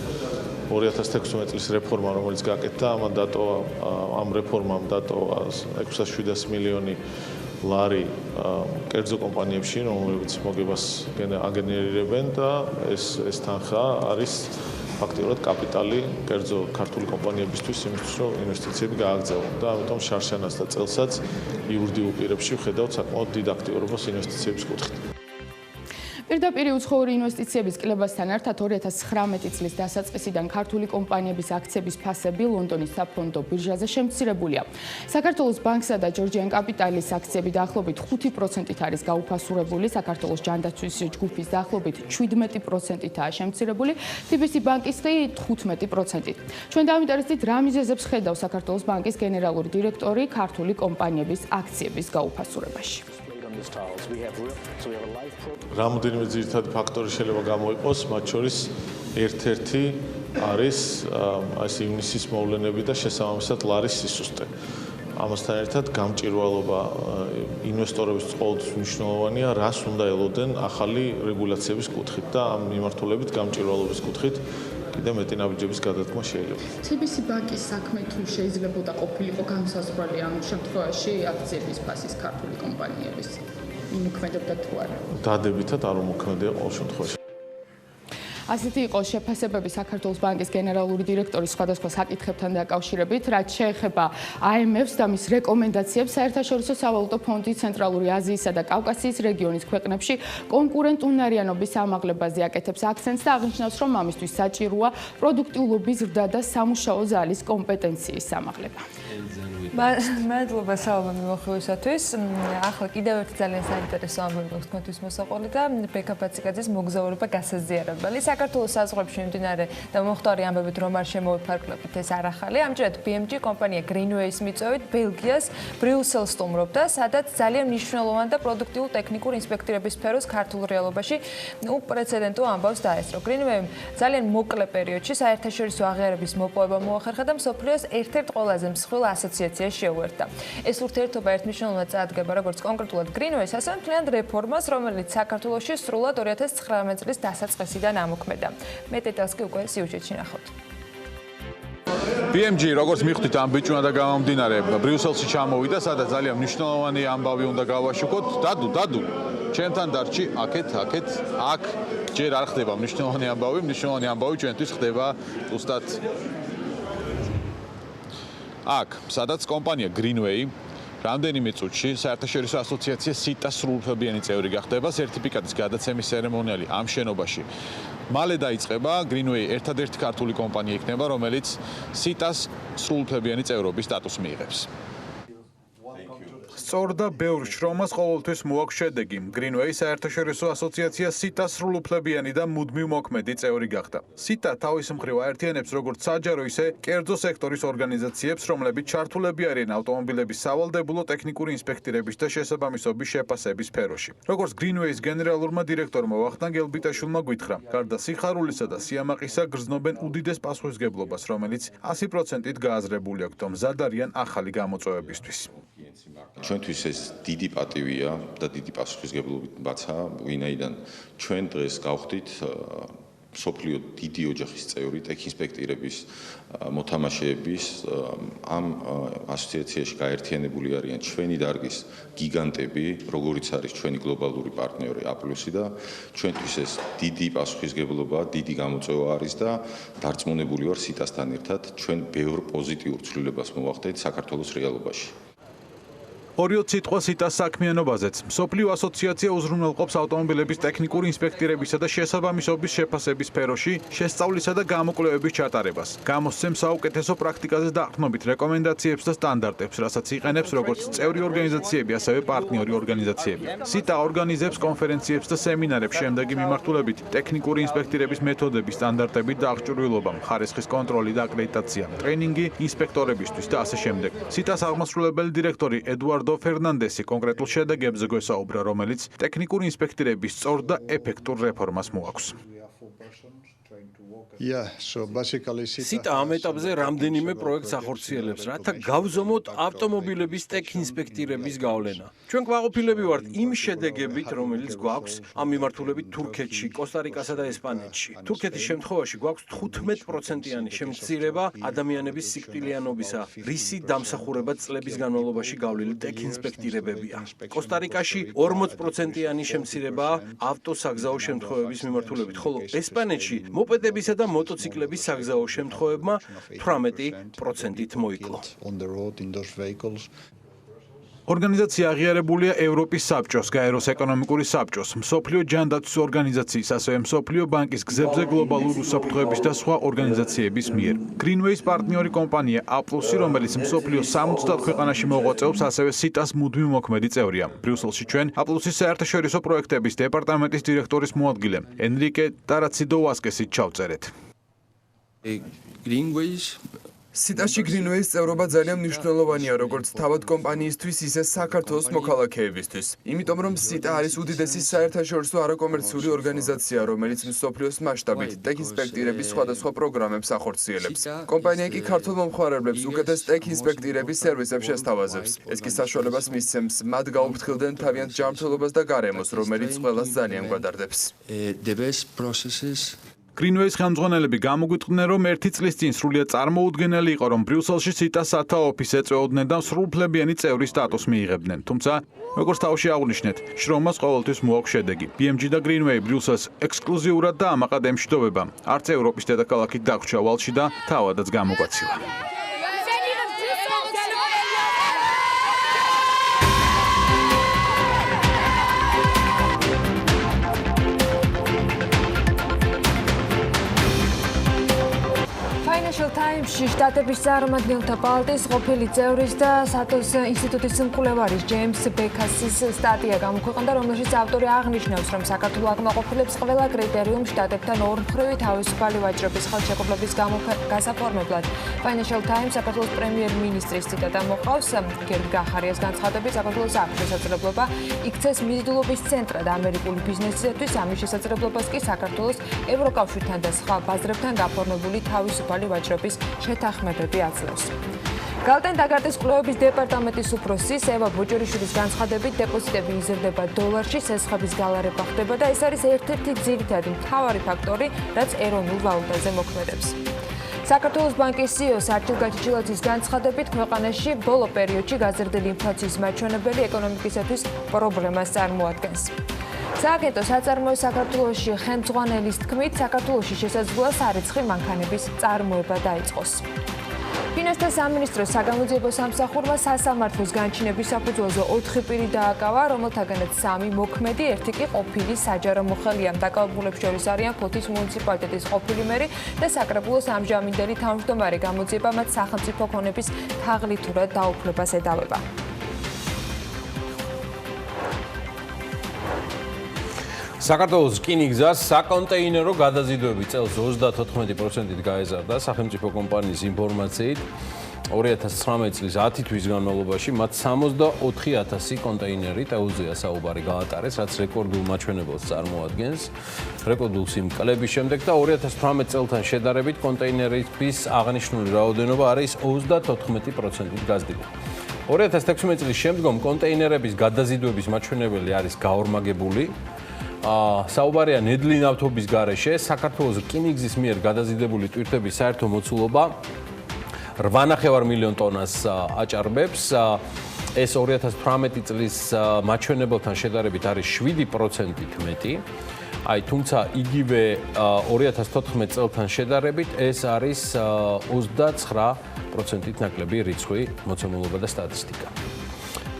2016 წლის რეფორმა, რომელიც გაკეთდა, ამ რეფორმამ დატოვა 600-700 მილიონი ლარი კერძო კომპანიებში, რომლებიც მოგებას აგენერირებენ და ეს თანხა არის ფაქტიურად კაპიტალი კერძო ქართული კომპანიებისთვის იმისთვის, რომ ინვესტიციები გააგრძელონ და ამიტომ შარშანას და წელსაც იურიდიულ პირებში ვხედავთ საკმაოდ დიდ აქტიურობას ინვესტიციების კუთხით. პირდაპირ უცხოური ინვესტიციების კლებასთან ერთად 2019 წლის დასაწყისიდან ქართული კომპანიების აქციების ფასები ლონდონის საფონდო ბირჟაზე შემცირებულია. საქართველოს ბანკსა და ჯორჯიან კაპიტალის აქციები დაახლოებით 5%-ით არის გაუფასურებული, საქართველოს ჯანდაცვის ჯგუფის დაახლოებით 17%-ითაა შემცირებული, TBC ბანკის კი 15%-ით. ჩვენ დავინტერესდით, რა მიზეზებს ხედავს საქართველოს ბანკის გენერალური დირექტორი ქართული კომპანიების აქციების გაუფასურებაში. რამოდენიმე ძირითადი ფაქტორი შეიძლება გამოიყოს, მათ შორის ერთ-ერთი არის ივნისის მოვლენები და შესაბამისად ლარის სისუსტე. ამასთან ერთად გამჭირვალობა ინვესტორების ყოველთვის მნიშვნელოვანია, რას უნდა ელოდნენ ახალი რეგულაციების კუთხით და ამ მიმართულებით გამჭირვალობის კუთხით კიდევ მეტი ნაბიჯების გადადგმა შეიძლება. TBC ბანკის საქმე თუ შეიძლებოდა ყოფილიყო განსაზღვრელი ამ შემთხვევაში აქციების ფასის ქართული კომპანიების იმოქმედებდა თუ არა? დადებითად არ უმოქმედია ყოველ შემთხვევაში. ასეთი იყო შეფასებები საქართველოს ბანკის გენერალური დირექტორის სხვადასხვა საკითხებთან დაკავშირებით, რაც შეეხება IMF-ს და მის რეკომენდაციებს საერთაშორისო სავალუტო ფონდის ცენტრალური აზიისა და კავკასიის რეგიონის ქვეყნებში კონკურენტუნარიანობის ამაღლებაზე აკეთებს აქცენტს და აღნიშნავს, რომ ამისთვის საჭიროა პროდუქტიულობის ზრდა და სამუშაო ზალის კომპეტენციის ამაღლება. მადლობა საუბარი მოხდისათვის. ახლა კიდევ ერთი ძალიან საინტერესო ამბავი გვაქვს თქვენთვის მოსაყოლი და ბექაპაციკაძის მოგზაურობა გასაზიარებელი. საქართველოს საზღვრებში მიმდინარე და მოხდარი ამბებით რომ არ შემოვიფარგლებით ეს არ ახალი. ამჯერად BMG კომპანია Greenway-ის მიწვევით ბელგიას ბრიუსელს სტუმრობდა, სადაც ძალიან მნიშვნელოვანი და პროდუქტიულ ტექნიკურ ინსპექტირების სფეროს ქართულ რეალობაში უპრეცედენტო ამბავს დაესწრო. Greenway-მ ძალიან მოკლე პერიოდში საერთაშორისო აღიარების მოპოვება მოახერხა და მსოფლიოს ერთ-ერთ ყველაზე მსხვილ ასოციაციას შეუერთდა. ეს ურთიერთობა ერთმნიშვნელოვნად წარადგება როგორც კონკრეტულად Greenway-ს, ასევე მთლიან რეფორმას, რომელიც საქართველოში სრულად 2019 წლის დასაწყისიდან ამოქმედა. მე დეტალს კი უკვე სიუჟეტში ნახავთ. BMG როგორც მიხვდით ამ ბიჭუნა და გამომდინარე ბრიუსელში ჩამოვიდა, სადაც ძალიან მნიშვნელოვანი ამბავი უნდა გავაშუქოთ. დადუ. ჩემთან დარჩი აქ ჯერ არ ხდება მნიშვნელოვანი ამბავი ჩვენთვის ხდება უბრალოდ აქ, სადაც კომპანია Greenway რამდენიმე წუთში საერთაშორისო ასოციაცია SITA-ს სრულუფლებიანი წევრი გახდება, სერტიფიკატის გადაცემის ცერემონიალი ამ შენობაში. მალე დაიწყება, Greenway ერთადერთი ქართული კომპანია იქნება, რომელიც SITA-ს სრულუფლებიანი წევრობის სტატუსს მიიღებს. სწორ და ბევრ შრომას ყოველთვის მოაქვს შედეგი. Greenway საერთაშორისო ასოციაცია SITA-ს სრულუფლებიანი და მუდმივ მოქმედი წევრი გახდა. SITA თავის მხრივ აერთიანებს როგორც საჯარო, ისე კერძო სექტორის ორგანიზაციებს, რომლებიც ჩართულები არიან ავტომობილების სავალდებულო ტექნიკური ინსპექტირების და შესაბამისობის შეფასების სფეროში. როგორც Greenway-ის გენერალურმა დირექტორმა ვახტანგ გელბიტაშვილმა გითხრა, გარდა სიხარულისა და სიამაყისა გრძნობენ უდიდეს პასუხისგებლობას, რომელიც 100%-ით გააზრებული აქვთ, რომ მზად არიან ახალი გამოწვევებისთვის. ჩვენთვის ეს დიდი პატივია და დიდი პასუხისგებლობითა, ვინაიდან ჩვენ დღეს გავხდით სოფლიო დიდი ოჯახის წევრი, ტექინსპექტირების მოთამაშეების ამ ასოციაციაში გაერთიანებული არიან ჩვენი დარგის გიგანტები, როგორიც არის ჩვენი გლობალური პარტნიორი A+ და ჩვენთვის ეს დიდი პასუხისგებლობა, დიდი გამოწვევა არის და დარწმუნებული ვარ SITA-სთან ერთად ჩვენ ბევრ პოზიტიურ ცვლილებას მოვახდეთ საქართველოს რეალობაში. ორიოდ სიტყვა SITA-ს საქმიანობაზეც. მსოფლიო ასოციაცია უზრუნველყოფს ავტომობილების ტექნიკური ინსპექტირებისა და შესაბამისობის შეფასების სფეროში შესწავლისა და გამოკვლევების ჩატარებას. გამოსცემს საუკეთესო პრაქტიკაზე დაყრდნობით რეკომენდაციებს და სტანდარტებს, რასაც იყენებს როგორც წევრი ორგანიზაციები, ასევე პარტნიორი ორგანიზაციები. SITA ორგანიზებს კონფერენციებს და სემინარებს შემდეგი მიმართულებით, ტექნიკური ინსპექტირების მეთოდების სტანდარტებით და აღჭურვილობა, ხარისხის კონტროლი და აკრედიტაცია, ტრენინგი ინსპექტორებისთვის და ასე შემდეგ. SITA-ს აღმასრულებელი დირექტორი ედუარდო ფერნანდესი კონკრეტულ შედეგებზე გვესაუბრა, რომელიც ტექნიკური ინსპექტირების სწორ და ეფექტურ რეფორმას მოაქვს. სიტა ამ ეტაპზე რამდენიმე პროექტს ახორციელებს, რათა გავზომოთ ავტომობილების ტექ ინსპექტირების გავლენა. ჩვენ გვაყოფილები ვართ იმ შედეგებით, რომელიც გვაქვს ამ მიმართულებით თურქეთში, კოსტა-რიკასა და ესპანეთში. თურქეთის შემთხვევაში გვაქვს 15%-იანი შემცირება ადამიანების სიკვდილიანობისა, რისი დამსახურება წლების განმავლობაში გავლილი ტექ ინსპექტირებებია. კოსტა-რიკაში 40%-იანი შემცირებაა ავტოსაგზაო შემთხვევების მიმართულებით, ხოლო ესპანეთში მოპედებისა და მოტოციკლების საგზაო შემთხვევებმა 18%-ით მოიკლო. ორგანიზაცია აღიარებულია ევროპის საბჭოს, გაეროს ეკონომიკური საბჭოს, მსოფლიო ჯანდაცვის ორგანიზაციის, ასევე მსოფლიო ბანკის გზებზე გლობალურ უსაფრთხოების და სხვა ორგანიზაციების მიერ. Greenway-ის პარტნიორი კომპანია A+, რომელიც მსოფლიოს 70 ქვეყანაში მოღვაწეობს, ასევე სიტას მუდმივ მოქმედი წევრია. ბრიუსელში ჩვენ A+-ის საერთაშორისო პროექტების დეპარტამენტის დირექტორის მოადგილე ენრიკე ტარაციდოვასკესით ჩავწერეთ. სიტაში Greenway-ის წევრობა ძალიან მნიშვნელოვანია, როგორც თავად კომპანიისთვის, ისე საქართველოს მოქალაქეებისთვის. იმიტომ რომ სიტა არის უდიდესი საერთაშორისო არაკომერციული ორგანიზაცია, რომელიც მსოფლიოს მასშტაბით ტექ ინსპექტირების სხვადასხვა პროგრამებს ახორციელებს. კომპანია კი ქართულ მომხმარებლებს უკეთეს ტექ ინსპექტირების სერვისებს შესთავაზებს. ეს კი საშუალებას მისცემს მათ გაუფრთხილდნენ თავიანთ ჯანმრთელობას და გარემოს, რომელიც ყველას ძალიან გვადარდებს. Greenway-ის ხელმძღვანელები გამოგვიწყდნენ, რომ 1 წლის წინ სრულიად წარმოუდგენელი იყო, რომ ბრიუსელში სიტას სათა ოფისს ეწეოდნენ და სრულფლებიანი წევრის სტატუსს მიიღებდნენ. თუმცა, როგორც თავში აღვნიშნეთ, შრომას ყოველთვის მოაქვს შედეგი. BMG და Greenway ბრიუსელს ექსკლუზიურად და ამაყად ემშვიდობება. არც ევროპის დედაქალაქით დაგვრჩა ვალში და თავადაც გამოგვაცილა. Financial Times-ში შტატების წარმომადგენელთა პალატის ყოფილი წევრის და სატოს ინსტიტუტის მკვლევარის ჯეიმს ბეკასის სტატია გამოქვეყნდა, რომელშიც ავტორი აღნიშნავს, რომ საქართველო აკმაყოფილებს ყველა კრიტერიუმ შტატებთან ორმხრივი თავისუფალი ვაჭრობის ხელშეკრულების გასაფორმებლად. Financial Times საქართველოს პრემიერ-მინისტრის ციტატა მოყავს, გერგ გახარიას განცხადებით, საქართველოს აქვს შესაძლებლობა იქცეს მიზიდულობის ცენტრად ამერიკული ბიზნესისათვის, ამის შესაძლებლობას კი საქართველოს ევროკავშირთან და სხვა ბაზრებთან გაფორმებული თავისუფალი ვაჭრობის შეთანხმებები აძლევს. გალტენ დაგარტის კვლევების დეპარტამენტის უფროსი ევა ბოჭორიშვილის განცხადებით, დეპოზიტები იზრდება დოლარში, სესხების გალარება ხდება და ეს არის ერთ-ერთი ძირითადი მთავარი ფაქტორი, რაც ეროვნულ ვალუტაზე მოქმედებს. საქართველოს ბანკის CEO-ს არჩილ გაჩიჩილაძის განცხადებით, ქვეყანაში ბოლო პერიოდში გაზრდილი ინფლაციის მაჩვენებელი ეკონომიკისათვის პრობლემას წარმოადგენს. სააგენტო საწარმოო საქართველოში ხელმძღვანელის თქმით, საქართველოში შესაძლოა სარიცხი მანქანების წარმოება დაიწყოს. ფინანსთა სამინისტროს საგამოძიებო სამსახურმა სასამართლოს განჩინების საფუძველზე 4 პირი დააკავა, რომელთაგანაც 3 მოქმედი, 1 კი ყოფილი საჯარო მოხელია. დაკავებულებს შორის არიან ფოთის მუნიციპალიტეტის ყოფილი მერი და საკრებულოს ამჟამინდელი თავმჯდომარე. გამოძიება მათ სახელმწიფო ქონების თაღლითურად დაუფლებას ედავება. საქართველოს რკინიგზას საკონტეინერო გადაზიდვები წელს 34%-ით გაეზარდა. სახელმწიფო კომპანიის ინფორმაციით 2019 წლის 10 თვის განმავლობაში მათ 64,000 კონტეინერი ტეულზეა საუბარი გაატარეს, რაც რეკორდულ მაჩვენებელს წარმოადგენს. რეკორდულ სიმკლების შემდეგ და 2018 წელთან შედარებით კონტეინერების აღნიშნული რაოდენობა არის 34%-ით გაზრდილი. 2016 წლის შემდგომ კონტეინერების გადაზიდვების მაჩვენებელი არის გაორმაგებული. საუბარია ნედლი ნავთობის გარეშე, საქართველოს რკინიგზის მიერ გადაზიდებული ტვირთების საერთო მოცულობა 8,5 მილიონ ტონას აჭარბებს. ეს 2018 წლის მაჩვენებელთან შედარებით არის 7%-ით მეტი. თუმცა იგივე 2014 წელთან შედარებით ეს არის 29%-ით ნაკლები რიცხვი, მოცემულობა და სტატისტიკა.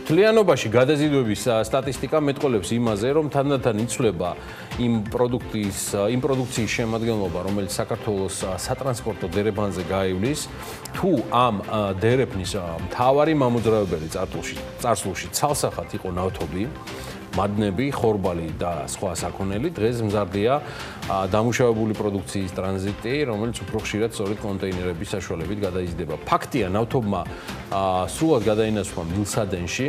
მთლიანობაში გადაზიდვების სტატისტიკა მეტყველებს იმაზე, რომ თანდათან იცვლება იმ პროდუქციის შემადგენლობა, რომელიც საქართველოს სატრანსპორტო დერეფანზე გაივლის, თუ ამ დერეფნის მთავარი მამოძრავებელი წარსულში ცალსახად იყო ნავთობი, მადნები, ხორბალი და სხვა საქონელი, დღეს მზარდია დამუშავებული პროდუქციის ტრანზიტი, რომელიც უფრო ხშირად სწორედ კონტეინერების საშუალებით გადაიზრდება. ფაქტია, ნავთობმა სრულად გადაინაცვლა მილსადენში,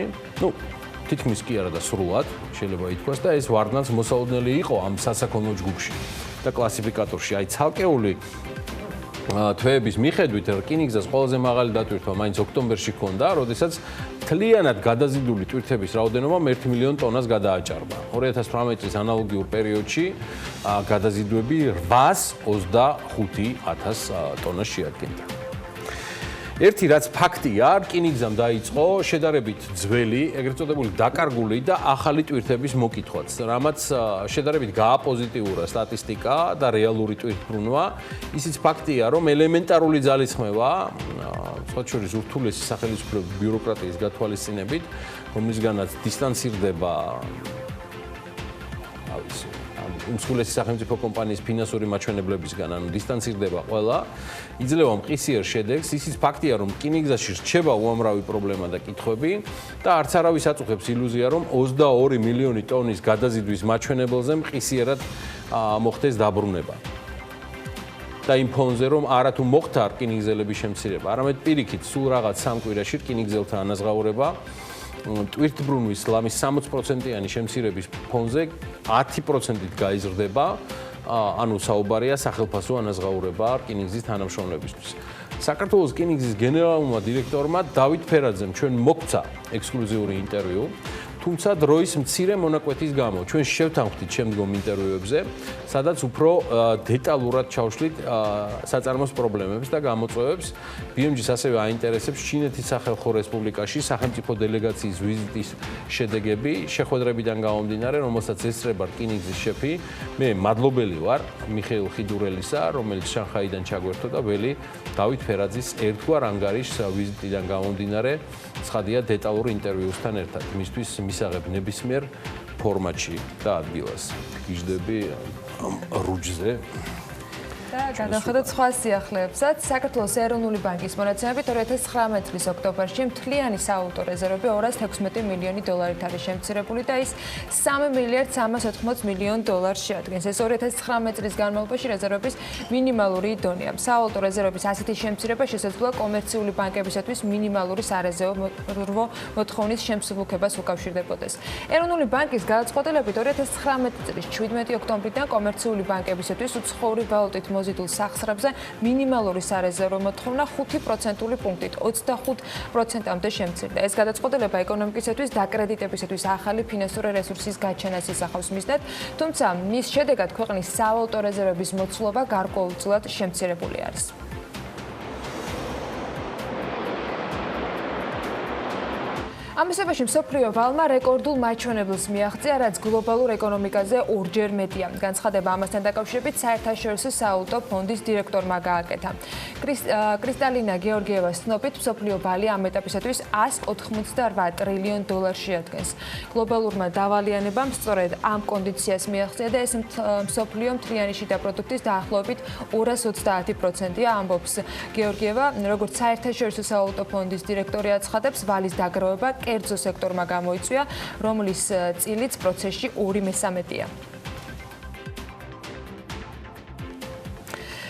თითქმის კი არა და სრულად შეიძლება ითქვას და ეს ვარდნაც მოსაოდნელი იყო ამ სასაქონლო ჯგუფში და კლასიფიკატორში. აი ცალკეული თვეების მიხედვით რკინიგზას ყველაზე მაღალი დატვირთვა მაინც ოქტომბერში ჰქონდა, როდესაც მთლიანად გადაზიდული ტვირთების რაოდენობა 1 მილიონ ტონას გადააჭარბა. 2018 წლის ანალოგიურ პერიოდში გადაზიდვები 825,000 ტონას შეადგენდა. ერთი რაც ფაქტია, რკინიგზამ დაიწყო შედარებით ძველი, ეგრეთ წოდებული დაკარგული და ახალი ტვირთების მოკითხვაც, რამაც შედარებით გააპოზიტიურა სტატისტიკა და რეალური ტვირთბრუნვა. ისიც ფაქტია, რომ ელემენტარული ძალისხმევა, სხვათა შორის ურთულესი სახელმწიფო ბიუროკრატიის გათვალისწინებით, რომლისგანაც დისტანცირდება უმსხვილესი სახელმწიფო კომპანიის ფინანსური მაჩვენებლებისგან, ანუ დისტანცირდება ყველა, იძლევა მყისიერ შედეგს. ისიც ფაქტია, რომ რკინიგზაში რჩება უამრავი პრობლემა და კითხვები და არც არავის აწუხებს ილუზია, რომ 22 მილიონი ტონის გადაზიდვის მაჩვენებელზე მყისიერად მოხდეს დაბრუნება. და იმ ფონზე, რომ არათუ მოხდა რკინიგზელების შემცირება, არამედ პირიქით, სულ რაღაც 3 კვირაში რკინიგზელთა ანაზღაურება ტვირთბრუნვის ლამის 60%-იანი შემცირების ფონზე 10%-ით გაიზრდება, ანუ საუბარია სახელმწიფო ანაზღაურება რკინიგზის თანამშრომლებისთვის. საქართველოს რკინიგზის გენერალურმა დირექტორმა დავით ფერაძემ ჩვენ მოგცა ექსკლუზიური ინტერვიუ, თუმცა დროის მცირე მონაკვეთის გამო ჩვენ შევთანხმდით შემდგომ ინტერვიუებზე, სადაც უფრო დეტალურად ჩავშლით საწარმოს პრობლემებს და გამოწვევებს. BMG-ს ასევე აინტერესებს ჩინეთის სახალხო რესპუბლიკაში სახელმწიფო დელეგაციის ვიზიტის შედეგები, შეხვედრებიდან გამომდინარე, რომელსაც ესწრება რკინიგზის შეფი. მე მადლობელი ვარ მიხეილ ხიდურელისა, რომელიც შანხაიდან ჩაგვერთო და ველი დავით ფერაძის ერთგვარ ანგარიშს ვიზიტიდან გამომდინარე ცხადია დეტალურ ინტერვიუსთან ერთად. მისთვის მისაღებ ნებისმიერ ფორმატში და ადგილას. გიждები რუჯზე. და გადავხედოთ სხვა სიახლეებსაც. საქართველოს ეროვნული ბანკის მონაცემებით 2019 წლის ოქტომბერში მთლიანი სავალუტო რეზერვები 216 მილიონი დოლარით არის შემცირებული და ის 3 მილიარდ 380 მილიონ დოლარს შეადგენს. ეს 2019 წლის განმავლობაში რეზერვების მინიმალური დონეა. სავალუტო რეზერვების ასეთი შემცირება შესაძლოა კომერციული ბანკებისათვის მინიმალური სარეზერვო მოთხოვნის შემსუბუქებას უკავშირდებოდეს. ეროვნული ბანკის გადაწყვეტილებით 2019 წლის 17 ოქტომბრიდან კომერციული ბანკებისათვის უცხოური ვალუტით მოზიდულ სახსრებზე მინიმალური სარეზერვო მოთხოვნა 5%-ული პუნქტით 25%-მდე შემცირდა. ეს გადაწყვეტილება ეკონომიკისათვის დაკრედიტებისათვის ახალი ფინანსური რესურსის გაჩენას ისახავს მიზნად, თუმცა მის შედეგად ქვეყნის სავალუტო რეზერვების მოცულობა გარკვეულწილად შემცირებული არის. ამასობაში მსოფლიო ვალმა რეკორდულ მაჩვენებელს მიაღწია, რაც გლობალურ ეკონომიკაზე ორჯერ მეტია. განცხადება ამასთან დაკავშირებით საერთაშორისო სავალუტო ფონდის დირექტორმა გააკეთა. კრისტალინა გეორგიევას ცნობით, მსოფლიო ვალი ამ ეტაპისათვის 188 ტრილიონ დოლარს შეადგენს. გლობალურმა დავალიანებამ სწორედ ამ კონდიციას მიაღწია და ეს მსოფლიო მთლიანი შიდა პროდუქტის დაახლოებით 230%-ია, ამბობს გეორგიევა, როგორც საერთაშორისო სავალუტო ფონდის დირექტორი აცხადებს, ვალის დაგროვება კერძო სექტორმა გამოიწვია, რომლის წილიც პროცესში 2/3-ია.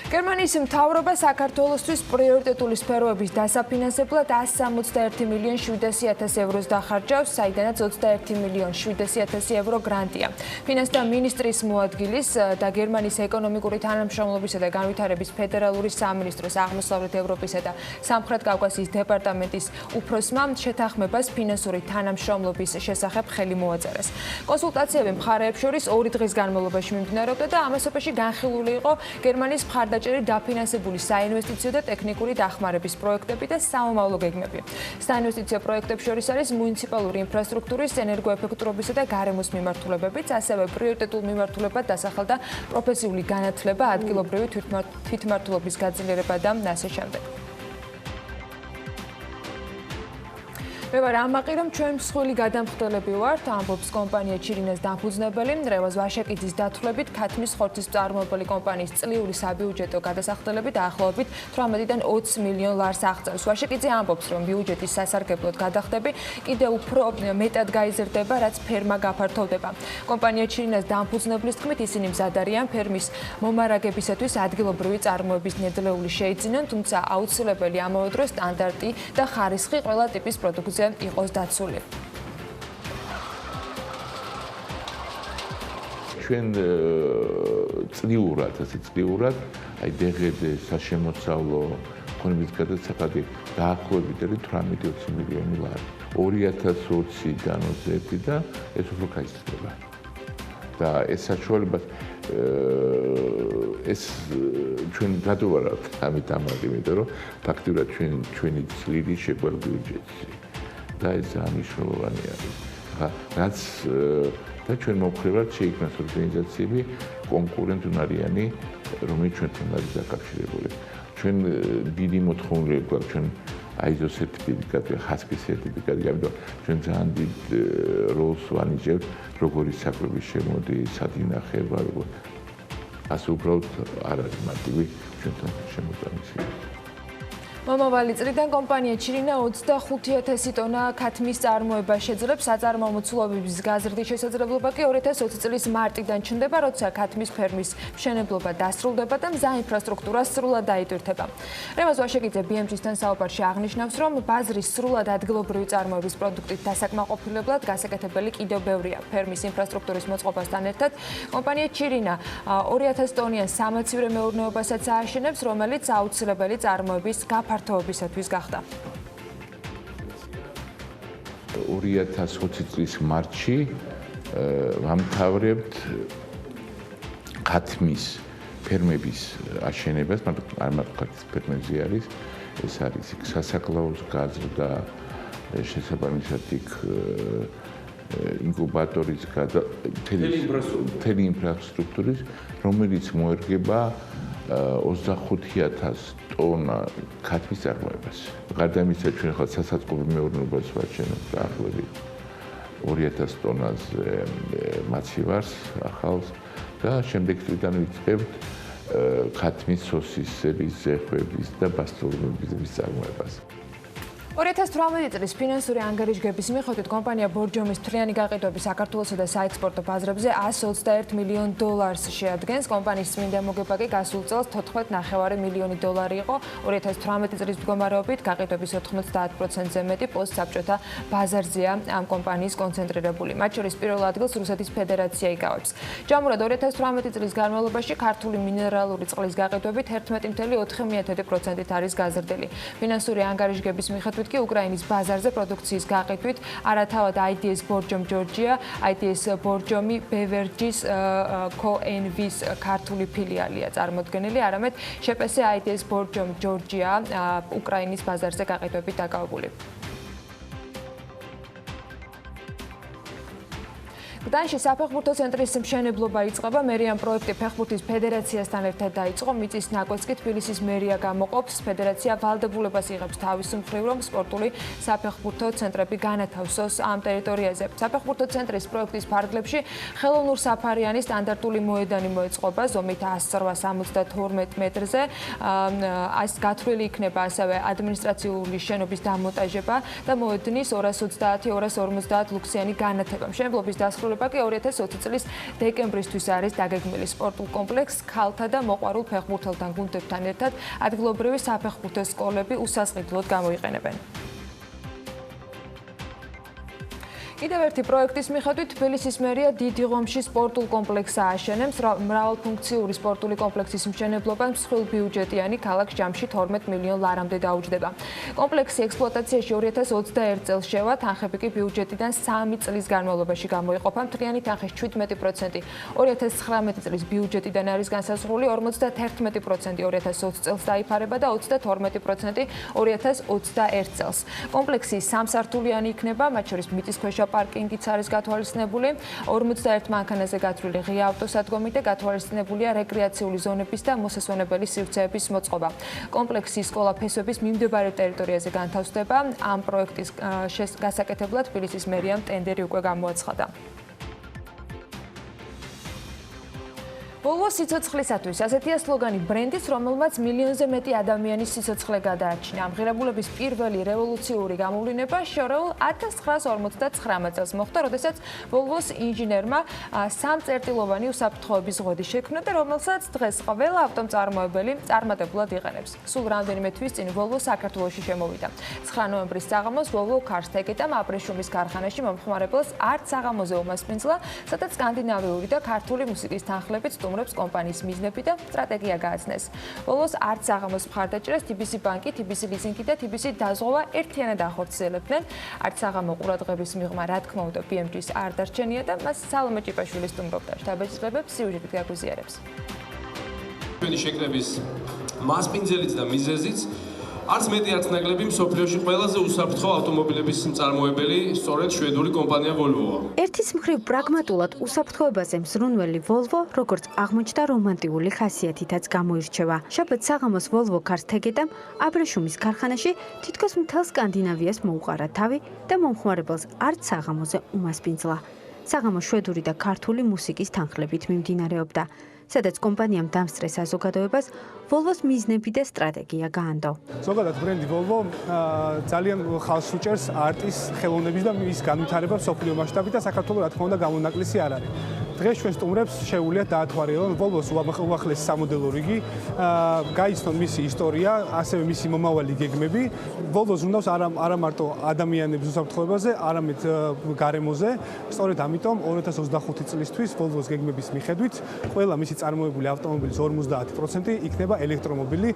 გერმანიის მთავრობა საქართველოსთვის პრიორიტეტული სფეროების დასაფინანსებლად 161 მილიონ 700.000 ევროს დახარჯავს, საიდანაც 21 მილიონ 700.000 евро გრანტია. ფინანსთა მინისტრის მოადგილის და გერმანიის ეკონომიკური თანამშრომლობისა და განვითარების ფედერალური სამინისტროს აღმოსავლეთ ევროპისა და სამხრეთ კავკასიის დეპარტამენტის უფროსმა შეთანხმებას ფინანსური თანამშრომლობის შესახებ ხელი მოაწერეს. კონსულტაციები მხარეებს შორის 2 დღის განმავლობაში მიმდინარეობდა და ამასობაში განხილული იყო გერმანიის მხარდაჭერით დაფინანსებული საინვესტიციო და ტექნიკური დახმარების პროექტები და სამომავლო გეგმები. საინვესტიციო პროექტებს შორის არის მუნიციპალური ინფრასტრუქტურის, ენერგოეფექტურობისა და გარემოს მიმართულებებიც, ასევე პრიორიტეტულ მიმართულებად დასახელდა პროფესიული განათლება, ადგილობრივი თვითმმართველობის გაძლიერება და ასე შემდეგ. მე ვარ ამაყი, რომ ჩვენ მსხვილი გადამხდელები ვართ, ამბობს კომპანია ჩირინას დამფუძნებელი, რევაზ ვაშაკიძის დათვლებით, ქათმის ხორცის მწარმოებელი კომპანიის წლიური საბიუჯეტო გადასახდელები დაახლოებით 18-დან 20 მილიონ ლარს აღწევს. ვაშაკიძე ამბობს, რომ ბიუჯეტის სასარგებლოდ გადახდები კიდევ უფრო მეტად გაიზრდება, რაც ფერმა გაფართოვდება. კომპანია ჩირინას დამფუძნებლის თქმით, ისინი მზად არიან ფერმის მომარაგებისათვის ადგილობრივი წარმოების ნედლეული შეიძინონ, თუმცა აუცილებელი ამავე დროს სტანდარტი და ხარისხი ყველა ტიპის პროდუქცია იყოს დაცული. ჩვენ წლიურად აი დღედ საშემოსავლო ქონების გადასახადი დაახლოებით 18-20 მილიონი ლარი. 2020-დან 21-დან ეს უფრო გაიზრდება. და ეს საშუალება ეს ჩვენ გადავარავთ ამით ამაღი, იმიტომ რომ ფაქტურად ჩვენი წლილი შეგვარ ბიუჯეტში. და ეს მნიშვნელოვანი არის. რაც და ჩვენ მომხრევად შეიქმნას ორგანიზაციები კონკურენტუნარიანი, რომელიც ჩვენთან არის დაკავშირებული. ჩვენ დიდი მოთხოვნილება გვაქვს ჩვენ ISO სერტიფიკატი, HACCP სერტიფიკატი, ამიტომ ჩვენ ძალიან დიდ როლს ვანიჭებთ, როგორი საკვები შემოდის, სად ინახება, როგორ ასე უბრალოდ არ არის მარტივი ჩვენთან შემოწამისი. მომავალი წლიდან კომპანია ჩირინა 25,000 ტონა ქათმის წარმოება შეძლებს. საწარმოო მოცულობების გაზრდის შესაძლებლობა კი 2020 წლის მარტიდან ჩნდება, როცა ქათმის ფერმის მშენებლობა დასრულდება და მზა ინფრასტრუქტურა სრულად დაიტვირთება. რემაზ ვაშეკიძე BMG-სთან საუბარში აღნიშნავს, რომ ბაზრის სრულად ადგილობრივი წარმოების პროდუქტით დასაკმაყოფილებლად გასაკეთებელი კიდევ ბევრია. ფერმის ინფრასტრუქტურის მოწყობასთან ერთად კომპანია ჩირინა 2,000 ტონიან სამაცივრე მეურნეობასაც ააშენებს, რომელიც აუცილებელი წარმოების ფართობისათვის გახდა. 2020 წლის მარტში ვამთავრებთ ქათმის ფერმების აშენებას, არ მარტო ქათმის ფერმებზე არის, ეს არის სასაკლაოს გაზრდა, შესაბამისად იქ ინკუბატორის მთელი ინფრასტრუქტურის, რომელიც მოერგება 25,000 ტონა ქათმის წარმოებას. გარდა ამისა, ჩვენ ხალხ სასაწყობი მეურნეობას ვაჩვენებთ დაახლოებით 2,000 ტონაზე მაცივარს ახალს და შემდეგ წლიდან ვიწყებთ ქათმის სოსისების, ზეხვების და ბასტურმების წარმოებას. 2018 წლის ფინანსური ანგარიშგების მიხედვით კომპანია ბორჯომის მთლიანი გაყიდვები საქართველოსა და საექსპორტო ბაზრებზე 121 მილიონ დოლარს შეადგენს. კომპანიის წმინდა მოგება კი გასულ წელს 14,9 მილიონი დოლარი იყო. 2018 წლის მდგომარეობით გაყიდვების 90%-ზე მეტი პოსტსაბჭოთა ბაზარზეა ამ კომპანიის კონცენტრირებული. მათ შორის პირველ ადგილს რუსეთის ფედერაცია იკავებს. ჯამურად 2018 წლის განმავლობაში ქართული მინერალური წყლის გაყიდვებით 11,4%-ით არის გაზრდილი. ფინანსური ანგარიშგების მიხედვით კი უკრაინის ბაზარზე პროდუქციის გაყიდვით არათავად IDS ბორჯომ ჯორჯია, IDS ბორჯომი ბევერჯის Co.N.V-ს ქართული ფილიალია წარმოდგენილი, არამედ შეპესე IDS ბორჯომ ჯორჯია უკრაინის ბაზარზე გაყიდვებით დაკავებული. გდანში საფეხბურთო ცენტრის მშენებლობა იწყება. მერია პროექტი ფეხბურთის ფედერაციასთან ერთად დაიწყო. მიწის ნაკვეთს კი თბილისის მერია გამოყოფს. ფედერაცია ვალდებულებას იღებს თავის მხრივ, რომ სპორტული საფეხბურთო ცენტრები განათავსოს ამ ტერიტორიაზე. საფეხბურთო ცენტრის პროექტის ფარგლებში ხელოვნურ საფარიანი სტანდარტული მოედანი მოეწყობა ზომით 108-72 მეტრზე. ეს გათვლილი იქნება ასევე ადმინისტრაციული შენობის დამონტაჟება და მოედნის 230-250 ლუქსიანი განათება. მშენებლობის დასრულება კი 2020 წლის დეკემბრისთვის არის დაგეგმილი. სპორტულ კომპლექსს ქალთა და მოყვარულ ფეხბურთელთან გუნდებთან ერთად ადგილობრივი საფეხბურთო სკოლები უსასყიდლოდ გამოიყენებენ. კიდევ ერთი პროექტის მიხედვით თბილისის მერია დიდი ღომში სპორტულ კომპლექსს ააშენებს. მრავალფუნქციური სპორტული კომპლექსის მშენებლობა მსხვილ ბიუჯეტიანი ქალაქ ჯამში 12 მილიონ ლარამდე დაუჯდება. კომპლექსი ექსპლუატაციაში 2021 წელს შევა, თანხები კი ბიუჯეტიდან 3 წლის განმავლობაში გამოიყოფა. მთლიანი თანხის 17% 2019 წლის ბიუჯეტიდან არის განსაზღვრული, 51% 2020 წელს დაიფარება და 32% 2021 წელს. კომპლექსი სამსართულიანი იქნება, მათ შორის მიწისქვეშა პარკინგიც არის გათვალისწინებული, 41 მანქანაზე გათვლილი ღია ავტოსადგომი და გათვალისწინებულია რეკრეაციული ზონების და მოსასვენებელი სივრცეების მოწყობა. კომპლექსის სკოლა ფესვების მიმდებარე ტერიტორიაზე განთავსდება. ამ პროექტის გასაკეთებლად თბილისის მერიამ ტენდერი უკვე გამოაცხადა. Volvo სიცოცხლისათვის ასეთია სლოგანი ბრენდის, რომელმაც მილიონზე მეტი ადამიანის სიცოცხლე გადაარჩინა. ამ ღირებულების პირველი რევოლუციური გამოვლინება შორეულ 1959 წელს მოხდა, როდესაც Volvo-ს ინჟინერმა სამწერტილოვანი უსაფრთხოების ზღოდი შექმნა და რომელსაც დღეს ყველა ავტომწარმოებელი წარმატებულად იყენებს. სულ რამდენიმე თვის წინ Volvo საქართველოში შემოვიდა. 9 ნოემბრის საღამოს Volvo Cars თეკეტამ აბრეშუმის ქარხანაში მომხმარებელს არც საღამოზე უმასპინძლა, სადაც სკანდინავიური და ქართული მუსიკის თანხლებით სტუმრებს კომპანიის მიზნები და სტრატეგია გააცნეს. Volvo-ს არც საღამოს მხარდაჭერას TBC ბანკი, TBC ლიზინგი და TBC დაზღვევა ერთიანად ახორციელებდნენ. არც საღამო ყურადღების მიღმა, რა თქმა უნდა, BMG-ს არ დარჩენია და მას სალომე ჭიპაშვილი სტუმრობდა. შთაბეჭდილებებს სიუჟეტით გაგვიზიარებს. ჩვენი შეკრების მასპინძელიც და მიზეზიც არც მეტი არც ნაკლები მსოფლიოში ყველაზე უსაფრთხო ავტომობილების მწარმოებელი სწორედ შვედური კომპანია Volvo-ა. ერთის მხრივ პრაგმატულად უსაფრთხოებაზე მზრუნველი Volvo, როგორც აღმოჩნდა, რომანტიკული ხასიათითაც გამოირჩევა. შაბათ საღამოს Volvo Cars თეკეტამ აბრეშუმის ქარხანაში თითქოს მთელ სკანდინავიას მოუყარა თავი და მომხმარებელს არც საღამოზე უმასპინძლა. საღამო შვედური და ქართული მუსიკის თანხლებით მიმდინარეობდა, სადაც კომპანიამ დამსწრე საზოგადოებას Volvo-ს მიზნები და სტრატეგია გაანდო. ზოგადად ბრენდი Volvo ძალიან ხალხს უჭერს არტის ხელოვნების და მის განვითარებას მსოფლიო მასშტაბით და საქართველოს რა თქმა უნდა გამონაკლისი არ არის. დღეს ჩვენ სტუმრებს შეუძლიათ დაათვალიერონ Volvo-ს უახლესი სამოდელო რიგი, გაიცნონ მისი ისტორია, ასევე მისი მომავალი გეგმები. Volvo-ს უნდავს არა მარტო ადამიანების უსაფრთხოებაზე, არამედ გარემოზე. სწორედ ამიტომ 2025 წლისთვის Volvo-ს გეგმების მიხედვით ყველა მისი წარმოებული ავტომობილის 50% იქნება ელექტრომობილი.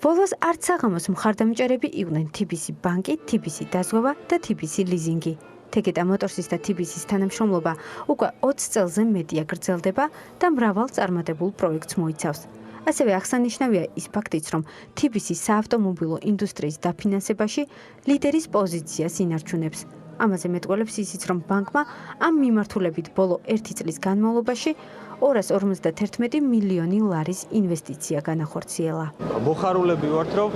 Volvo-ს არც საღამოს მხარდამჭერები იყვნენ TBC ბანკი, TBC დაზღვევა და TBC ლიზინგი. თეკეტა მოტორსის და TBC-ის თანამშრომლობა უკვე 20 წელზე მეტია გრძელდება და მრავალ წარმატებულ პროექტს მოიცავს. ასევე აღსანიშნავია ის ფაქტიც, რომ TBC საავტომობილო ინდუსტრიის დაფინანსებაში ლიდერის პოზიციას ინარჩუნებს. ამაზე მეტყველებს ისიც, რომ ბანკმა ამ მიმართულებით ბოლო 1 წლის განმავლობაში 251 მილიონი ლარის ინვესტიცია განახორციელა. მოხარულები ვართ, რომ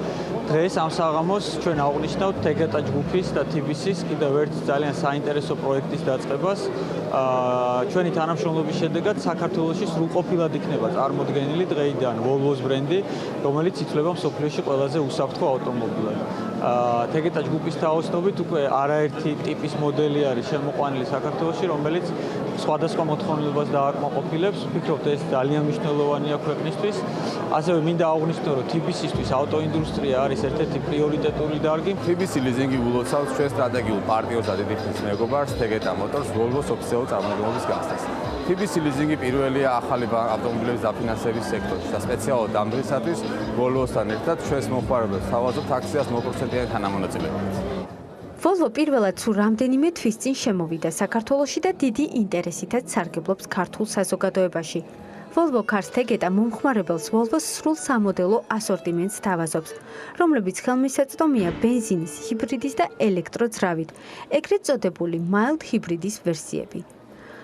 დღეს ამ საღამოს ჩვენ აღვნიშნავთ თეკეტა ჯგუფის და TBC-ის კიდევ ერთ ძალიან საინტერესო პროექტის დაწყებას. ჩვენი თანამშრომლობის შედეგად საქართველოში სრულყოფილად იქნება წარმოდგენილი დღეიდან Volvo-ს ბრენდი, რომელიც ითვლება მსოფლიოში ყველაზე უსაფრთხო ავტომობილად. თეკეტა ჯგუფის თაოსნობით უკვე არაერთი ტიპის მოდელი არის შემოყვანილი საქართველოში, რომელიც სხვადასხვა მოთხოვნილებას დააკმაყოფილებს. ვფიქრობთ, ეს ძალიან მნიშვნელოვანია ქვეყნისთვის. ასევე მინდა აღვნიშნო, რომ TBC-ისთვის ავტოინდუსტრია არის ერთ-ერთი პრიორიტეტული დარგი. TBC ლიზინგი ულოცავს ჩვენ სტრატეგიულ პარტნიორს და დიდი ხნის მეგობარს თეკეტა მოტორს Volvo-ს ოფიციალურ წარმომადგენლობის გახსნას. TBC ლიზინგი პირველია ახალი ავტომობილების დაფინანსების სექტორში და სპეციალურად ამ დღისათვის Volvo-სთან ერთად ჩვენს მომხმარებელს თავაზობთ აქციას 0%-იანი თანამონაწილეობით. Volvo პირველად სულ რამდენიმე თვის წინ შემოვიდა საქართველოში და დიდი ინტერესითაც სარგებლობს ქართულ საზოგადოებაში. Volvo Cars თეკეტა მომხმარებელს Volvo-ს სრულ სამოდელო ასორტიმენტს თავაზობს, რომლებიც ხელმისაწვდომია ბენზინის, ჰიბრიდის და ელექტროძრავით, ეგრეთ წოდებული mild ჰიბრიდის ვერსიები.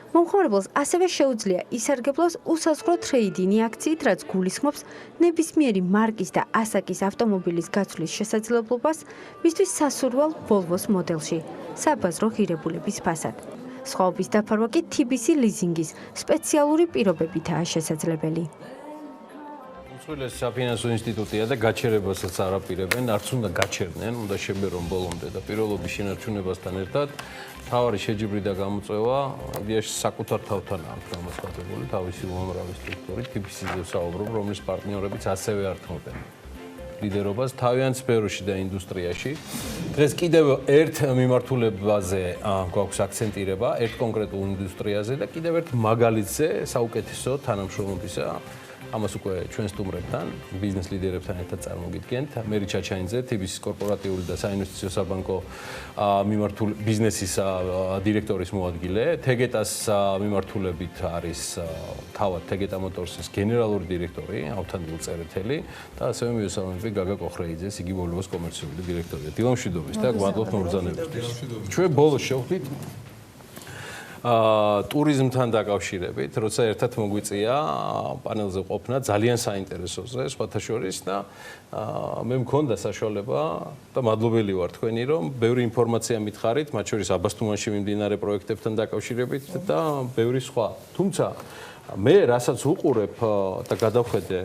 მომხმარებელს ასევე შეუძლია ისარგებლოს უსაზღვრო ტრეიდინი აქციით, რაც გულისხმობს ნებისმიერი მარკის და ასაკის ავტომობილის გაცვლის შესაძლებლობას მისთვის სასურველ Volvo-ს მოდელში, საბაზრო ღირებულების ფასად. სხვაობის დაფარვა კი TBC ლიზინგის სპეციალური პირობებითაა შესაძლებელი. უცხოელეს საფინანსო ინსტიტუტია და გაჩერებასაც არ აპირებენ, არც უნდა გაჩერდნენ, უნდა შემერონ ბოლომდე და პირველობის შენარჩუნებასთან ერთად თავარი შეჯიბრი და გამოწვევა იდეაში საკუთარ თავთან აქვს გამოსხატებული თავისი უამრავი სტრუქტურით TBC-ზე საუბრობ, რომლის პარტნიორებიც ასევე არ თმობენ ლიდერობას თავიანთ სფეროში და ინდუსტრიაში. დღეს კიდევ ერთ მიმართულებაზე გვაქვს აქცენტირება, ერთ კონკრეტულ ინდუსტრიაზე და კიდევ ერთ მაგალითზე საუკეთესო თანამშრომლობისა. ამას უკვე ჩვენ სტუმრებთან, ბიზნეს ლიდერებთან ერთად წარმოგიდგენთ. მერი ჩაჩაინძე, TBC-ის კორპორატიული და საინვესტიციო საბანკო მიმართულ ბიზნესის დირექტორის მოადგილე. თეკეტას მიმართულებით არის თავად თეკეტა მოტორსის გენერალური დირექტორი, ავთანდილ წერეთელი და ასევე მივესალმები გაგა კოხრეიძეს, იგი Volvo-ს კომერციული დირექტორია. დილა მშვიდობის და გვადლობთ მობრძანებისთვის. ჩვენ ბოლოს შევხვდით ტურიზმთან დაკავშირებით, როცა ერთად მოგვიწია პანელზე ყოფნა ძალიან საინტერესოზე, სხვათა შორის და მე მქონდა საშუალება და მადლობელი ვარ თქვენი, რომ ბევრი ინფორმაცია მითხარით, მათ შორის აბასთუმანში მიმდინარე პროექტებთან დაკავშირებით და ბევრი სხვა. თუმცა მე რასაც უყურებ და გადავხედე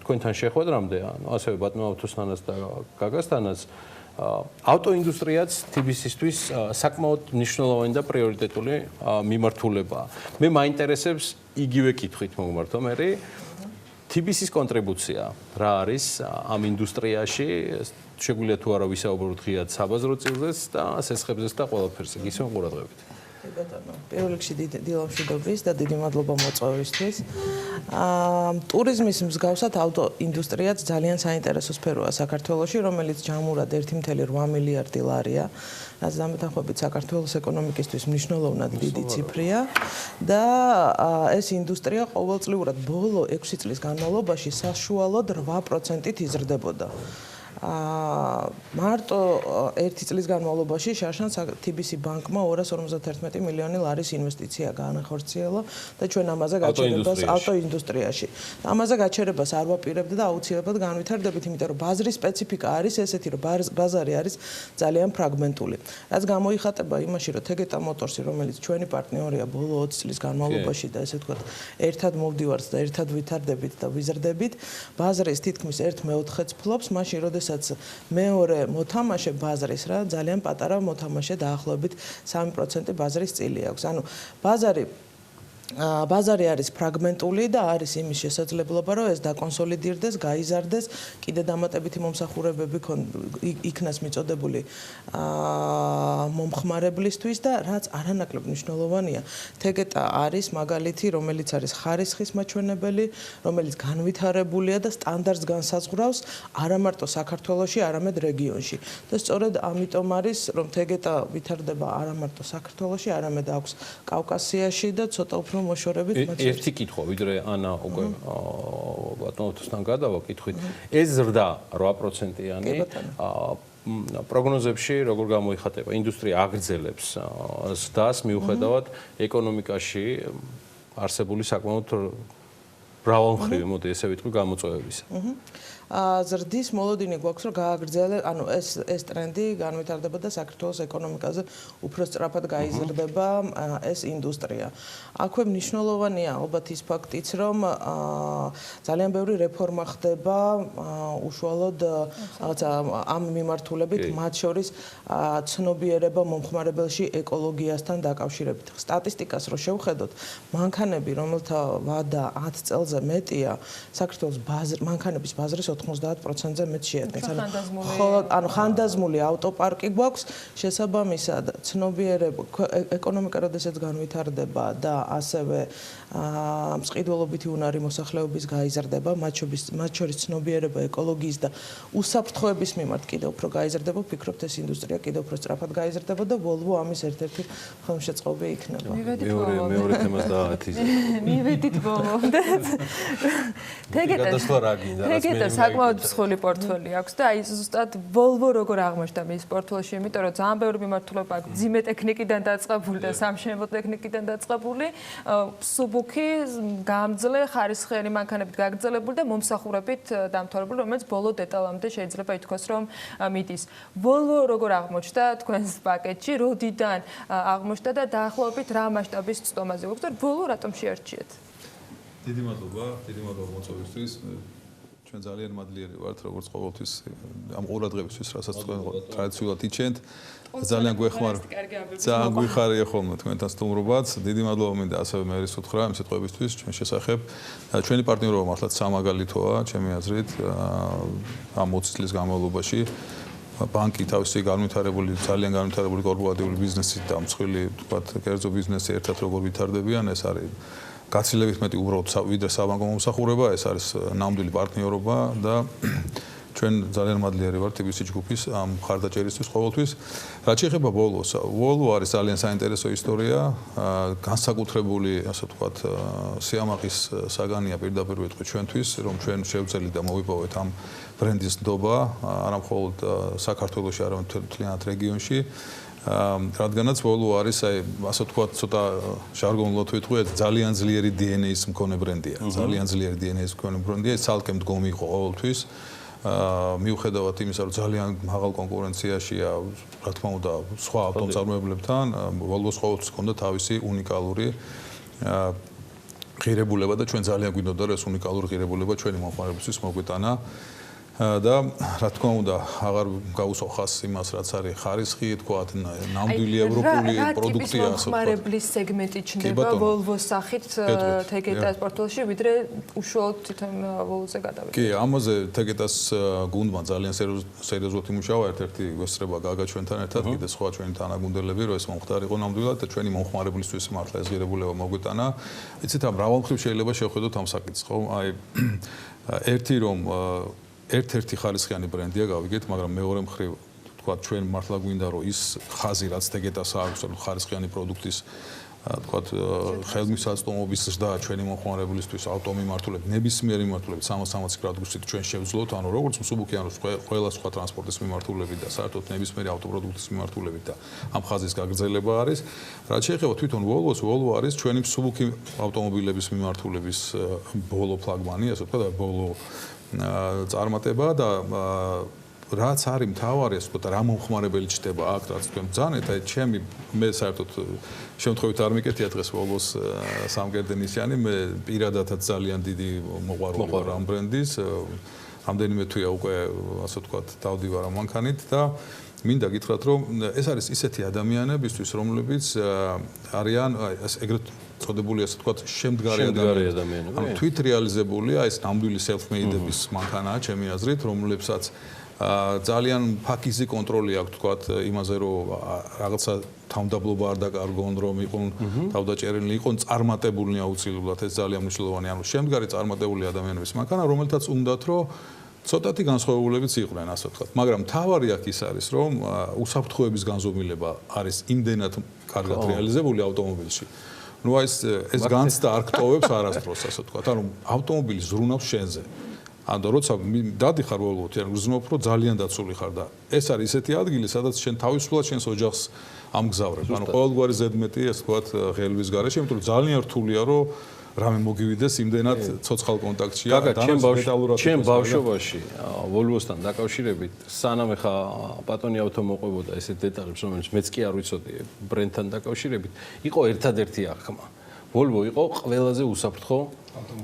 თქვენთან შეხვედრამდე, ასევე ბატონ ავთოსთანაც და გაგასთანაც, ავტოინდუსტრიაც TBC-ისთვის საკმაოდ მნიშვნელოვანი და პრიორიტეტული მიმართულებაა. მე მაინტერესებს იგივე კითხვით მოგმართო მე TBC-ის კონტრიბუცია რა არის ამ ინდუსტრიაში, შეგვიძლია თუ არა ვისაუბროთ ღიად საბაზრო წილზეც და სესხებზეც და ყველაფერზე. ისევ ყურადღებით. პირველ რიგში დილა მშვიდობის და დიდი მადლობა მოწვევისთვის. ტურიზმის მსგავსად ავტოინდუსტრიაც ძალიან საინტერესო სფეროა საქართველოში, რომელიც ჯამურად 1.8 მილიარდი ლარია, რაც დამეთანხმებით საქართველოს ეკონომიკისთვის მნიშვნელოვნად დიდი ციფრია და ეს ინდუსტრია ყოველწლიურად ბოლო 6 წლის განმავლობაში საშუალოდ 8%-ით იზრდებოდა. მარტო 1 წლის განმავლობაში შარშან TBC ბანკმა 251 მილიონი ლარის ინვესტიცია გაანახორციელა და ჩვენ ამაზე გაჩერებას ავტოინდუსტრიაში. ამაზე გაჩერებას არ ვაპირებდი და აუცილებლად განვითარდებით, იმიტომ რომ ბაზრის სპეციფიკა არის ესეთი, რომ ბაზარი არის ძალიან ფრაგმენტული. რაც გამოიხატება იმაში, რომ თეგეტა მოტორსი, რომელიც ჩვენი პარტნიორია ბოლო 20 წლის განმავლობაში და ესე ვთქვათ, ერთად მოვდივართ და ერთად ვითარდებით და ვიზრდებით, ბაზრის თითქმის 1/4-ს ფლობს, მაშინ როდესაც მეორე მოთამაშე ბაზრის რა ძალიან პატარა მოთამაშე დაახლოებით 3% ბაზრის წილი აქვს. ანუ ბაზარი არის ფრაგმენტული და არის იმის შესაძლებლობა, რომ ეს დაკონსოლიდირდეს, გაიზარდეს, კიდე დამატებითი მომსახურებები იქნას მიწოდებული მომხმარებლისთვის და რაც არანაკლებ მნიშვნელოვანია, თეგეტა არის მაგალითი, რომელიც არის ხარისხის მაჩვენებელი, რომელიც განვითარებულია და სტანდარტს განსაზღვრავს არა მარტო საქართველოში, არამედ რეგიონში. და სწორედ ამიტომ არის, რომ თეგეტა ვითარდება არა მარტო საქართველოში, არამედ აქვს კავკასიაში და ცოტა უფრო მოშორებით. ერთი კითხვა, ვიდრე ანა უკვე ბატონთან გადავა კითხვით. ეს ზრდა 8%-იანი პროგნოზებში როგორ გამოიხატება? ინდუსტრია აგრძელებს ზრდას მიუხედავად ეკონომიკაში არსებული საკმაოდ მრავალმხრივი, მოდი ესე ვიტყვი, გამოწვევებისა. ზრდის მოლოდინი გვაქვს, რომ გააგრძელება, ანუ ეს ტრენდი განვითარდება და საქართველოს ეკონომიკაზე უფრო სწრაფად გაიზრდება ეს ინდუსტრია. აქვე მნიშვნელოვანია ალბათ ის ფაქტიც, რომ ძალიან ბევრი რეფორმა ხდება უშუალოდ ამ მიმართულებით, მათ შორის ცნობიერება მომხმარებელში ეკოლოგიასთან დაკავშირებით. სტატისტიკას რო შევხედოთ, მანქანები, რომელთა ვადა 10 წელზე მეტია, საქართველოს მანქანების ბაზრის 90%-ზე მეტ შეადგენს. ანუ ხანდაზმული ავტოპარკი გვაქვს, შესაბამისად, ცნობიერება, ეკონომიკა როდესაც განვითარდება და ასევე მსყიდველობითი უნარი მოსახლეობის გაიზრდება, მათ შორის ცნობიერება ეკოლოგიის და უსაფრთხოების მიმართ კიდევ უფრო გაიზრდება, ვფიქრობთ ეს ინდუსტრია კიდევ უფრო სწრაფად გაიზრდება და Volvo ამის ერთ-ერთი ხელმშეწყობი იქნება. მეორე თემას დაათიზე. მივედით ბოლომდე. თეგეტა საკმაოდ მსხვილი პორტფელი აქვს და აი ზუსტად Volvo როგორ აღმოჩნდა მის პორტფელში, იმიტომ რომ ძალიან ბევრი მიმართულება აქვს ძიმე ტექნიკიდან დაწყებული და სამშენებლო ტექნიკიდან დაწყებული, სუბუქი, გამძლე, ხარისხიანი მანქანებით გაგრძელებული და მომსახურებით დამთავრებული, რომელიც ბოლო დეტალამდე შეიძლება ითქვას, რომ მიდის. Volvo როგორ აღმოჩნდა თქვენს პაკეტში, როდიდან აღმოჩნდა და დაახლოებით რა მასშტაბის წტომაზე გვაქვს და Volvo რატომ შეარჩიეთ? დიდი მადლობა მოწვევისთვის. ჩვენ ძალიან მადლიერი ვართ როგორც ყოველთვის ამ ყურადღებისთვის, რასაც თქვენ ტრადიციულად იჩენთ. ძალიან გვიხარია ხოლმე თქვენთან სტუმრობაც. დიდი მადლობა მინდა ასევე მერის უთხრა ამ სიტყვებისთვის ჩვენ შესახებ. ჩვენი პარტნიორობა მართლაც სამაგალითოა, ჩემი აზრით, ამ 20 წლის განმავლობაში. ბანკი თავისი განვითარებული, ძალიან განვითარებული კორპორატიული ბიზნესით და მსხვილი, თქვათ, კერძო ბიზნესი ერთად როგორ ვითარდებიან, ეს არის გაცილებით მეტი უბრალოდ ვიდრე საბანკო მომსახურება, ეს არის ნამდვილი პარტნიორობა და ჩვენ ძალიან მადლიერი ვართ TBC ჯგუფის ამ მხარდაჭერისთვის ყოველთვის. რაც შეეხება Volvo-ს, Volvo არის ძალიან საინტერესო ისტორია, განსაკუთრებული, ასე ვთქვათ, სიამაყის საგანია პირდაპირ ვიტყვი ჩვენთვის, რომ ჩვენ შევძელით და მოვიპოვეთ ამ ბრენდის ნდობა, არა მხოლოდ საქართველოში, არამედ მთლიანად რეგიონში. რადგანაც Volvo არის აი ასე ვთქვათ ცოტა ჟარგონულად ვიტყვი ძალიან ძლიერი DNA-ის მქონე ბრენდია. ძალიან ძლიერი DNA-ის მქონე ბრენდია, ცალკე მდგომი იყო ყოველთვის. მიუხედავად იმისა, რომ ძალიან მაღალ კონკურენციაშია, რა თქმა უნდა, სხვა ავტომწარმოებლებთან, Volvo-ს ყოველთვის ჰქონდა თავისი უნიკალური ღირებულება და ჩვენ ძალიან გვინდოდა რომ ეს უნიკალური ღირებულება ჩვენი მომხმარებლისთვის მოგვიტანა და რა თქმა უნდა აღარ გავუსახავს იმას რაც არის ხარისხი თქვათ ნამდვილი ევროპული პროდუქტია ასე ვთქვათ. მომხმარებლის სეგმენტი ჩნდება Volvo-s სახით თეგეტას პორტფელიოში ვიდრე უშუალოდ თვითონ Volvo-ზე გადავიდა. კი, ამაზე თეგეტას გუნდმა ძალიან სერიოზულად იმუშავა, ერთ-ერთი გვესწრება გაგა ჩვენთან ერთად, კიდე სხვა ჩვენი თანაგუნდელები, რომ ეს მომხდარიყო ნამდვილად და ჩვენი მომხმარებლისთვის მართლა ეს ღირებულება მოგვიტანა. იცით, რა მხრივ შეიძლება შევხედოთ ამ საკითხს, ხო? აი ერთი რომ ერთ-ერთი ხარისხიანი ბრენდია გავიგეთ, მაგრამ მეორე მხრივ თქვა ჩვენ მართლა გვინდა რომ ის ხაზი რაც თეგეტას აქვს, ხარისხიანი პროდუქტის თქვა ხელმისაწვდომობის ზრდა ჩვენი მომხმარებლისთვის ავტომიმართულებით, ნებისმიერი მიმართულებით 360 გრადუსით ჩვენ შევძლოთ, ანუ როგორც მსუბუქი, ანუ ყველა სხვა ტრანსპორტის მიმართულებით და საერთოდ ნებისმიერი ავტოპროდუქტის მიმართულებით და ამ ხაზის გაგრძელება არის. რაც შეეხება თვითონ Volvo-ს, Volvo არის ჩვენი მსუბუქი ავტომობილების მიმართულების ბოლო ფლაგმანი, ასე ვთქვათ, ბოლო წარმატება და რაც არის მთავარი, ასე ვთქვათ, რა მომხმარებელი ჩდება აქ, რაც თქვენ ბრძანეთ, აი ჩემი მე საერთოდ შემთხვევით არ მიკეთია დღეს Volvo-s სამგერდი ნიშანი, მე პირადადაც ძალიან დიდი მოყვარული ვარ ამ ბრენდის, რამდენიმე თვეა უკვე, ასე ვთქვათ, დავდივარ ამ მანქანით და მინდა გითხრათ, რომ ეს არის ისეთი ადამიანებისთვის, რომლებიც არიან ეგრეთ წოდებული, ასე ვთქვათ, შემდგარი ადამიანები. ანუ თვით რეალიზებულია ეს ნამდვილი self-made-ების მანქანაა, ჩემი აზრით, რომლებსაც ძალიან ფაქიზი კონტროლი აქვს, თქვათ, იმაზე, რომ რაღაცა თავდაბლობა არ დაკარგონ, რომ იყვნენ თავდაჭერილი, იყვნენ წარმატებულნი აუცილებლად, ეს ძალიან მნიშვნელოვანია. ანუ შემდგარი წარმატებული ადამიანების მანქანა, რომელთაც უნდათ, რომ ცოტათი განსხვავებულებიც იყვნენ, ასე ვთქვათ. მაგრამ მთავარი აქ ის არის, რომ უსაფრთხოების განზომილება არის იმდენად კარგად რეალიზებული ავტომობილში. ну ეს განცდა არ გტოვებს არასდროს, ასე ვთქვათ. ანუ ავტომობილი ზრუნავს შენზე. ანუ როცა დადიხარ Volvo-თან, გრძნობ, რომ ძალიან დაცული ხარ და ეს არის ისეთი ადგილი, სადაც შენ თავისუფლად შენს ოჯახს ამგზავრებ. ანუ ყოველგვარი ზედმეტი, ასე ვთქვათ, ღელვის გარეშე, იმიტომ რომ ძალიან რთულია, რომ რამე მოგივიდეს იმდენად ცოცხალ კონტაქტშია და მეტალურად. ჩემ ბავშვობაში Volvo-სთან დაკავშირებით, სანამ ეხა პატონი ავტო მოყვებოდა ესეთ დეტალებს, რომელიც მეც კი არ ვიცოდი ბრენდთან დაკავშირებით, იყო ერთადერთი აღქმა. Volvo იყო ყველაზე უსაფრთხო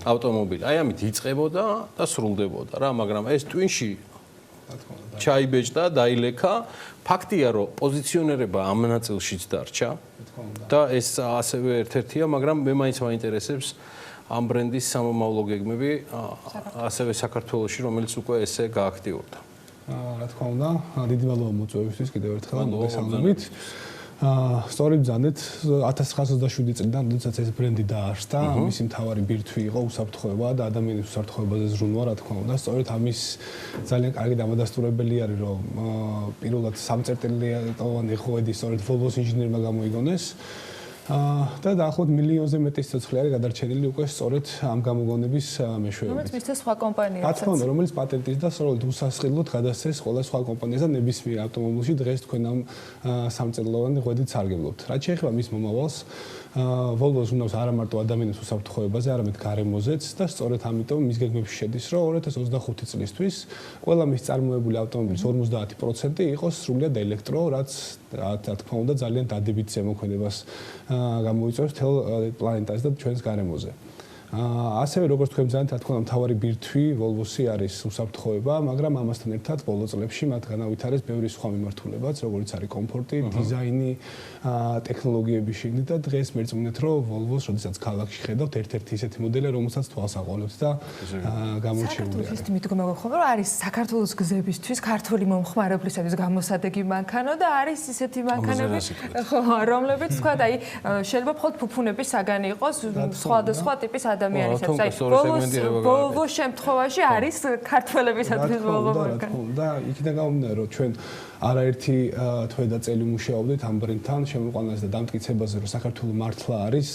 ავტომობილი. აი ამით იწყებოდა და სრულდებოდა რა, მაგრამ ეს ტვინში ჩაიბეჭდა, დაილექა. ფაქტია, რომ პოზიციონერება ამ ნაწილშიც დარჩა და ეს ასევე ერთ-ერთია, მაგრამ მე მაინც მაინტერესებს ამ ბრენდის სამომავლო გეგმები ასევე საქართველოში, რომელიც უკვე ესე გააქტიურდა. რა თქმა უნდა, დიდი მადლობა მოწვევისთვის კიდევ ერთხელ მოგესალმებით. სწორი ბრძანეთ 1927 წლიდან, როდესაც ეს ბრენდი დაარსდა, მისი მთავარი ბირთვი იყო უსაფრთხოება და ადამიანის უსაფრთხოებაზე ზრუნვა, რა თქმა უნდა. სწორედ ამის ძალიან კარგი დამადასტურებელი არის, რომ პირველად სამწერტილიანი ხოვედი სწორედ Volvo-s ინჟინერმა გამოიგონეს. და დაახლოებით მილიონზე მეტი სიცოცხლე არის გადარჩენილი უკვე სწორედ ამ გამოგონების მეშვეობით. რომელიც მისცა სხვა კომპანიებსაც. რა თქმა უნდა, რომელიც პატენტის და სწორედ უსასყიდლოდ გადასცეს ყველა სხვა კომპანიას და ნებისმიერ ავტომობილში დღეს თქვენ ამ სამწერლოვანი ღვედით სარგებლობთ. რაც შეეხება მის მომავალს, Volvo-s უნავს არა მარტო ადამიანის უსაფრთხოებაზე, არამედ გარემოზეც და სწორედ ამიტომ მის გეგმებში შედის, რომ 2025 წლისთვის ყველა მის წარმოებული ავტომობილის 50% იყოს სრულად ელექტრო, რაც რა თქმა უნდა ძალიან დადებით ზემოქმედებას გამოიწვევს მთელ პლანეტას და ჩვენს გარემოზე. ასევე როგორც თქვენ ბრძანეთ, რა თქმა უნდა, მთავარი ბირთვი Volvo-ს არის უსაფრთხოება, მაგრამ ამასთან ერთად ბოლო წლებში მათ განავითარეს ბევრი სხვა მიმართულებაც, როგორც არის კომფორტი, დიზაინი, ტექნოლოგიების შიგნით და დღეს მერწმუნეთ, რომ Volvo-s, როდესაც ქალაქში ხედავთ, ერთ-ერთი ისეთი მოდელია, რომელსაც თვალს აყოლებს და გამორჩეული არის. საქართველოს მიდგომა გქონდა, რომ არის საქართველოს გზებისთვის ქართული მომხმარებლისათვის გამოსადეგი მანქანა და არის ისეთი მანქანები, რომლებიც თქვა, აი, შეიძლება მხოლოდ ფუფუნების საგანი იყოს, სხვადასხვა ტიპის ადამიანისათვის. აი, Volvo შემთხვევაში არის ქართველებისათვის Volvo მანქანა. და იქიდან გამომდინარე, რომ ჩვენ არაერთი თვე და წელი მუშაობდით ამ ბრენდთან შემოყვანაზე და დამტკიცებაზე, რომ საქართველოს მართლა არის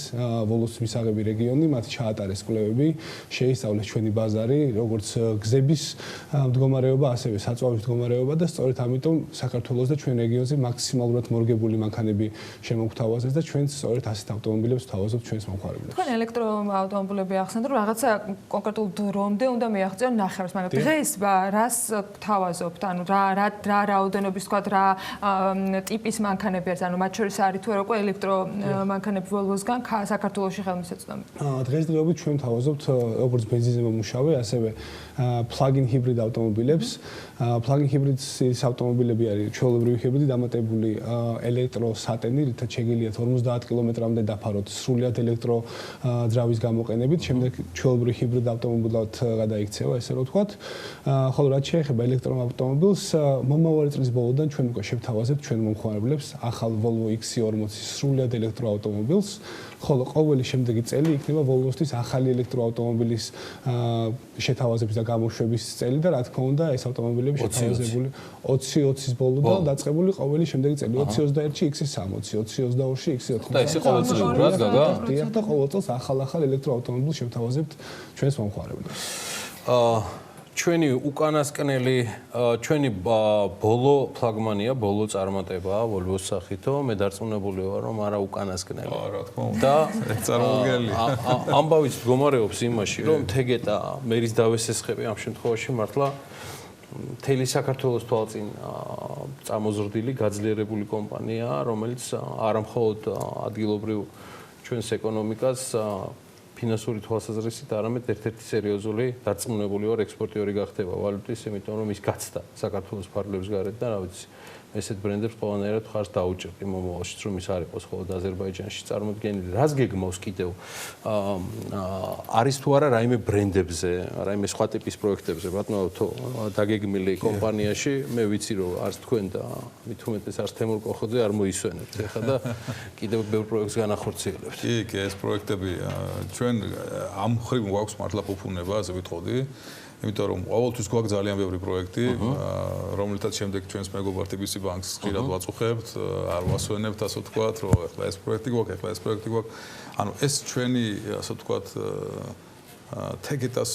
ვოლოს მისაღები რეგიონი, მათ ჩაატარეს კვლევები, შეისწავლეს ჩვენი ბაზარი, როგორც გზების მდგომარეობა, ასევე საწვავის მდგომარეობა და სწორედ ამიტომ საქართველოს და ჩვენ რეგიონზე მაქსიმალურად მორგებული მანქანები შემოგვთავაზეს და ჩვენც სწორედ ასეთ ავტომობილებს ვთავაზობთ ჩვენს მომხმარებლებს. თქვენ ელექტროავტომობილები ახსენეთ, რომ რაღაცა კონკრეტულ დრომდე უნდა მიაღწიონ ნახევარს, მაგრამ დღეს რას გთავაზობთ? ანუ რა რაოდენობის თქვა რა ტიპის მანქანები არის, ანუ მათ შორის არის თუ არა უკვე ელექტრო მანქანები Volvo-სგან საქართველოში ხელმისაწვდომი? დღესდღეობით ჩვენ ვთავაზობთ როგორც ბენზინზე მომუშავე, ასევე plug-in hybrid ავტომობილებს. Plug-in hybrid-ის ავტომობილები არის ჩვეულებრივი ჰიბრიდი დამატებული ელექტროსატენი, რითაც შეგიძლიათ 50 კილომეტრამდე დაფაროთ სრულად ელექტრო ძრავის გამოყენებით, შემდეგ ჩვეულებრივი ჰიბრიდ ავტომობილად გადაიქცევა, ესე რომ ვთქვათ. ხოლო რაც შეეხება ელექტროავტომობილს, მომავალი წლის ბოლოდან ჩვენ უკვე შევთავაზებთ ჩვენ მომხმარებლებს ახალ Volvo XC40 სრულად ელექტროავტომობილს, ხოლო ყოველი შემდეგი წელი იქნება Volvo-ისთვის ახალი ელექტროავტომობილის შეთავაზების და გამოშვების წელი და რა თქმა უნდა ეს ავტომობილები შეთავაზებული 20-20-ის ბოლოდან დაწყებული ყოველი შემდეგი წელი 2021-ში XC60, 2022-ში XC80. და ესე ყოველწლიურად გაგა? დიახ და ყოველ წელს ახალ ელექტროავტომობილს შევთავაზებთ ჩვენს მომხმარებლებს. ჩვენი უკანასკნელი ჩვენი ბოლო ფლაგმანია, ბოლო წარმატება Volvo-s სახითო, მე დარწმუნებული ვარ, რომ არა უკანასკნელი. რა თქმა უნდა. წარმოუდგენელი. ამბავიც მდგომარეობს იმაში, რომ თეგეტა მერის დავესესხები ამ შემთხვევაში მართლა მთელი საქართველოს თვალწინ წამოზრდილი, გაძლიერებული კომპანია, რომელიც არა მხოლოდ ადგილობრივ ჩვენს ეკონომიკას ფინანსური თვალსაზრისით, არამედ ერთ-ერთი სერიოზული დარწმუნებული ვარ ექსპორტიორი გახდება ვალუტის, იმიტომ რომ ის გაცდა საქართველოს ფარგლებს გარეთ და რა ვიცი, ესეთ ბრენდებს ყველანაირად ხარს დაუჭერთ იმ მომავალშიც, რომ ის არ იყოს მხოლოდ აზერბაიჯანში წარმოდგენილი. რას გეგმავს კიდევ? არის თუ არა რაიმე ბრენდებზე, რაიმე სხვა ტიპის პროექტებზე, ბატონო, დაგეგმილი კომპანიაში, მე ვიცი რომ არც თქვენ და მით უმეტეს არც თემურ კოხოძე არ მოისვენებთ ეხლა და კიდევ ბევრ პროექტს განახორციელებთ. კი, ეს პროექტები ჩვენ ამ ხრივ გვაქვს მართლა ფუფუნება, ასე ვიტყოდი. იმიტომ რომ ყოველთვის გვაქვს ძალიან ბევრი პროექტი, რომელთაც შემდეგ ჩვენს მეგობარ TBC ბანკს ხშირად ვაწუხებთ, არ ვასვენებთ, ასე ვთქვათ, რომ ეხლა ეს პროექტი გვაქვს, ეხლა ეს პროექტი გვაქვს. ანუ ეს ჩვენი, ასე ვთქვათ, თეგეტას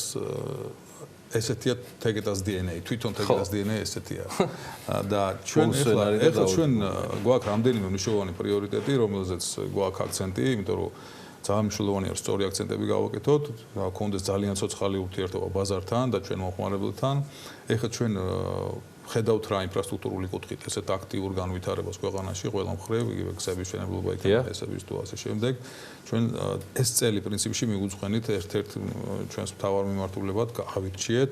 ესეთია თეგეტას DNA, თვითონ თეგეტას DNA ესეთია. და ჩვენ ეხლა ჩვენ გვაქვს რამდენიმე მნიშვნელოვანი პრიორიტეტი, რომელზეც გვაქვს აქცენტი, იმიტომ რომ ძალიან მნიშვნელოვანია რომ სწორი აქცენტები გავაკეთოთ, გქონდეს ძალიან ცოცხალი ურთიერთობა ბაზართან და ჩვენ მომხმარებელთან. ეხლა ჩვენ ხედავთ რა ინფრასტრუქტურული კუთხით ესეთ აქტიურ განვითარებას ქვეყანაში, ყველა მხრივ, იგივე გზების მშენებლობა იქნება, ესების თუ ასე შემდეგ. ჩვენ ეს წელი პრინციპში მიგვუძღვენით ერთ-ერთ ჩვენს მთავარ მიმართულებად გავირჩიეთ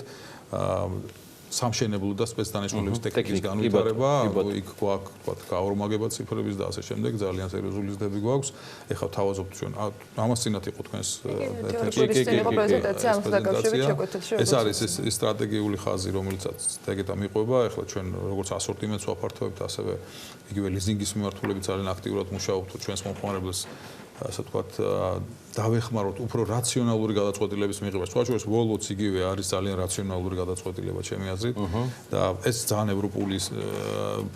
სამშენებლო და სპეცდანიშნულების ტექნიკის განვითარება, იქ გვაქვს, თქვათ, გაორმაგება ციფრების და ასე შემდეგ, ძალიან სერიოზული ზრდები გვაქვს. ეხლა ვთავაზობთ ჩვენ ამას წინათ იყო თქვენს პრეზენტაცია. ეს არის ეს სტრატეგიული ხაზი, რომელიცაც ეგეთა მიყვება. ეხლა ჩვენ როგორც ასორტიმენტს ვაფართოვებთ, ასევე იგივე ლიზინგის მიმართულებით ძალიან აქტიურად მუშაობთ ჩვენს მომხმარებელს ასე ვთქვათ, დავეხმაროთ უფრო რაციონალური გადაწყვეტილების მიღებას. სხვა შორის Volvo-ც იგივე არის ძალიან რაციონალური გადაწყვეტილება ჩემი აზრით და ეს ძალიან ევროპული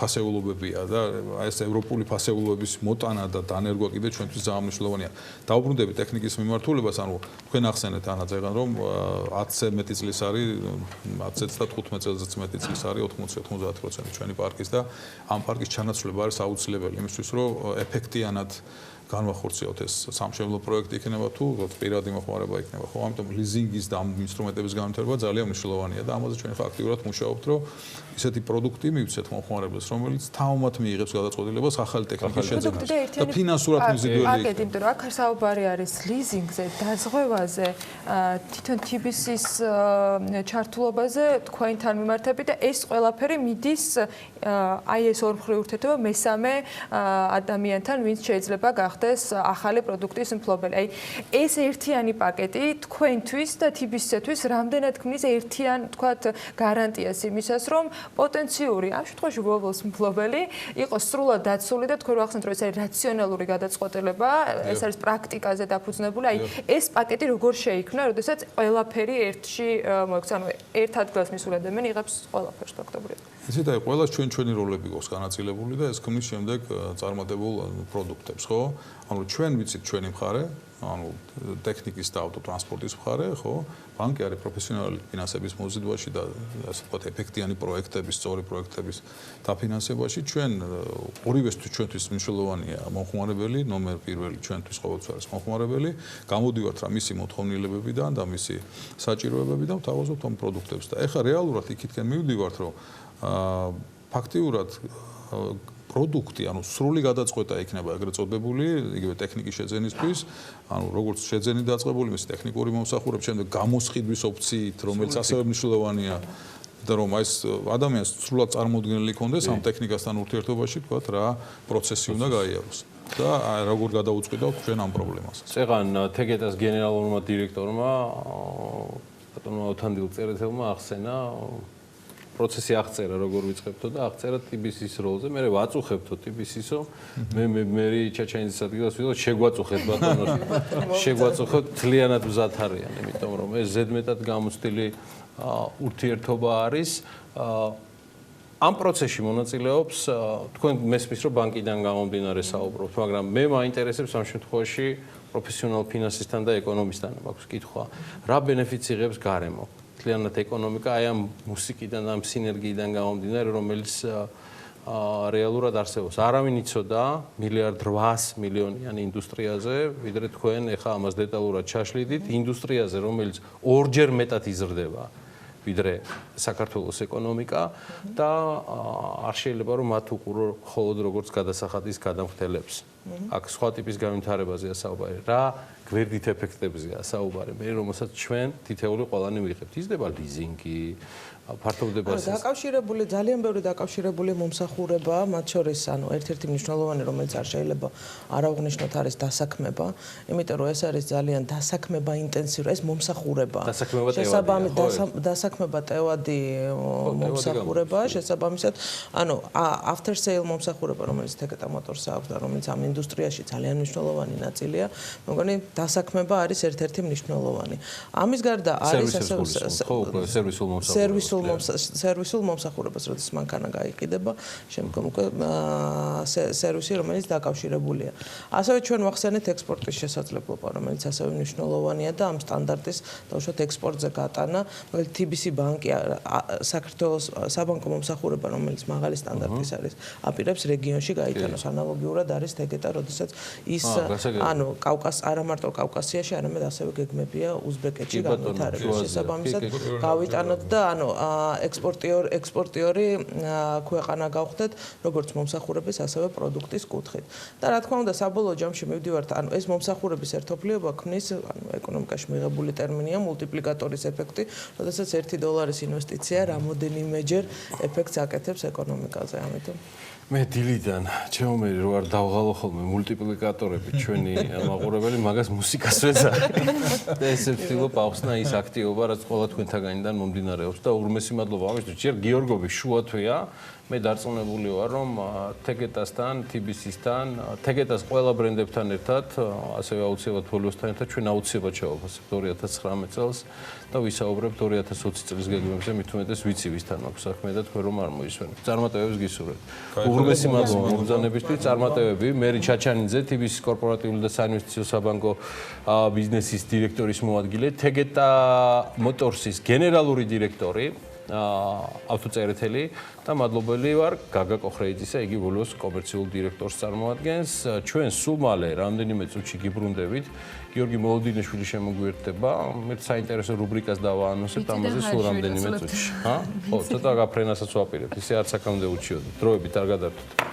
ფასეულობებია და ეს ევროპული ფასეულობების მოტანა და დანერგვა კიდე ჩვენთვის ძალიან მნიშვნელოვანია. დაუბრუნდები ტექნიკის მიმართულებას, ანუ თქვენ ახსენეთ ანა ზეგან რომ 10-ზე მეტი წლის არის, 10-ზეც და 15 წელზეც მეტი წლის არის 80-90% ჩვენი პარკის და ამ პარკის ჩანაცვლება არის აუცილებელი იმისთვის, რომ ეფექტიანად განვახორციელოთ ეს სამშენებლო პროექტი იქნება თუ პირადი მოხმარება იქნება. ხო, ამიტომ ლიზინგის და ამ ინსტრუმენტების განვითარება ძალიან მნიშვნელოვანია და ამაზე ჩვენ ხა აქტიურად მუშაობთ, რომ ისეთი პროდუქტი მივცეთ მომხმარებელს, რომელიც თამამად მიიღებს გადაწყვეტილებას ახალი ტექნიკის შეძენას და ფინანსურად მიზიდველი იქნება. აკეთ, იმიტომ რომ აქ საუბარი არის ლიზინგზე, დაზღვევაზე, თვითონ TBC-ის ჩართულობაზე თქვენთან მიმართები და ეს ყველაფერი მიდის აი ეს ორმხრივ ურთიერთობა მესამე ადამიანთან, ვინც შეიძლება გახდეს გახდეს ახალი პროდუქტის მფლობელი. აი ეს ერთიანი პაკეტი თქვენთვის და TBC-თვის რამდენად ქმნის ერთიან, თქვათ, გარანტიას იმისას, რომ პოტენციური ამ შემთხვევაში Volvo-ს მფლობელი იყოს სრულად დაცული და თქვენ ვახსენეთ, რომ ეს არის რაციონალური გადაწყვეტილება, ეს არის პრაქტიკაზე დაფუძნებული. აი ეს პაკეტი როგორ შეიქმნა, როდესაც ყველაფერი ერთში მოიქცა, ანუ ერთ ადგილას მისული ადამიანი იღებს ყველაფერს ფაქტობრივად. ისეთ აი ყველა ჩვენი როლები გვაქვს განაწილებული და ეს ქმნის შემდეგ წარმატებულ პროდუქტებს, ხო? ანუ ჩვენ ვიცით ჩვენი მხარე, ანუ ტექნიკის და ავტოტრანსპორტის მხარე, ხო? ბანკი არის პროფესიონალი ფინანსების მოზიდვაში და ასე ვთქვათ, ეფექტიანი პროექტების, სწორი პროექტების დაფინანსებაში. ჩვენ ორივესთვის ჩვენთვის მნიშვნელოვანია მომხმარებელი, ნომერ პირველი ჩვენთვის ყოველთვის არის მომხმარებელი. გამოდივართ რა მისი მოთხოვნილებებიდან და მისი საჭიროებებიდან ვთავაზობთ ამ პროდუქტებს და ეხლა რეალურად იქითკენ მივდივართ, რომ ფაქტიურად პროდუქტი, ანუ სრული გადაწყვეტა იქნება ეგრეთ წოდებული, იგივე ტექნიკის შეძენისთვის, ანუ როგორც შეძენი დაწყებული, მისი ტექნიკური მომსახურება, შემდეგ გამოსყიდვის ოპციით, რომელიც ასევე მნიშვნელოვანია და რომ ეს ადამიანს სრულად წარმოუდგენელი იქონდეს ამ ტექნიკასთან ურთიერთობაში, თქვათ რა პროცესი უნდა გაიაროს. და როგორ გადაუწყვიდავთ ჩვენ ამ პრობლემას. წეღან თეგეტას გენერალურმა დირექტორმა ბატონმა ოთანდილ წერეთელმა ახსენა პროცესი აღწერა როგორ ვიწყებთო და აღწერა TBC-ის როლზე. მე ვაწუხებთო TBC-ო. მე ჩაჩაინძის ადგილას ვიდოდ შეგვაწუხეთ ბატონო. შეგვაწუხოთ ძალიანად მზად არიან, იმიტომ რომ ეს ზედმეტად გამოცდილი ურთიერთობა არის. ამ პროცესში მონაწილეობს თქვენ მესმის რომ ბანკიდან გამომდინარე საუბრობთ, მაგრამ მე მაინტერესებს ამ შემთხვევაში პროფესიონალ ფინანსისთან და ეკონომისტთან მაქვს კითხვა. რა ბენეფიტს იღებს გარემო? ძალიანად ეკონომიკა აი ამ მუსიკიდან, ამ სინერგიიდან გამომდინარე, რომელიც რეალურად არსებობს. არავინ იცოდა 1.8 მილიარდიანი ინდუსტრიაზე, ვიდრე თქვენ ეხა ამას დეტალურად ჩაშლიდით, ინდუსტრიაზე, რომელიც ორჯერ მეტად იზრდება ვიდრე საქართველოს ეკონომიკა და არ შეიძლება რომ მათ უყურო მხოლოდ როგორც გადასახადის გადამხდელებს. აქ სხვა ტიპის განვითარებაზეა საუბარი. რა გვერდით ეფექტებზეა საუბარი. მე რომელსაც ჩვენ თითეული ყველანი ვიღებთ. იზრდება ლიზინგი, ფართოვდება დაკავშირებული ძალიან ბევრი დაკავშირებული მომსახურება, მათ შორის ანუ ერთ-ერთი მნიშვნელოვანი რომელიც არ შეიძლება არ აღვნიშნოთ არის დასაქმება, იმიტომ რომ ეს არის ძალიან დასაქმება ინტენსიური, ეს მომსახურება. დასაქმება ტევადი მომსახურება, შესაბამისად, ანუ after sale მომსახურება, რომელიც თეკეტა მოტორს აქვს და რომელიც ამ ინდუსტრიაში ძალიან მნიშვნელოვანი ნაწილია, მე მგონი დასაქმება არის ერთ-ერთი მნიშვნელოვანი. ამის გარდა არის ასევე სერვისულ მომსახურებას, როდესაც მანქანა გაიყიდება, შემდგომ უკვე სერვისი, რომელიც დაკავშირებულია. ასევე ჩვენ ვახსენეთ ექსპორტის შესაძლებლობა, რომელიც ასევე მნიშვნელოვანია და ამ სტანდარტის დაუშვათ ექსპორტზე გატანა, მაგრამ TBC ბანკი საქართველოს საბანკო მომსახურება, რომელიც მაღალი სტანდარტის არის, აპირებს რეგიონში გაიტანოს. ანალოგიურად არის თეგეტა, როდესაც ის ანუ არა მარტო კავკასიაში, არამედ ასევე გეგმებია უზბეკეთში განვითარების. შესაბამისად გავიტანოთ და ანუ ექსპორტიორი ქვეყანა გავხდეთ, როგორც მომსახურების, ასევე პროდუქტის კუთხით. და რა თქმა უნდა, საბოლოო ჯამში მივდივართ, ანუ ეს მომსახურების ერთობლიობა ქმნის, ანუ ეკონომიკაში მიღებული ტერმინია მულტიპლიკატორის ეფექტი, როდესაც $1 ინვესტიცია რამოდენიმეჯერ ეფექტს აკეთებს ეკონომიკაზე, ამიტომ მე დილიდან ჩემომერი რო არ დავღალო ხოლმე მულტიპლიკატორები ჩვენი მაყურებელი მაგას მუსიკას ვეძახი და ესე ვთქვი პაუსნა ის აქტივობა რაც ყველა თქვენთაგანიდან მომდინარეობს და ურმესი მადლობა ამისთვის ჯერ გიორგოვის შუათვია მე დარწმუნებული ვარ რომ თეგეტასთან TBC-სთან თეგეტას ყველა ბრენდებთან ერთად ასევე აუცილებლად Volvo-სთან ერთად ჩვენ აუცილებლად შევაფასებთ 2019 წელს და ვისაუბრებთ 2020 წლის გეგმებზე მით უმეტეს ვიცი ვისთან მაქვს საქმე და თქვენ რომ არ მოისვენებთ წარმატებებს გისურვებთ ურმესი მადლობა მომბრძანებისთვის წარმატებები მერი ჩაჩანიძე TBC-ის კორპორატიული და საინვესტიციო საბანკო ბიზნესის დირექტორის მოადგილე თეგეტა მოტორსის გენერალური დირექტორი ავტოწერეთელი და მადლობელი ვარ გაგა კოხრეიძისა, იგი Volvo-ს კომერციულ დირექტორს წარმოადგენს. ჩვენ სულ მალე რამდენიმე წუთში გიბრუნდებით. გიორგი მოლოდინიშვილი შემოგვიერთდება. მე საინტერესო რუბრიკას დავაანონსებთ ამაზე სულ რამდენიმე წუთში. ხო, ცოტა გაფრენასაც ვაპირებთ. ისე არც აქამდე უჩიოდეთ. დროებით არ გადართოთ.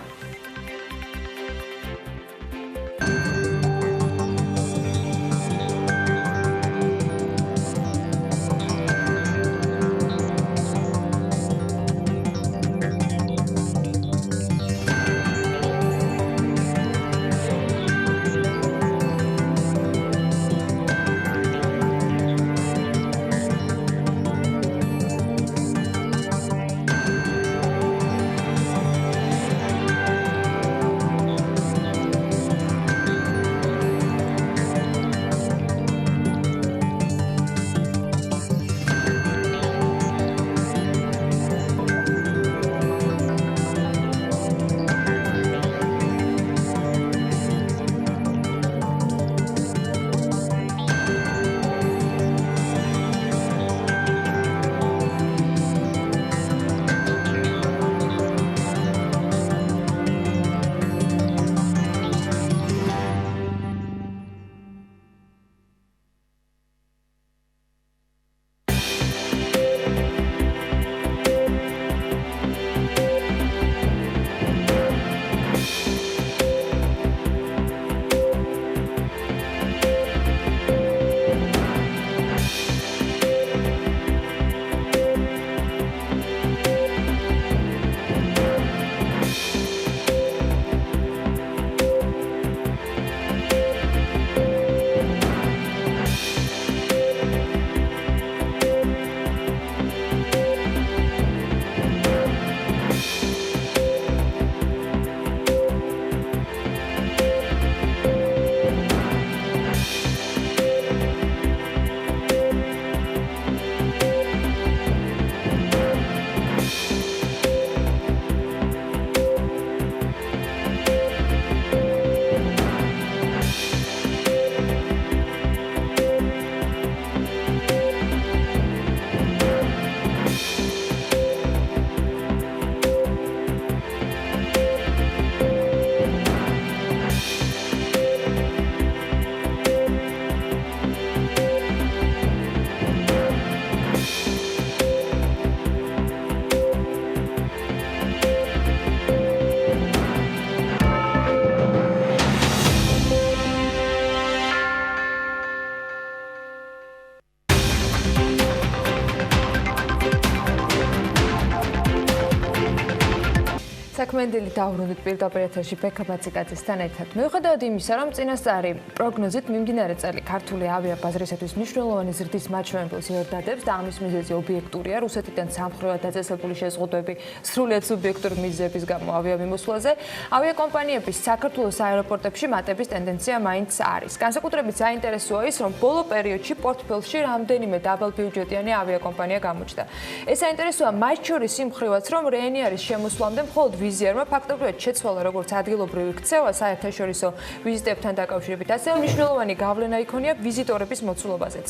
საქმიანი დავრუნდით პირდაპირ ეთერში ბექა ბაციკაძესთან ერთად. მიუხედავად იმისა, რომ წინასწარი პროგნოზით მიმდინარე წელი ქართული ავიაბაზრისათვის მნიშვნელოვანი ზრდის მაჩვენებელს ვერ დადებს და ამის მიზეზი ობიექტურია. რუსეთიდან სამხრეთად დაწესებული შეზღუდვები სრულად სუბიექტური მიზეზების გამო ავიამიმოსვლაზე, ავიაკომპანიების საქართველოს აეროპორტებში მატების ტენდენცია მაინც არის. განსაკუთრებით საინტერესოა ის, რომ ბოლო პერიოდში პორტფელში რამდენიმე დაბალბიუჯეტიანი ავიაკომპანია გამოჩნდა. ეს საინტერესოა მათ შორის იმ მხრივაც, რომ რეენიერის შემოსვლამდე მხოლოდ ვიზიარმა ფაქტობრივად შეცვალა როგორც ადგილობრივი ქცევა საერთაშორისო ვიზიტებთან დაკავშირებით, ასევე მნიშვნელოვანი გავლენა იქონია ვიზიტორების მოცულობაზეც.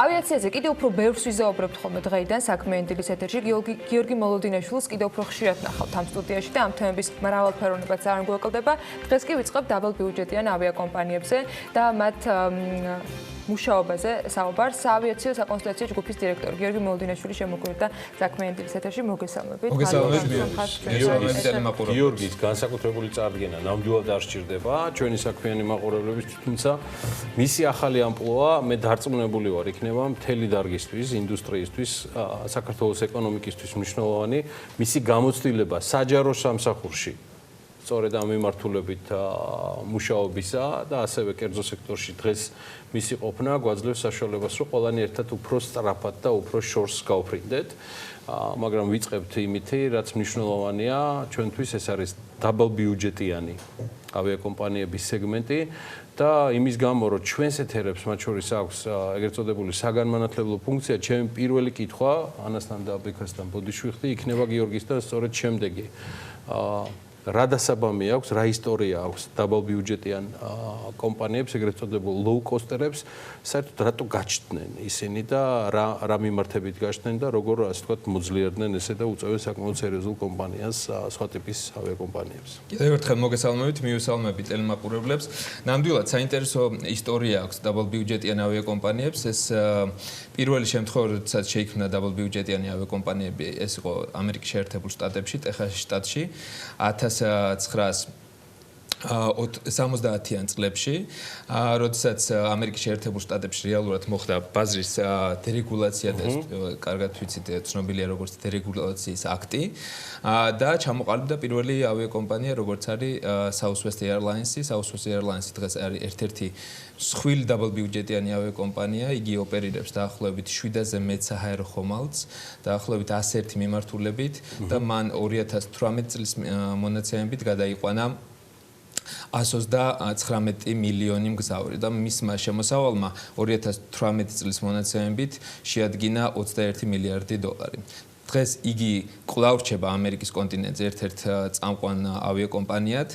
ავიაციაზე კიდევ უფრო ბევრს ვიზაუბრებთ ხოლმე დღეიდან საქმიანი დილის ეთერში გიორგი მოლოდინაშვილს კიდევ უფრო ხშირად ნახავთ ამ სტუდიაში და ამ თემების მრავალფეროვნებაც არ გვეკლდება. დღეს კი ვიწყებთ დაბალბიუჯეტიან ავიაკომპანიებზე და მათ მუშაობაზე საუბარს. ავიაციო საკონსულტაციო ჯგუფის დირექტორი გიორგი მოლოდინაშვილი შემოგვიერთდა საქმიანი დილის ეთერში. მოგესალმებით. გიორგის განსაკუთრებული წარდგენა ნამდვილად არ სჭირდება ჩვენი საქმიანი მაყურებლების, თუმცა მისი ახალი ამპლუა მე დარწმუნებული ვარ იქნება მთელი დარგისთვის, ინდუსტრიისთვის, საქართველოს ეკონომიკისთვის მნიშვნელოვანი, მისი გამოცდილება საჯარო სამსახურში სწორედ ამ მიმართულებით მუშაობისა და ასევე კერძო სექტორში დღეს მისი ყოფნა გვაძლევს საშუალებას, რომ ყველანი ერთად უფრო სწრაფად და უფრო შორს გავფრინდეთ. მაგრამ ვიწყებთ იმითი, რაც მნიშვნელოვანია ჩვენთვის, ეს არის დაბალბიუჯეტიანი ავიაკომპანიების სეგმენტი და იმის გამო, რომ ჩვენს ეთერებს მათ შორის აქვს ეგრეთ წოდებული საგანმანათლებლო ფუნქცია, ჩემი პირველი კითხვა ანასთან და ბექასთან ბოდიშვიხდი იქნება გიორგისთან სწორედ შემდეგი. რა დასაბამი აქვს, რა ისტორია აქვს დაბალბიუჯეტიან კომპანიებს, ეგრეთ წოდებულ low-costerებს, საერთოდ რატო გაჩნდნენ ისინი და რა მიმართებით გაჩნდნენ და როგორ ასე ვთქვათ მოძლიერდნენ ესე და უწევენ საკმაოდ სერიოზულ კომპანიას სხვა ტიპის ავიაკომპანიებს. კიდევ ერთხელ მოგესალმებით, მივესალმებით ტელემაყურებლებს. ნამდვილად საინტერესო ისტორია აქვს დაბალბიუჯეტიან ავიაკომპანიებს. ეს პირველი შემთხვევა, როდესაც შეიქმნა დაბალბიუჯეტიანი ავიაკომპანიები, ეს იყო ამერიკის შეერთებულ შტატებში, ტეხასის შტატში 1970-იან წლებში, როდესაც ამერიკის შეერთებულ შტატებში რეალურად მოხდა ბაზრის დერეგულაცია და კარგად ვიცით, ცნობილია როგორც დერეგულაციის აქტი და ჩამოყალიბდა პირველი ავიაკომპანია, როგორც არის Southwest Airlines-ი. Southwest Airlines-ი დღეს არის ერთ-ერთი მსხვილი დაბალბიუჯეტიანი ავიაკომპანია. იგი ოპერირებს დაახლოებით 7-ზე მეტ საჰაერო ხომალდს, დაახლოებით 101 მიმართულებით და მან 2018 წლის მონაცემებით გადაიყვანა 129 მილიონი მგზავრი და მისმა შემოსავალმა 2018 წლის მონაცემებით შეადგინა 21 მილიარდი დოლარი. დღეს იგი კვლავ რჩება ამერიკის კონტინენტზე ერთ-ერთ წამყვან ავიაკომპანიად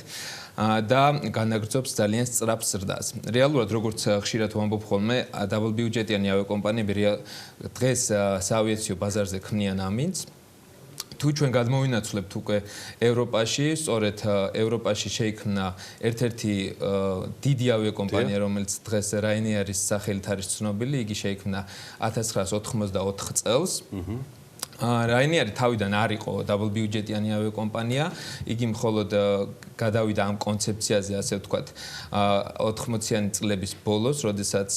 და განაგრძობს ძალიან სწრაფ ზრდას. რეალურად როგორც ხშირად ვამბობ ხოლმე, დაბალბიუჯეტიანი ავიაკომპანიები დღეს საავიაციო ბაზარზე ქმნიან ამინდს. თუ ჩვენ გადმოვინაცვლებთ უკვე ევროპაში, სწორედ ევროპაში შეიქმნა ერთ-ერთი დიდი ავიაკომპანია, რომელიც დღეს Ryanair-ის სახელით არის ცნობილი, იგი შეიქმნა 1984 წელს. Ryanair თავიდან არ იყო დაბალბიუჯეტიანი ავიაკომპანია, იგი მხოლოდ გადავიდა ამ კონცეფციაზე, ასე ვთქვათ, 80-იანი წლების ბოლოს, როდესაც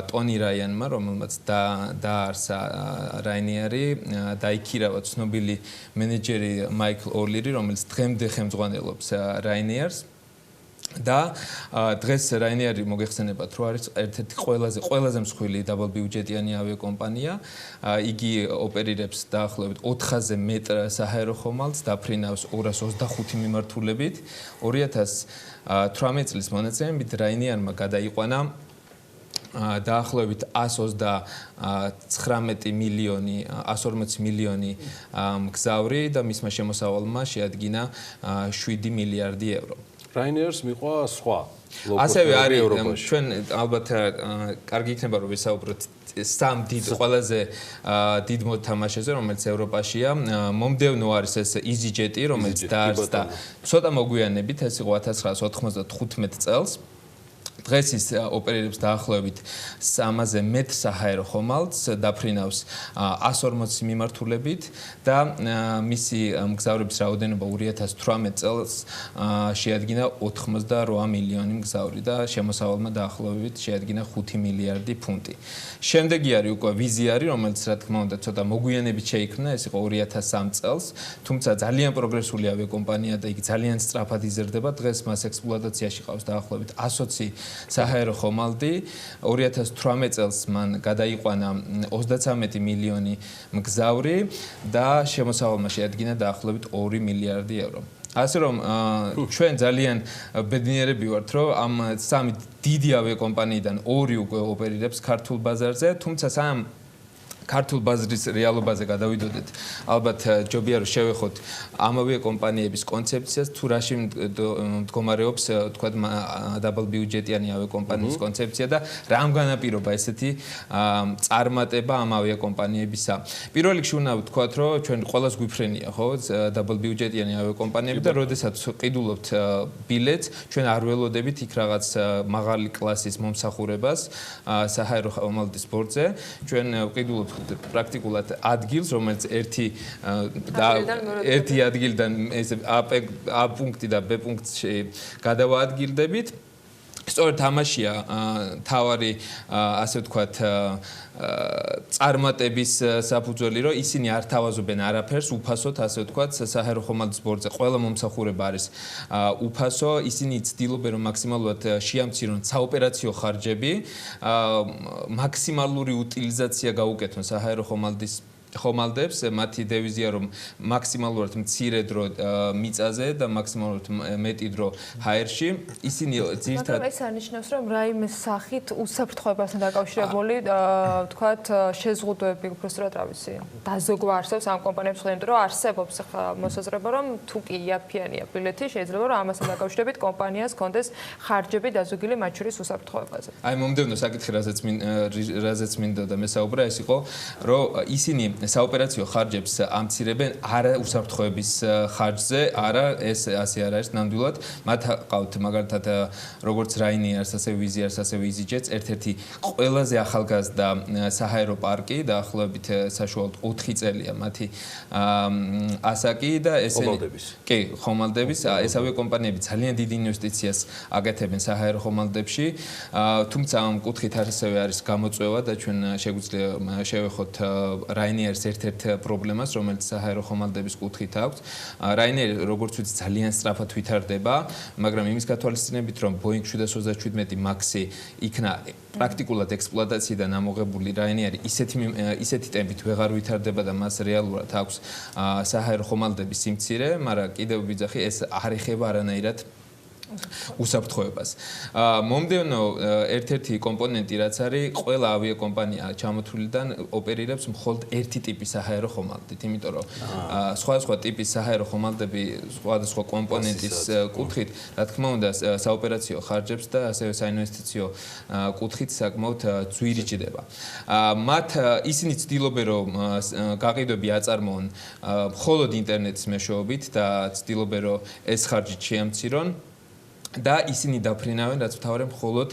ტონი რაიანმა, რომელმაც დაარსა Ryanair-ი, დაიქირავა ცნობილი მენეჯერი მაიკლ ორლირი, რომელიც დღემდე ხელმძღვანელობს Ryanair-ს. და დღეს Ryanair-ი მოგეხსენებათ, რომ არის ერთ-ერთი ყველაზე მსხვილი დაბალბიუჯეტიანი ავიაკომპანია. იგი ოპერირებს დაახლოებით 4-ზე მეტ საჰაერო ხომალდს, დაფრინავს 225 მიმართულებით. 2018 წლის მონაცემებით Ryanair-მა გადაიყვანა დაახლოებით 129 მილიონი, 140 მილიონი მგზავრი და მისმა შემოსავალმა შეადგინა 7 მილიარდი ევრო. Ryanair-ს მიყვა სხვა ასევე არის ჩვენ ალბათ კარგი იქნება რომ ვისაუბროთ სამ დიდ ყველაზე დიდ მოთამაშეზე, რომელიც ევროპაშია. მომდევნო არის ეს EasyJet-ი, რომელიც დაარსდა ცოტა მოგვიანებით, ეს იყო 1995 წელს. დღეს ის ოპერირებს დაახლოებით 300-ზე მეტ საჰაერო ხომალდს, დაფრინავს 140 მიმართულებით და მისი მგზავრების რაოდენობა 2018 წელს შეადგინა 88 მილიონი მგზავრი და შემოსავალმა დაახლოებით შეადგინა 5 მილიარდი ფუნტი. შემდეგი არის უკვე ვიზიარი, რომელიც რა თქმა უნდა ცოტა მოგვიანებით შეიქმნა, ეს იყო 2003 წელს, თუმცა ძალიან პროგრესული ავიაკომპანია და იგი ძალიან სწრაფად იზრდება. დღეს მას ექსპლუატაციაში ყავს დაახლოებით 120 საჰაერო ხომალდი. 2018 წელს მან გადაიყვანა 33 მილიონი მგზავრი და შემოსავალმა შეადგინა დაახლოებით 2 მილიარდი ევრო. ასე რომ ჩვენ ძალიან ბედნიერები ვართ, რომ ამ სამი დიდი ავიაკომპანიიდან ორი უკვე ოპერირებს ქართულ ბაზარზე, თუმცა სამ ქართულ ბაზრის რეალობაზე გადავიდოდეთ. ალბათ ჯობია რომ შევეხოთ ამ ავიაკომპანიების კონცეფციას, თუ რაში მდგომარეობს, თქვა დაბალ ბიუჯეტიანი ავიაკომპანიის კონცეფცია და რამ განაპირობა ესეთი წარმატება ამ ავიაკომპანიებისა. პირველ რიგში უნდა ვთქვათ, რომ ჩვენ ყველას გვიფრენია, ხო, დაბალ ბიუჯეტიანი ავიაკომპანიები და როდესაც ყიდულობთ ბილეთს, ჩვენ არ ველოდებით იქ რაღაც მაღალი კლასის მომსახურებას საჰაერო ხომალდის ბორტზე. ჩვენ ყიდულობთ პრაქტიკულად ადგილს, რომელიც ერთი ადგილიდან A პუნქტი და B პუნქტში გადავაადგილდებით. სწორედ ამაშია თავარი, ასე ვთქვათ, წარმატების საფუძველი, რომ ისინი არ თავაზობენ არაფერს უფასოდ, ასე ვთქვათ, საჰაერო ხომალდის ბორტზე ყველა მომსახურება არის უფასო, ისინი ცდილობენ რომ მაქსიმალურად შეამცირონ საოპერაციო ხარჯები, მაქსიმალური უტილიზაცია გაუკეთონ საჰაერო ხომალდებს, მათი დევიზია რომ მაქსიმალურად მცირე დრო მიწაზე და მაქსიმალურად მეტი დრო ჰაერში. ისინი ძირითადად მაგრამ ეს არნიშნავს რომ რაიმე სახით უსაფრთხოებასთან დაკავშირებული ვთქვათ შეზღუდვები უბრალოდ რა ვიცი დაზოგვა არსებობს ამ კომპანიებს ხლიან რომ არსებობს ახლა მოსაზრება რომ თუ კი იაფიანია ბილეთი შეიძლება რომ ამასთან დაკავშირებით კომპანიას კონდეს ხარჯები დაზოგილი მათ შორის უსაფრთხოებაზე. აი მომდევნო საკითხი რაზეც მინდა და მესაუბრა ეს იყო რომ ისინი საოპერაციო ხარჯებს ამცირებენ არა უსაფრთხოების ხარჯზე, არა ეს ასე არ არის ნამდვილად. მათ ყავთ მაგალითად როგორც Ryanair-ს, ასევე Wizz-ს, ასევე EasyJet-ს ერთ-ერთი ყველაზე ახალგაზრდა საჰაერო პარკი, დაახლოებით საშუალოდ 4 წელია მათი ასაკი და ესენი კი, ხომალდების, ეს ავიაკომპანიები ძალიან დიდი ინვესტიციას აკეთებენ საჰაერო ხომალდებში, თუმცა ამ კუთხით ასევე არის გამოწვევა და ჩვენ შეგვიძლია შევეხოთ Ryanair ერთ-ერთ პრობლემას, რომელიც საჰაერო ხომალდების კუთხით აქვს. Ryanair, როგორც ვიცი, ძალიან სწრაფად ვითარდება, მაგრამ იმის გათვალისწინებით, რომ Boeing 737 Max-ი იქნა პრაქტიკულად ექსპლუატაციიდან ამოღებული Ryanair ისეთი ტემპით ვეღარ ვითარდება და მას რეალურად აქვს საჰაერო ხომალდების სიმცირე, მაგრამ კიდევ ვიძახი, ეს არ ეხება არანაირად უსაფრთხოებას. მომდევნო ერთ-ერთი კომპონენტი რაც არის, ყველა ავიაკომპანია ჩამოთვლიდან ოპერირებს მხოლოდ ერთი ტიპის საჰაერო ხომალდით, იმიტომ რომ სხვადასხვა ტიპის საჰაერო ხომალდები სხვადასხვა კომპონენტის კუთხით, რა თქმა უნდა, საოპერაციო ხარჯებს და ასევე საინვესტიციო კუთხით საკმაოდ ძვირი ჭდება. მათ ისინი ცდილობენ რომ გაყიდვები აწარმოონ მხოლოდ ინტერნეტის მეშვეობით და ცდილობენ რომ ეს ხარჯი შეამცირონ. და ისინი დაფრინავენ, რაც მთავარი მხოლოდ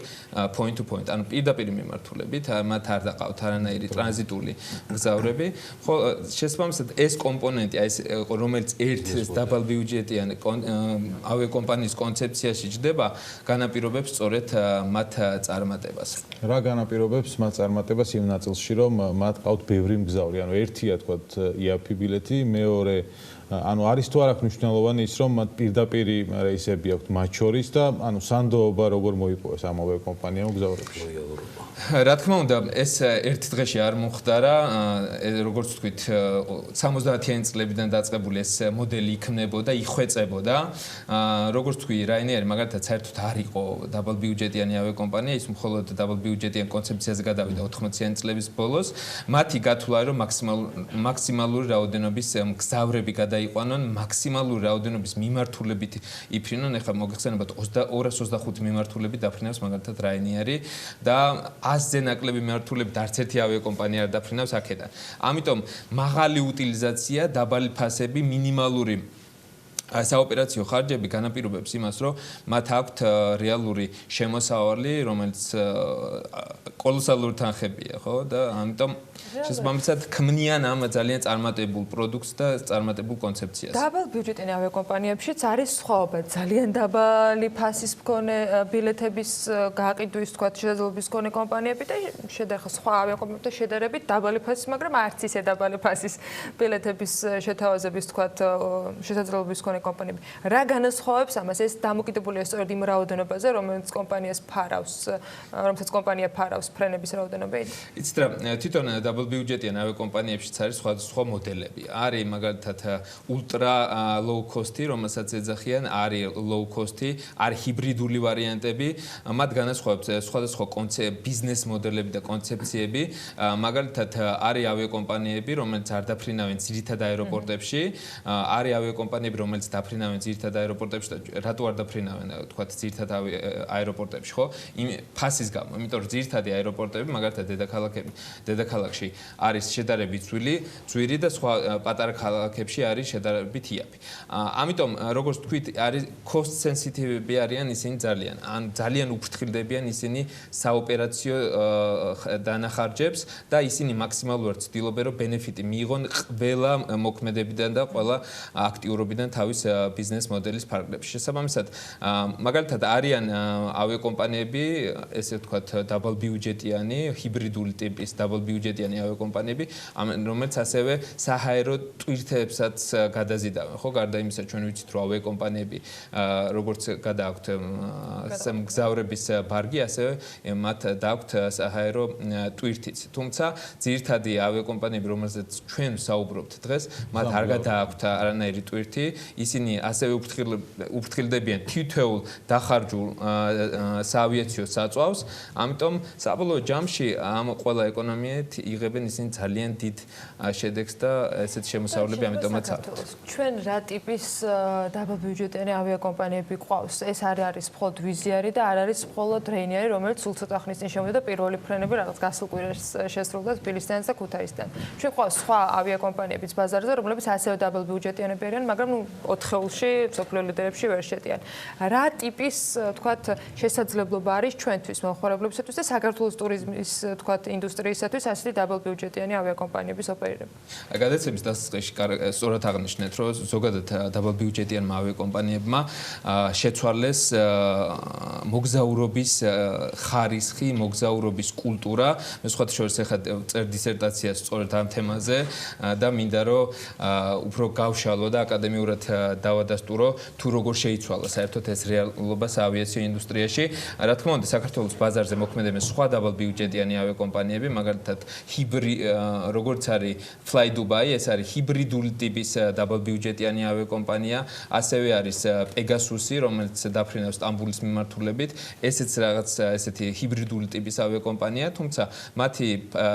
point to point, ანუ პირდაპირ მიმართულებით, მათ არ დაყავთ არანაირი ტრანზიტული მგზავრები. შესაბამისად, ეს კომპონენტი, ეს რომელიც ერთ დაბალ ბიუჯეტიანი ავიაკომპანიის კონცეფციაში ჯდება, განაპირობებს სწორედ მათ წარმატებას. რა განაპირობებს მათ წარმატებას იმ ნაწილში, რომ მათ ყავთ ბევრი მგზავრი, ანუ ერთია თქვათ იაფი ბილეთი, მეორე ანუ არის თუ არ აქვს მნიშვნელოვანი ის რომ მათ პირდაპირ რეისები აქვთ მათ შორის და ანუ სანდოობა როგორ მოიპოვეს ამ ავიაკომპანიამ მგზავრებში. რა თქმა უნდა, ეს ერთ დღეში არ მომხდარა, როგორც ვთქვით, 70-იანი წლებიდან დაწყებული ეს მოდელი იქმნებოდა, იხვეწებოდა. როგორც ვთქვი, Ryanair მაგალითად საერთოდ არ იყო დაბალ ბიუჯეტიანი ავიაკომპანია, ის მხოლოდ დაბალ ბიუჯეტიან კონცეფციაზე გადავიდა 80-იანი წლების ბოლოს. მათი გათვლა რომ მაქსიმალური რაოდენობის მგზავრები გადაიყვანონ, მაქსიმალური რაოდენობის მიმართულებით იფრინონ. ეხლა მოგეხსენებათ 225 მიმართულებით დაფრინავს მაგალითად Ryanair-ი და 100-ზე ნაკლები მიმართულებით არც ერთი ავიაკომპანია არ დაფრინავს აქედან. ამიტომ მაღალი უტილიზაცია, დაბალი ფასები, მინიმალური საოპერაციო ხარჯები განაპირობებს იმას, რომ მათ აქვთ რეალური შემოსავალი, რომელიც კოლოსალური თანხებია, ხო? და ამიტომ შესაბამისად ქმნიან ამ ძალიან წარმატებულ პროდუქტს და წარმატებულ კონცეფციას. დაბალ ბიუჯეტიან ავიაკომპანიებშიც არის სხვაობა. ძალიან დაბალი ფასის მქონე ბილეთების გააყიდვის, თქვა, შესაძლებლობის მქონე კომპანიები და სხვა ავიაკომპანიებთან შედარებით დაბალი ფასის, მაგრამ არც ისე დაბალი ფასის ბილეთების შეთავაზების, თქვა, შესაძლებლობის მქონე კომპანიები. რა განასხვავებს ამას? ეს დამოკიდებულია სწორედ იმ რაოდენობაზე, რომელსაც კომპანია ფარავს ფრენების რაოდენობით? იცით რა, თვითონ დაბალ ბიუჯეტიან ავიაკომპანიებშიც არის სხვადასხვა მოდელები. არის მაგალითად ულტრა low cost-ი, რომელსაც ეძახიან, არის low cost-ი, არის ჰიბრიდული ვარიანტები, მათ განასხვავებს სხვადასხვა ბიზნეს მოდელები და კონცეფციები. მაგალითად არის ავიაკომპანიები, რომელიც არ დაფრინავენ ძირითად აეროპორტებში, არის ავიაკომპანიები, რომელიც დაფრინავენ ძირითად აეროპორტებში და რატო არ დაფრინავენ, თქვათ, ძირითად აეროპორტებში, ხო? ფასის გამო, იმიტომ რომ ძირითადი აეროპორტები, მაგალითად დედაქალაქში არის შედარებით ძვირი და სხვა პატარა ქალაქებში არის შედარებით იაფი. ამიტომ, როგორც თქვით, არის cost sensitive-ები არიან ისინი ძალიან. ან ძალიან უფრთხილდებიან ისინი საოპერაციო დანახარჯებს და ისინი მაქსიმალურად ცდილობენ, რომ ბენეფიტი მიიღონ ყველა მოქმედებიდან და ყველა აქტიურობიდან თავის ბიზნეს მოდელის ფარგლებში. შესაბამისად, მაგალითად არიან ავიაკომპანიები, ესე ვთქვათ, დაბალ ბიუჯეტიანი, ჰიბრიდული ტიპის დაბალ ბიუჯეტიანი ავიაკომპანიები, რომელიც ასევე საჰაერო ტვირთებსაც გადაზიდავენ, ხო? გარდა იმისა, ჩვენ ვიცით, რომ ავიაკომპანიები როგორც გადააქვთ მგზავრების ბარგი, ასევე მათ დააქვთ საჰაერო ტვირთიც. თუმცა ძირითადი ავიაკომპანიები, რომელზეც ჩვენ საუბრობთ დღეს, მათ არ გადააქვთ არანაირი ტვირთი, ისინი ასევე უფრთხილდებიან თითოეულ დახარჯულ საავიაციო საწვავს, ამიტომ საბოლოო ჯამში ამ ყველა ეკონომიით იღებენ ისინი ძალიან დიდ შედეგს და ესეთ შემოსავლები ამიტომაც აქვთ. ჩვენ რა ტიპის დაბალ ბიუჯეტიანი ავიაკომპანიები გვყავს? ეს არ არის მხოლოდ ვიზიარი და არ არის მხოლოდ რეინიარი, რომელიც სულ ცოტა ხნის წინ შემოვიდა და პირველი ფრენები რაღაც გასულ კვირას შესრულდა თბილისიდან და ქუთაისიდან. ჩვენ გვყავს სხვა ავიაკომპანიებიც ბაზარზე, რომლებიც ასევე დაბალ ბიუჯეტიანები არიან, მაგრამ 4-ში მსოფლიო ლიდერებში ვერ შედიან. რა ტიპის, თქვათ, შესაძლებლობა არის ჩვენთვის, მომხმარებლებისათვის და საქართველოს ტურიზმის, თქვათ, ინდუსტრიისათვის ასეთი დაბალ ბიუჯეტიანი ავიაკომპანიების ოპერირება? გადაცემის დასაწყისში სწორად აღნიშნეთ, რომ ზოგადად დაბალ ბიუჯეტიანმა ავიაკომპანიებმა შეცვალეს მოგზაურობის ხარისხი, მოგზაურობის კულტურა. მე სხვათა შორის ახლა წერ დისერტაციას სწორედ ამ თემაზე და მინდა რომ უფრო გავშალო და აკადემიურად დავადასტურო თუ როგორ შეიცვალა საერთოდ ეს რეალობა საავიაციო ინდუსტრიაში. რა თქმა უნდა, საქართველოს ბაზარზე მოქმედებენ სხვა დაბალ ბიუჯეტიანი ავიაკომპანიები, მაგალითად როგორც არის Fly Dubai, ეს არის ჰიბრიდული ტიპის დაბალ ბიუჯეტიანი ავიაკომპანია, ასევე არის Pegasus-ი, რომელიც დაფრინავს სტამბულის მიმართულებით, ესეც რაღაც ესეთი ჰიბრიდული ტიპის ავიაკომპანია, თუმცა მათი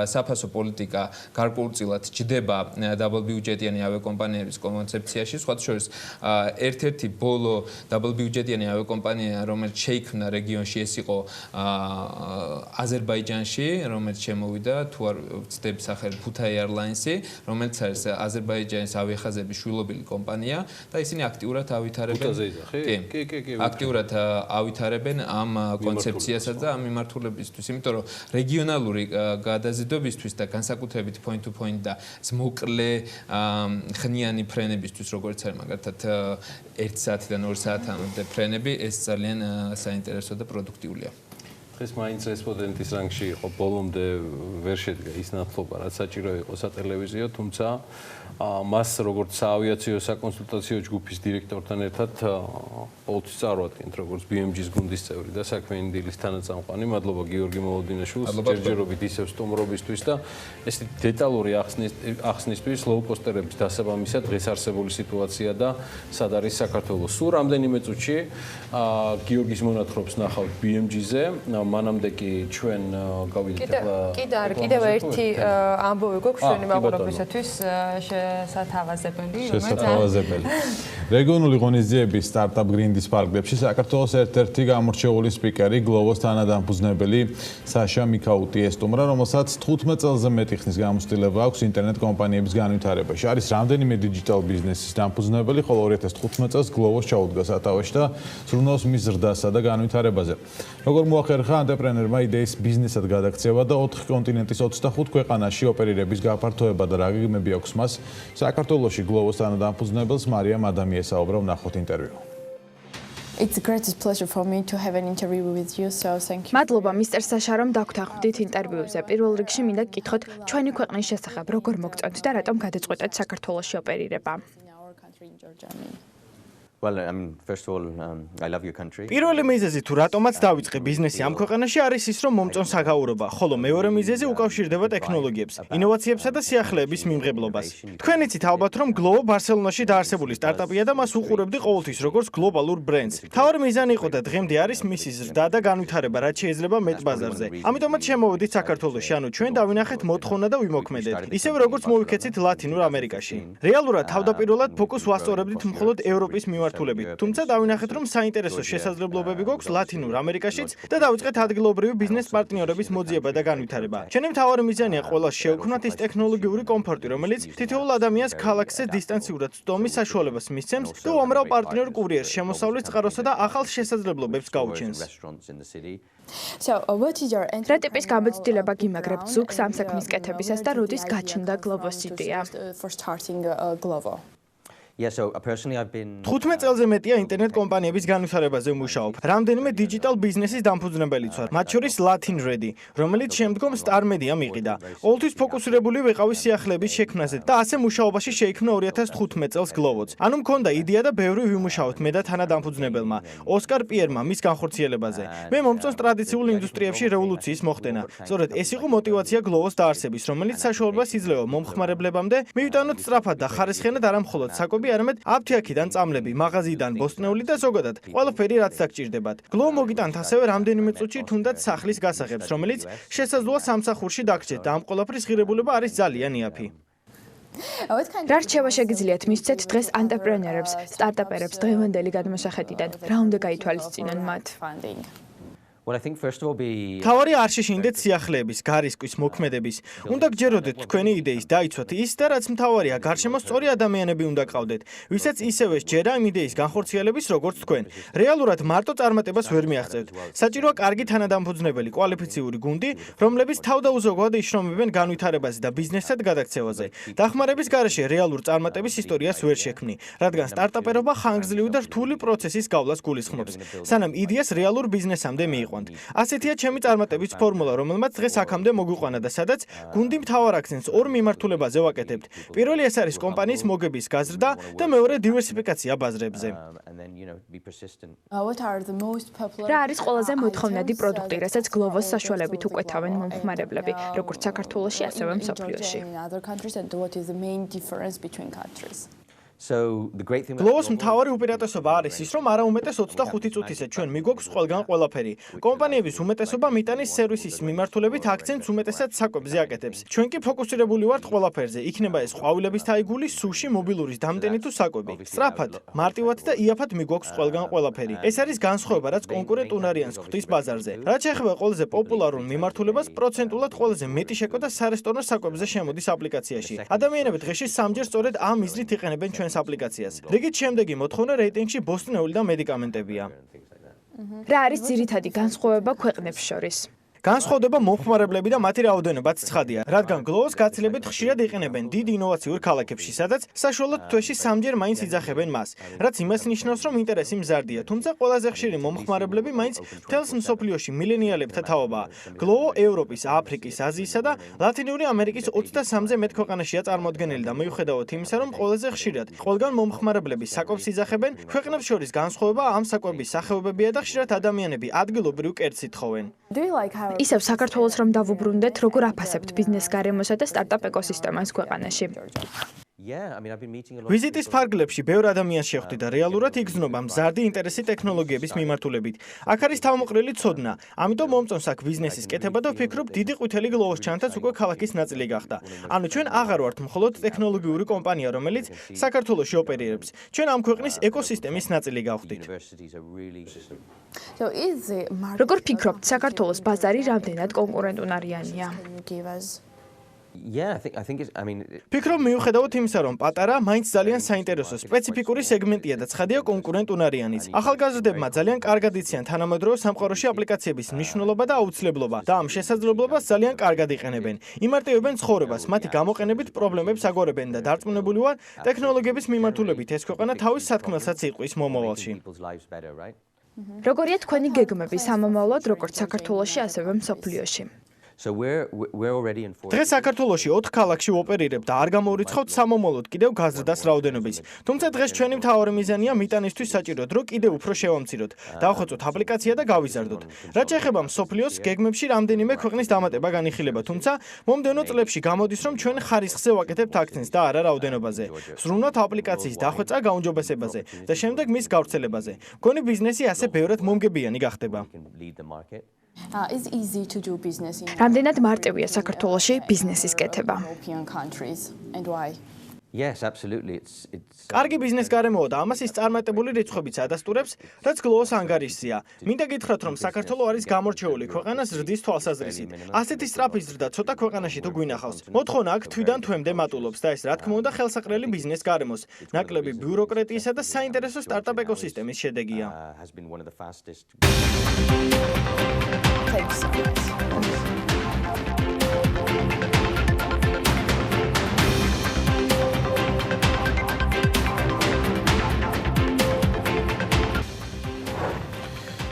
საფასო პოლიტიკა გარკვეულწილად ჯდება დაბალ ბიუჯეტიანი ავიაკომპანიების კონცეფციაში. სხვათა შორის ერთ-ერთი ბოლო დაბალ ბიუჯეტიანი ავიაკომპანია, რომელიც შეიქმნა რეგიონში, ეს იყო აზერბაიჯანში, რომელიც შემოვიდა, თუ არ ვცდები სახელი Putai Airlines-ი, რომელიც არის აზერბაიჯანის ავიახაზების შვილობილი კომპანია და ისინი აქტიურად ავითარებენ. აქტიურად ავითარებენ ამ კონცეფციასაც და ამ მიმართულებისთვის, იმიტომ რომ რეგიონალური გადაზიდვებისთვის და განსაკუთრებით point to point და მოკლე ხნიანი ფრენებისთვის, როგორც არის მაგალითად 1 საათიდან 2 საათამდე ფრენები, ეს ძალიან საინტერესო და პროდუქტიულია. ეს მაინც რესპონდენტის რანგში იყო, ბოლომდე ვერ შედგა ის ნათლობა, რაც საჭირო იყო სატელევიზიო, თუმცა მას როგორც საავიაციო საკონსულტაციო ჯგუფის დირექტორთან ერთად ყოველთვის წარვადგენთ როგორც BMG-ს გუნდის წევრი და საქმიანი დილის თანაწამყვანი. მადლობა გიორგი მოლოდინაშვილს ჯერჯერობით ისევ სტუმრობისთვის და ეს დეტალური ახსნისთვის ლოუკოსტერების დასაბამისად დღეს არსებული სიტუაცია და სად არის საქართველოს. სულ რამდენიმე წუთში გიორგის მონათხრობს ნახავთ BMG-ზე. მანამდე კი ჩვენ გავიდით კიდევ ერთი ამბავი გვაქვს ჩვენი მაყურებლისათვის შესათავაზებელი. რეგიონული ღონისძიების სტარტაპ გრინდის პარკებში საქართველოს ერთ-ერთი გამორჩეული სპიკერი გლოვოს თანადამფუძნებელი საშა მიქაუტი ესტუმრა, რომელსაც 15 წელზე მეტი ხნის გამოცდილება აქვს ინტერნეტ კომპანიების განვითარებაში. არის რამდენიმე დიჯიტალ ბიზნესის დამფუძნებელი, ხოლო 2015 წელს გლოვოს ჩაუდგა სათავეში და სრულნავს მის ზრდასა და განვითარებაზე. როგორ მოახერხა ანტრეპრენერმა იდეის ბიზნესად გადაქცევა და 4 კონტინენტის 25 ქვეყანაში ოპერირების გაფართოება და რა გეგმები აქვს მას, საქართველოში გლოვოს თანადამფუძნებელს მარიამ ადამი ესაუბრა, ვნახოთ ინტერვიუ. It's the greatest pleasure for me to have an interview with you, so thank you. მადლობა მისტერ საშა, რომ დაგვთანხმდით ინტერვიუზე. პირველ რიგში მინდა გკითხოთ ჩვენი ქვეყნის შესახებ, როგორ მოგწონთ და რატომ გადაწყვეტეთ საქართველოში ოპერირება. Well, first of all, I love your country. პირველი მიზეზი თუ რატომაც დავიწყე ბიზნესი ამ ქვეყანაში არის ის, რომ მომწონს საგაურობა, ხოლო მეორე მიზეზი უკავშირდება ტექნოლოგიებს, ინოვაციებსა და სიახლეების მიმღებლობას. თქვენ იცით ალბათ, რომ გლოვო ბარსელონაში დაარსებული სტარტაპია და მას უყურებდი ყოველთვის როგორც გლობალურ ბრენდს. მთავარი მიზანი იყო და დღემდე არის მისი ზრდა და განვითარება, რაც შეიძლება მეტ ბაზარზე. ამიტომაც შემოვედით საქართველოში, ანუ ჩვენ დავინახეთ მოთხოვნა და ვიმოქმედეთ, ისევე როგორც მოვიქეცით ლათინურ ამერიკაში. რეალურად თავდაპირველად ფოკუს ვასწორებდით მხოლოდ ევროპის თუმცა დავინახეთ, რომ საინტერესო შესაძლებლობები გვაქვს ლათინურ ამერიკაშიც და დავიწყეთ ადგილობრივი ბიზნეს პარტნიორების მოძიება და განვითარება. ჩვენი მთავარი მიზანია ყველას შევქმნათ ის ტექნოლოგიური კომფორტი, რომელიც თითოეულ ადამიანს ქალაქზე დისტანციურად წვდომის საშუალებას მისცემს და უამრავ პარტნიორ კურიერს შემოსავლის წყაროსა და ახალ შესაძლებლობებს გაუჩენს. რა ტიპის გამოცდილება გიმაგრებთ ზუგს ამ საქმის კეთებისას და როდის გაჩნდა გლოვოს იდეა? 15 წელზე მეტია ინტერნეტ კომპანიების განვითარებაზე ვმუშაობ. რამდენიმე დიჯიტალ ბიზნესის დამფუძნებელიც ვარ, მათ შორის Latin Ready, რომელიც შემდგომ Star Media მიყიდა. ყოველთვის ფოკუსირებული ვიყავი სიახლეების შექმნაზე და ასე მუშაობაში შეიქმნა 2015 წელს გლოვოც. ანუ მქონდა იდეა და ბევრი ვიმუშაოთ მე და თანადამფუძნებელმა, ოსკარ პიერმა მის განხორციელებაზე. მე მომწონს ტრადიციულ ინდუსტრიებში რევოლუციის მოხდენა. სწორედ ეს იყო мотиваცია გლოვოს დაარსების, რომელიც საშუალებას იძლევა მომხმარებლებამდე მივიტანოთ სწრაფად და ხარისხიანად არა მხოლოდ საკვები არამედ აფთიაქიდან წამლები, მაღაზიიდან ბოსტნეული და ზოგადად ყველაფერი რაც დაგჭირდებათ. გლოვო მოგიტანთ ასევე რამდენიმე წუთში თუნდაც სახლის გასაღებს, რომელიც შესაძლოა სამსახურში დაგჭირდეთ და ამ ყველაფრის ღირებულება არის ძალიან იაფი. რა რჩევა შეგიძლიათ მისცეთ დღეს ანტრეპრენერებს, სტარტაპერებს დღევანდელი გადმოსახედიდან? რა უნდა გაითვალისწინონ მათ? თავარი არ შეშინდეთ სიახლეების, გარისკვის, მოქმედების. უნდა გჯეროდეთ თქვენი იდეის დაიცვათ ის და რაც მთავარია, გარშემო სწორი ადამიანები უნდა გყავდეთ, ვისაც ისევე სჯერა იმ იდეის განხორციელების როგორც თქვენ. რეალურად მარტო წარმატებას ვერ მიაღწევთ. საჭიროა კარგი თანადამფუძნებელი, კვალიფიციური გუნდი, რომლებიც თავდაუზოგავად იშრომებენ განვითარებაზე და ბიზნესად გადაქცევაზე. დახმარების გარეშე რეალურ წარმატების ისტორიას ვერ შექმნი, რადგან სტარტაპერობა ხანგრძლივი და რთული პროცესის გავლას გულისხმობს, სანამ იდეას რეალურ ბიზნესამდე მიიყვანთ. ასეთია ჩემი წარმატების ფორმულა, რომელმაც დღეს აქამდე მოგვიყვანა და სადაც გუნდი მთავარ აქცენტს ორ მიმართულებაზე ვაკეთებთ. პირველი ეს არის კომპანიის მოგების გაზრდა და მეორე დივერსიფიკაცია ბაზრებზე. რა არის ყველაზე მოთხოვნადი პროდუქტი, რასაც გლოვოს საშუალებით უკვეთავენ მომხმარებლები, როგორც საქართველოში, ასევე მსოფლიოში? გლოვოს მთავარი უპირატესობა არის ის, რომ არაუმეტეს 25 წუთიზე ჩვენ მიგვაქვს ყველგან ყველაფერი. კომპანიების უმეტესობა მიტანის სერვისის მიმართულებით აქცენტს უმეტესად საკვებზე აკეთებს. ჩვენ კი ფოკუსირებული ვართ ყველაფერზე. იქნება ეს ყვავილების თაიგული, სუში, მობილურის დამტენი თუ საკვები. სწრაფად, მარტივად და იაფად მიგვაქვს ყველგან ყველაფერი. ეს არის განსხვავება, რაც კონკურენტ უნარიანს ხვდის ბაზარზე. რაც შეეხება ყველაზე პოპულარულ მიმართულებას, პროცენტულად ყველაზე მეტი შეკვეთა სარესტორნო საკვებზე შემოდის აპლიკაციაში. ადამიანები დღეში სამჯერ სწორედ ამ მიზნით იყენებენ ჩვენს აპლიკაციას. რიგით შემდეგი მოთხოვნა რეიტინგში ბოსტნეული და მედიკამენტებია. რა არის ძირითადი განსხვავება ქვეყნებს შორის? განსხვავდება მომხმარებლები და მათი რაოდენობაც ცხადია, რადგან გლოვოს გაცილებით ხშირად იყენებენ დიდ ინოვაციურ ქალაქებში, სადაც საშუალოდ თვეში 3-ჯერ მაინც იძახებენ მას, რაც იმას ნიშნავს, რომ ინტერესი მზარდია, თუმცა ყველაზე ხშირი მომხმარებლები მაინც მთელს მსოფლიოში მილენიალებთა თაობაა. გლოვო ევროპის, აფრიკის, აზიისა და ლათინური ამერიკის 23-ზე მეტ ქვეყანაშია წარმოდგენილი და მიუხედავად იმისა, რომ ყველაზე ხშირად ყველგან მომხმარებლები საკვებს იძახებენ, ქვეყნებს შორის განსხვავება ამ საკვების სახეობებია და ხშირად ადამიანები ადგილობრივ კერძს ითხოვენ. ისევ საქართველოს რომ დავუბრუნდეთ, როგორ აფასებთ ბიზნეს გარემოსა და სტარტაპ ეკოსისტემას ქვეყანაში? ვიზიტის ფარგლებში ბევრ ადამიანს შეხვდი და რეალურად იგრძნობა მზარდი ინტერესი ტექნოლოგიების მიმართულებით. აქ არის თავმოყრილი ცოდნა, ამიტომ მომწონს აქ ბიზნესის კეთება და ვფიქრობ, დიდი ყვითელი გლოვოს ჩანთაც უკვე ქალაქის ნაწილი გახდა. ანუ ჩვენ აღარ ვართ მხოლოდ ტექნოლოგიური კომპანია, რომელიც საქართველოში ოპერირებს. ჩვენ ამ ქვეყნის ეკოსისტემის ნაწილი გავხდით. როგორ ფიქრობთ, საქართველოს ბაზარი რამდენად კონკურენტუნარიანია? ფიქრობ, მიუხედავად იმისა, რომ პატარა, მაინც ძალიან საინტერესო სპეციფიკური სეგმენტია და ცხადია კონკურენტუნარიანიც. ახალგაზრდებმა ძალიან კარგად იციან თანამედროვე სამყაროში აპლიკაციების მნიშვნელობა და აუცილებლობა და ამ შესაძლებლობას ძალიან კარგად იყენებენ. იმარტივებენ ცხოვრებას, მათი გამოყენებით პრობლემებს აგვარებენ და დარწმუნებული ვარ, ტექნოლოგიების მიმართულებით ეს ქვეყანა თავის სათქმელსაც იყვის მომავალში. როგორია თქვენი გეგმები სამომავლოდ როგორც საქართველოში, ასევე მსოფლიოში? დღეს საქართველოში 4 ქალაქში ვოპერირებ და არ გამოვრიცხავთ სამომავლოდ კიდევ გაზრდას რაოდენობის. თუმცა დღეს ჩვენი მთავარი მიზანია მიტანისთვის საჭიროდ, რომ კიდევ უფრო შევამციროთ, დავხვეწოთ აპლიკაცია და გავიზარდოთ. რაც შეეხება მსოფლიოს გეგმებში რამდენიმე ქვეყნის დამატება განიხილება, თუმცა მომდევნო წლებში გამოდის, რომ ჩვენ ხარისხზე ვაკეთებთ აქცენტს და არა რაოდენობაზე. ვზრუნოთ აპლიკაციის დახვეწა გაუმჯობესებაზე და შემდეგ მის გავრცელებაზე. მგონი ბიზნესი ასე ბევრად მომგებიანი გახდება. რამდენად მარტივია საქართველოში ბიზნესის კეთება? კარგი ბიზნეს გარემოა და ამას ის წარმატებული რიცხვებით ადასტურებს, რაც გლოვოს ანგარიშზეა. მინდა გითხრათ, რომ საქართველო არის გამორჩეული ქვეყანა ზრდის თვალსაზრისით. ასეთი სწრაფი ზრდა ცოტა ქვეყანაში თუ გვინახავს. მოთხოვნა აქ თვიდან თვემდე მატულობს და ეს რა თქმა უნდა ხელსაყრელი ბიზნეს გარემოს, ნაკლები ბიუროკრატიისა და საინტერესო სტარტაპ ეკოსისტემის შედეგია.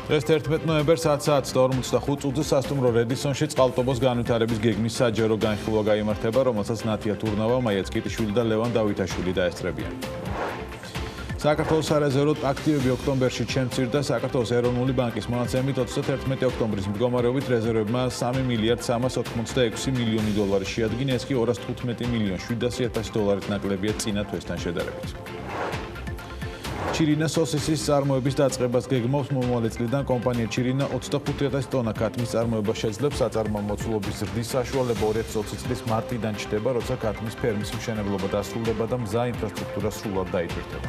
დღეს 11 ნოემბერს 10:45 სასტუმრო რედისონში წყალტობოს განვითარების გეგმის საჯარო განხილვა გაიმართება, რომელსაც ნათია თურნავა, მაია წკიტიშვილი და ლევან დავითაშვილი დაესწრებიან. საქართველოს სარეზერვო აქტივები ოქტომბერში შემცირდა საქართველოს ეროვნული ბანკის მონაცემით 31 ოქტომბრის მდგომარეობით რეზერვებმა 3 მილიარდ 386 მილიონი დოლარი შეადგინა, ეს კი 215 მილიონ 700 დოლარით ნაკლებია წინა თვესთან შედარებით. ჩირინა სოსისის წარმოების დაწყებას გეგმავს მომავალი წლიდან კომპანია ჩირინა 25,000 ტონა ქათმის წარმოება შეძლებს. საწარმოო მოცულობის ზრდის საშუალება 2020 წლის მარტიდან ჩდება, როცა ქათმის ფერმის მშენებლობა დასრულდება და მზა ინფრასტრუქტურა სრულად დაიჭირდება.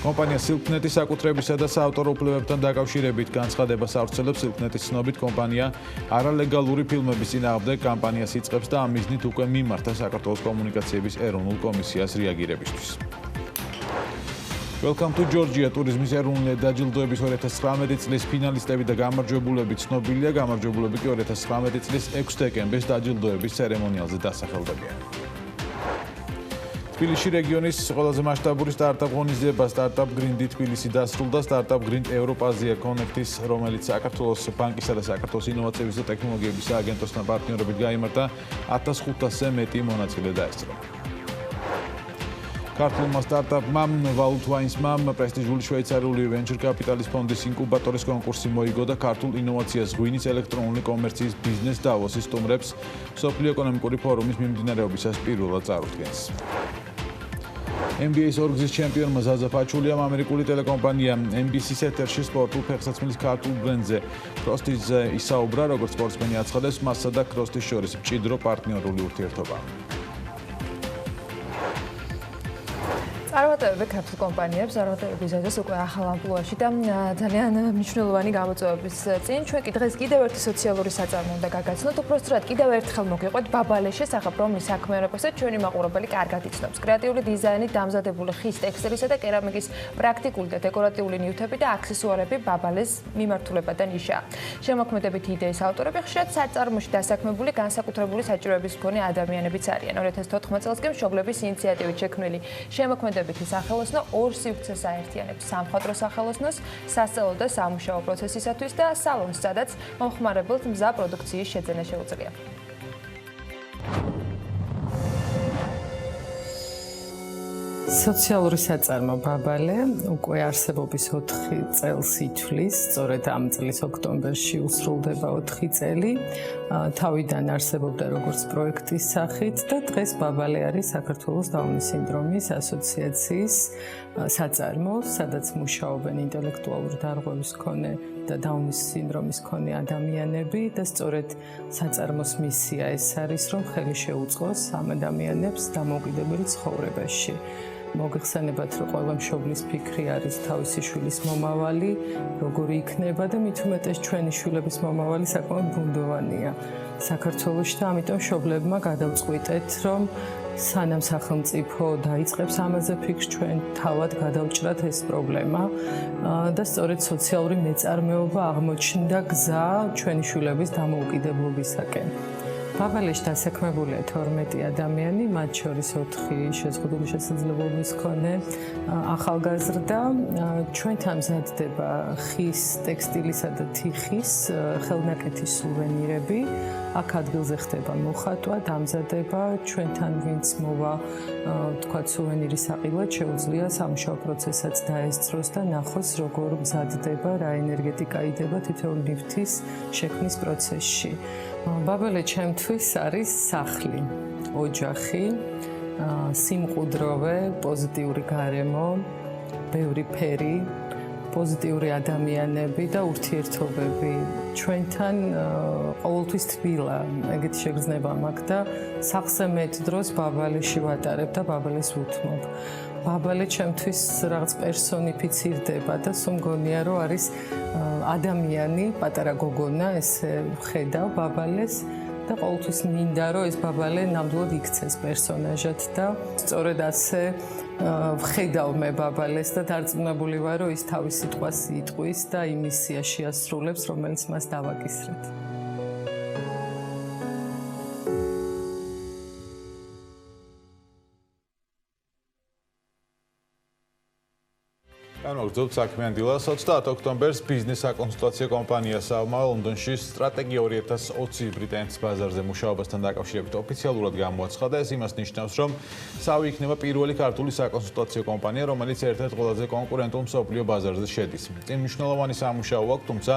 კომპანია სილკნეტის საკუთრებისა და საავტორო უფლებებთან დაკავშირებით განცხადებას ავრცელებს. სილკნეტის ცნობით, კომპანია არალეგალური ფილმების წინააღმდეგ კამპანიას იწყებს და ამ მიზნით უკვე მიმართა საქართველოს კომუნიკაციების ეროვნულ კომისიას რეაგირებისთვის. Welcome to Georgia ტურიზმის ეროვნული დაჯილდოების 2019 წლის ფინალისტები და გამარჯვებულები ცნობილია. გამარჯვებულები კი 2019 წლის 6 დეკემბრის დაჯილდოების ცერემონიალზე დასახელდებიან. თბილისში რეგიონის ყველაზე მასშტაბური სტარტაპ ღონისძიება სტარტაპ გრინდი თბილისი დასრულდა. სტარტაპ გრინდ ევროპაზია კონექტის, რომელიც საქართველოს ბანკისა და საქართველოს ინოვაციების და ტექნოლოგიების სააგენტოსთან პარტნიორობით გაიმართა, 1500-ზე მეტი მონაწილე დაესწრო. ქართულმა სტარტაპმა ვალუტვაინსმა პრესტიჟული შვეიცარიული ვენჩერ კაპიტალის ფონდის ინკუბატორის კონკურსი მოიგო და ქართულ ინოვაციას ღვინის ელექტრონული კომერციის ბიზნეს დავოსის სტუმრებს მსოფლიო ეკონომიკური ფორუმის მიმდინარეობისას პირველად წარუდგენს. NBA-ის ორგზის ჩემპიონმა ზაზა ფაჩულიამ ამერიკული ტელეკომპანია NBC-ის ეთერში სპორტულ ფეხსაცმლის ქართულ ბრენდზე ქროსტიზე ისაუბრა, როგორც სპორტსმენი აცხადებს, მასსა და ქროსტის შორის მჭიდრო პარტნიორული ურთიერთობა. წარმატებები ქართულ კომპანიებს, წარმატებები ზედას უკვე ახალ ამპლუაში და ძალიან მნიშვნელოვანი გამოწვევების წინ. ჩვენ კი დღეს კიდევ ერთი სოციალური საწარმო უნდა გაგაცნოთ. უпроსტად კიდევ ერთხელ მოგიყვეთ ბაბალეში, სახაბრომის საქმიანობაზე ჩვენი მაყურებელი კარგად იცნობს. კრეატიული დიზაინით დამზადებული ხის, ტექსტილისა და კერამიკის პრაქტიკული და დეკორატიული ნივთები და აქსესუარები ბაბალეს მიმართულება და ნიშაა. შემოქმედებითი იდეის ავტორები ხშირად საწარმოში დასაქმებული განსაკუთრებული საჭიროების მქონე ადამიანებიც არიან. 2014 წელს კი მშობლების ინიციატივით შექმნილი შემოქმედებითი სახელოსნო ორ სივრცეს აერთიანებს: სამხატვრო სახელოსნოს, სასწავლო და სამუშაო პროცესისათვის და სალონს, სადაც მომხმარებელს მზა პროდუქციის შეძენა შეუძლია. სოციალური საწარმო ბაბალე უკვე არსებობის 4 წელს ითვლის, სწორედ ამ წლის ოქტომბერში უსრულდება 4 წელი. თავიდან არსებობდა როგორც პროექტის სახით და დღეს ბაბალე არის საქართველოს დაუნის სინდრომის ასოციაციის საწარმო, სადაც მუშაობენ ინტელექტუალური დარღვევის მქონე და დაუნის სინდრომის მქონე ადამიანები და სწორედ საწარმოს მისია ეს არის, რომ ხელი შეუწყოს ამ ადამიანებს დამოუკიდებელი ცხოვრებაში. მოგეხსენებათ, რომ ყველა მშობლის ფიქრი არის თავისი შვილის მომავალი, როგორი იქნება და მით უმეტეს ჩვენი შვილების მომავალი საკმაოდ ბუნდოვანია საქართველოში და ამიტომ მშობლებმა გადავწყვიტეთ, რომ სანამ სახელმწიფო დაიწყებს ამაზე ფიქრს, ჩვენ თავად გადავჭრათ ეს პრობლემა და სწორედ სოციალური მეწარმეობა აღმოჩნდა გზა ჩვენი შვილების დამოუკიდებლობისაკენ. ბაბალეში დასაქმებულია 12 ადამიანი, მათ შორის 4 შეზღუდული შესაძლებლობის მქონე ახალგაზრდა. ჩვენთან მზადდება ხის, ტექსტილისა და თიხის ხელნაკეთის სუვენირები. აქ ადგილზე ხდება მოხატვა, დამზადება. ჩვენთან ვინც მოვა, თქვათ, სუვენირის აყიდვად, შეუძლია სამუშაო პროცესაც დაესწროს და ნახოს, როგორ მზადდება, რა ენერგეტიკა იდება თითოეული ნივთის შექმნის პროცესში. ბაბალე ჩემთვის არის სახლი, ოჯახი, სიმყუდროვე, პოზიტიური გარემო, ბევრი ფერი, პოზიტიური ადამიანები და ურთიერთობები. ჩვენთან ყოველთვის თბილა, ეგეთი შეგრძნება მაქვს და სახლზე მეტ დროს ბაბალეში ვატარებ და ბაბალეს ვუთმობ. ბაბალე ჩემთვის რაღაც პერსონიფიცირდება და სულ მგონია, რომ არის ადამიანი, პატარა გოგონა, ესე ხედავ ბაბალეს და ყოველთვის მინდა, რომ ეს ბაბალე ნამდვილად იქცეს პერსონაჟად და სწორედ ასე ვხედავ მე ბაბალეს და დარწმუნებული ვარ, რომ ის თავის სიტყვას იტყვის და იმ მისიას შეასრულებს, რომელიც მას დავაკისრეთ. განვაგრძობთ საქმიან დილას 30 ოქტომბერს ბიზნეს საკონსულტაციო კომპანია სამა ლონდონში სტრატეგია 2020 ბრიტანეთის ბაზარზე მუშაობასთან დაკავშირებით ოფიციალურად გამოაცხადა. ეს იმას ნიშნავს, რომ SAWI იქნება პირველი ქართული საკონსულტაციო კომპანია, რომელიც ერთ-ერთ ყველაზე კონკურენტულ მსოფლიო ბაზარზე შედის. წინ მნიშვნელოვანი სამუშაო აქვს, თუმცა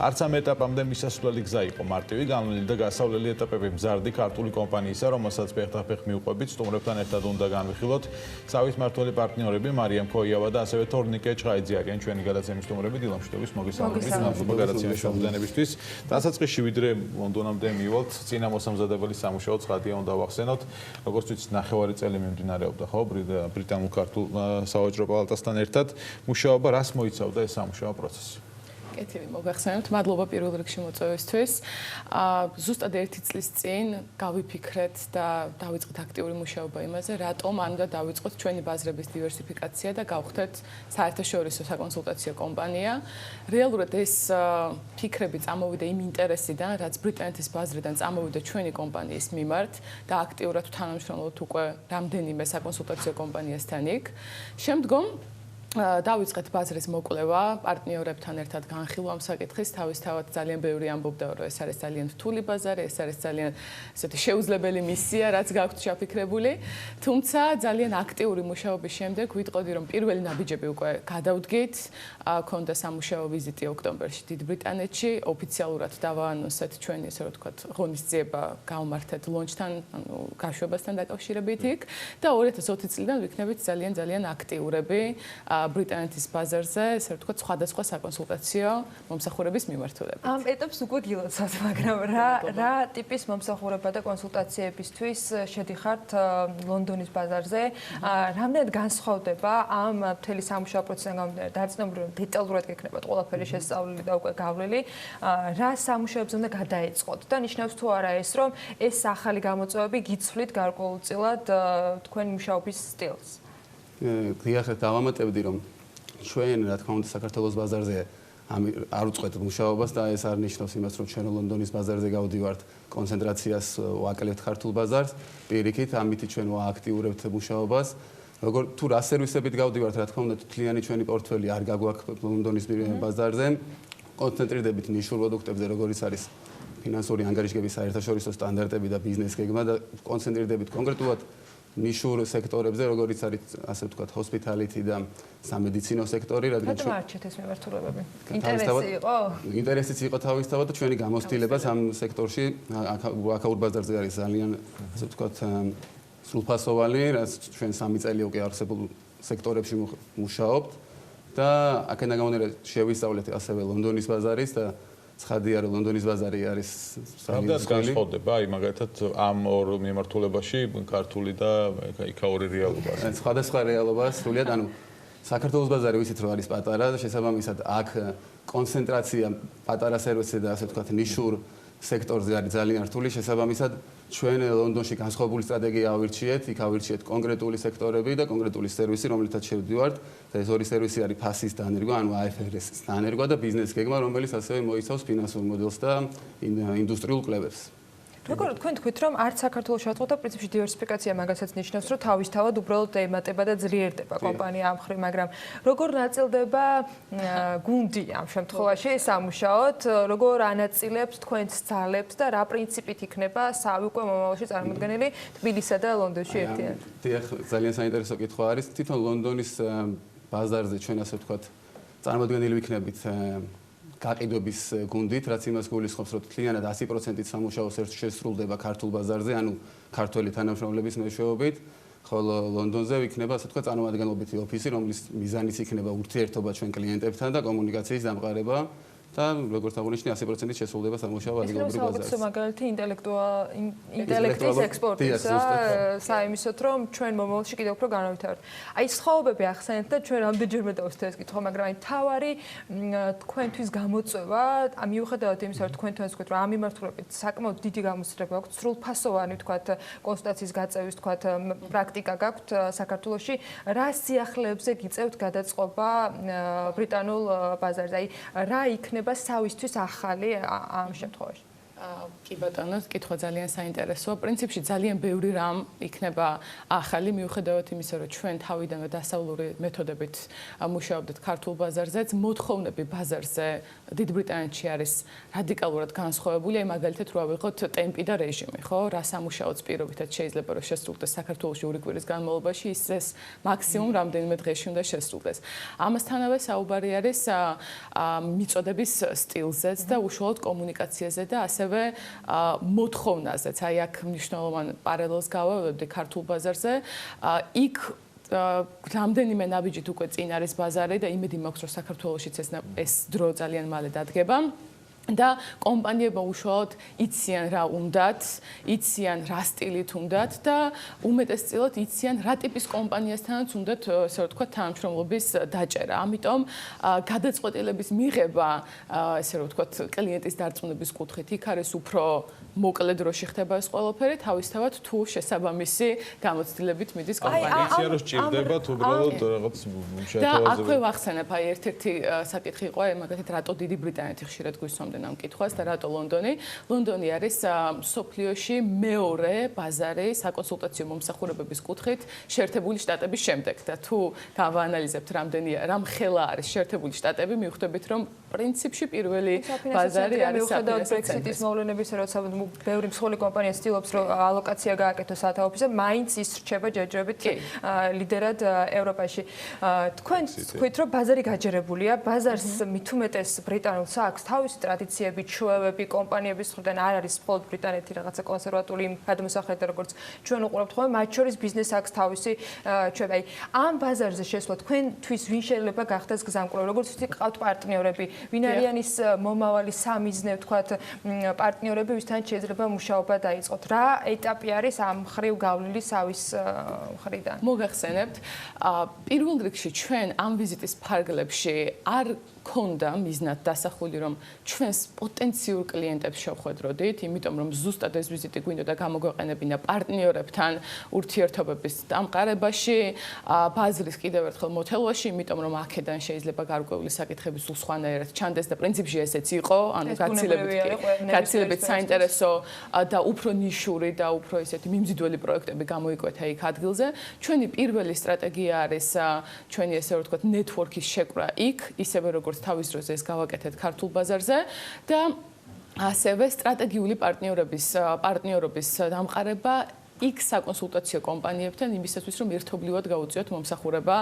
არც ამ ეტაპამდე მისასვლელი გზა იყო მარტივი, განვლილი და გასავლელი ეტაპები მზარდი ქართული კომპანიისა, რომელსაც ფეხთაფეხ მიუყვებით, სტუმრებთან ერთად უნდა განვიხილოთ SAWI-ის მმართველი პარტნიორები მარიამ ქოიავა და ასევე თორნიკე ჩხაიძე არიან ჩვენი გადაცემის სტუმრები. დილა მშვიდობის, მოგესალმებით. მადლობა გადაცემის შემოგვიდენებისთვის. დასაწყისში ვიდრე ლონდონამდე მივალთ, წინა მოსამზადებელი სამუშაო ცხადია უნდა ვახსენოთ. როგორც ვიცით, ნახევარი წელი მიმდინარეობდა, ხო, ბრიტანულ ქართულ სავაჭრო პალატასთან ერთად მუშაობა, რას მოიცავდა ეს სამუშაო პროცესი? კეთილი მოგახსენებთ, მადლობა პირველ რიგში მოწვევისთვის. ზუსტად 1 წლის წინ გავიფიქრეთ და დავიწყეთ აქტიური მუშაობა იმაზე, რატომ უნდა დავიწყოთ ჩვენი ბაზრების დივერსიფიკაცია და გავხდეთ საერთაშორისო საკონსულტაციო კომპანია. რეალურად ეს ფიქრები წამოვიდა იმ ინტერესიდან, რაც ბრიტანეთის ბაზრიდან წამოვიდა ჩვენი კომპანიის მიმართ და აქტიურად თანამშრომლობთ უკვე რამდენიმე საკონსულტაციო კომპანიასთან იქ. შემდგომ დავიწყეთ ბაზრის მოკვლევა, პარტნიორებთან ერთად განხილვა ამ საკითხის, თავისთავად ძალიან ბევრი ამბობდა, რომ ეს არის ძალიან რთული ბაზარი, ეს არის ძალიან ესეთი შეუძლებელი მისია, რაც გაქვთ ჩაფიქრებული. თუმცა ძალიან აქტიური მუშაობის შემდეგ ვიტყოდი, რომ პირველი ნაბიჯები უკვე გადავდგით, ქონდა სამუშაო ვიზიტი ოქტომბერში დიდ ბრიტანეთში, ოფიციალურად დავაანონსეთ ჩვენი, ესე რომ ვთქვათ, ღონისძიება გავმართეთ ლონჩთან, ანუ გაშვებასთან დაკავშირებით იქ და 2020 წლიდან ვიქნებით ძალიან აქტიურები ბრიტანეთის ბაზარზე, ესე ვთქვათ, სხვადასხვა საკონსულტაციო მომსახურების მიმართულებით. ამ ეტაპს უკვე გილოცავთ, მაგრამ რა ტიპის მომსახურება და კონსულტაციებისთვის შედიხართ ლონდონის ბაზარზე? რამდენად განსხვავდება ამ მთელი სამუშაო პროცესიდან გამომდინარე, დარწმუნებული რომ დეტალურად გექნებათ ყველაფერი შესწავლილი და უკვე გავლილი, რა სამუშაოებს უნდა გადაეწყოთ და ნიშნავს თუ არა ეს, რომ ეს ახალი გამოწვევები გიცვლით გარკვეულწილად თქვენი მუშაობის სტილს? დიახ, დავამატებდი, რომ ჩვენ, რა თქმა უნდა, საქართველოს ბაზარზე არ უწყვეტ მუშაობას და ეს არ ნიშნავს იმას, რომ ჩვენ ლონდონის ბაზარზე გავდივართ, კონცენტრაციას ვაკლებთ ქართულ ბაზარს, პირიქით, ამით ჩვენ ვააქტიურებთ მუშაობას. როგორ თუ რა სერვისებით გავდივართ, რა თქმა უნდა, თლიანი ჩვენი პორტფელი არ გაგვაქვს ლონდონის ბაზარზე, კონცენტრირდებით ნიშურ პროდუქტებზე, როგორიც არის ფინანსური ანგარიშგების საერთაშორისო სტანდარტები და ბიზნეს გეგმა და კონცენტრირდებით კონკრეტულად ნიშურ სექტორებზე, როგორიც არის ასე ვთქვათ, hospitality და სამედიცინო სექტორი, რადგან რატომ არჩეთ ეს მიმართულებები? ინტერესი იყო? ინტერესიც იყო თავისთავად და ჩვენი გამოცდილებას ამ სექტორში აქაურ ბაზარზე არის ძალიან ასე ვთქვათ სრულფასოვანი, რაც ჩვენ 3 წელი უკვე არსებულ სექტორებში მუშაობთ და აქედან გამომდინარე შევისწავლეთ ასევე ლონდონის ბაზარის და ცხადია რომ ლონდონის ბაზარი არის რამდენად განსხვავდება აი მაგალითად ამ ორ მიმართულებაში ქართული და იქაური რეალობა? სხვადასხვა რეალობა სრულიად, ანუ საქართველოს ბაზარი ვიცით რომ არის პატარა და შესაბამისად აქ კონცენტრაცია პატარა სერვისზე და ასე ვთქვათ ნიშურ სექტორზე არის ძალიან რთული, შესაბამისად ჩვენ ლონდონში განსხვავებული სტრატეგია ავირჩიეთ, იქ ავირჩიეთ კონკრეტული სექტორები და კონკრეტული სერვისი, რომლითაც შევდივართ და ეს ორი სერვისი არის ფასის დანერგვა, ანუ IFRS-ის დანერგვა და ბიზნეს გეგმა, რომელიც ასევე მოიცავს ფინანსურ მოდელს და ინდუსტრიულ კლებებს. როგორ თქვენ თქვით რომ არც საქართველოს შევწყვეტა პრინციპში დივერსიფიკაცია მაგასაც ნიშნავს რომ თავისთავად უბრალოდ ემატება და ძლიერდება კომპანია ამ მხრივ, მაგრამ როგორ ნაწილდება გუნდი ამ შემთხვევაში სამუშაოდ, როგორ ანაწილებს თქვენს ძალებს და რა პრინციპით იქნება სავი უკვე მომავალში წარმოქმნილი თბილისსა და ლონდონში ერთიანად? დიახ, ძალიან საინტერესო კითხვა არის. თვითონ ლონდონის ბაზარზე ჩვენ ასე ვთქვათ წარმოქმნილი ვიქნებით გაყიდვების გუნდით, რაც იმას გულისხმობს, რომ თლიანად 100%-ით სამუშაო შესრულდება ქართულ ბაზარზე, ანუ ქართველი თანამშრომლების მეშვეობით, ხოლო ლონდონზე ვიქნება, ასე ვთქვათ, წარმომადგენლობითი ოფისი, რომლის მიზანიც იქნება ურთიერთობა ჩვენ კლიენტებთან და კომუნიკაციის დამყარება და როგორც აღნიშნე 100%-ით შესრულდება სამუშაო ადგილობრივ ბაზარზე. ეს მაგალითი ინტელექტის ექსპორტისა, საიმისოთ, რომ ჩვენ მომავალში კიდევ უფრო განავითაროთ. აი სხვაობები ახსენეთ და ჩვენ რამდენჯერმე დავუსვით ეს კითხვა, მაგრამ აი თავარი თქვენთვის გამოწვევა, მიუხედავად იმისა, რომ თქვენ თქვენს ვთქვით, რომ ამ მიმართულებით საკმაოდ დიდი გამოცდილება აქვს, სრულფასოვანი ვთქვათ, კონსტიტუციის გაწევის ვთქვათ, პრაქტიკა გაქვთ საქართველოში, რა სიახლეებზე გიწევთ გადაწყობა ბრიტანულ ბაზარზე? აი რა იქნება სავისთვის ახალი ამ შემთხვევაში? კი ბატონო, კითხვა ძალიან საინტერესოა. პრინციპში ძალიან ბევრი რამ იქნება ახალი, მიუხედავად იმისა, რომ ჩვენ თავიდანვე დასავლური მეთოდებით მუშაობდით ქართულ ბაზარზეც, მოთხოვნები ბაზარზე დიდ ბრიტანეთში არის რადიკალურად განსხვავებული, აი მაგალითად რო ავიღოთ ტემპი და რეჟიმი, ხო? რა სამუშაოც პირობითად შეიძლება რომ შესრულდეს საქართველოში 2 კვირის განმავლობაში, ის მაქსიმუმ რამდენიმე დღეში უნდა შესრულდეს. ამასთანავე საუბარი არის მიწოდების სტილზეც და უშუალოდ კომუნიკაციაზე და ასევე მოთხოვნაზეც, აი აქ მნიშვნელოვან პარალელს გავავლებდი ქართულ ბაზარზე. იქ რამდენიმე ნაბიჯით უკვე წინ არის ბაზარი და იმედი მაქვს, რომ საქართველოშიც ეს დრო ძალიან მალე დადგება. და კომპანიებმა უშუალოდ იციან რა უნდათ, იციან რა სტილით უნდათ და უმეტესწილად იციან რა ტიპის კომპანიასთანაც უნდათ, ესე ვთქვათ, თანამშრომლობის დაჭერა. ამიტომ გადაწყვეტილების მიღება, ესე ვთქვათ, კლიენტის დარწმუნების კუთხით იქ არის უფრო მოკლე დროში ხდება ეს ყველაფერი, თავისთავად თუ შესაბამისი გამოცდილებით მიდის კომპანია. რომ სჭირდებათ უბრალოდ რაღაც შეთავაზება. და აქვე ვახსენებ, აი ერთ-ერთი საკითხი იყო, მაგალითად, რატო დიდი ბრიტანეთი ხშირად გვისვამდნენ ამ კითხვას და რატო ლონდონი? ლონდონი არის მსოფლიოში მეორე ბაზარი საკონსულტაციო მომსახურებების კუთხით შეერთებული შტატების შემდეგ და თუ გავაანალიზებთ რამ ხელა არის შეერთებული შტატები, მივხვდებით, რომ პრინციპში პირველი ბაზარი არის Brexit-ის მოვლენების როცა ბევრი მსხვილი კომპანია ცდილობს რომ ალოკაცია გააკეთოს სათავეში, მაინც ის რჩება ჯერჯერობით ლიდერად ევროპაში. თქვენ თქვით რომ ბაზარი გაჯერებულია, ბაზარს მithumetes ბრიტანულს აქვს თავისი ტრადიციები, ჩვევები, კომპანიების მხრიდან არ არის მხოლოდ ბრიტანეთი რაღაცა კონსერვატული გადმოსახედა, როგორც ჩვენ უყურებთ ხოლმე, მათ შორის ბიზნეს აქვს თავისი ჩვევები. აი ამ ბაზარზე შესვლა თქვენთვის ვინ შეიძლება გახდეს გზამკვლევი, როგორც ვთქვი, ყავთ პარტნიორები, ვინ არიან ის მომავალი სამიზნე, ვთქვათ, პარტნიორები, ვისთან შეიძლება მუშაობა დაიწყოთ. რა ეტაპი არის ამ ხრივ გავლილი სავის მხრიდან? მოგახსენებთ, პირველ რიგში ჩვენ ამ ვიზიტის ფარგლებში არ ქონდა მიზნად დასახული, რომ ჩვენს პოტენციურ კლიენტებს შევხვედროდით, იმიტომ რომ ზუსტად ეს ვიზიტი გვინდოდა გამოგვეყენებინა პარტნიორებთან ურთიერთობების დამყარებაში, ბაზრის კიდევ ერთხელ მოთელვაში, იმიტომ რომ აქედან შეიძლება გარკვეული საკითხები სულ სხვანაირად ჩანდეს და პრინციპში ესეც იყო, ანუ გაცილებით საინტერესო და უფრო ნიშური და უფრო ისეთი მიმზიდველი პროექტები გამოიკვეთა იქ ადგილზე. ჩვენი პირველი სტრატეგია არის ჩვენი ესე ვთქვათ ნეტვორკის შეკრა იქ, ისევე როგორც თავის დროზე ეს გავაკეთეთ ქართულ ბაზარზე და ასევე სტრატეგიული პარტნიორობის დამყარება იქ საკონსულტაციო კომპანიებთან იმისათვის, რომ ერთობლივად გაუწიოთ მომსახურება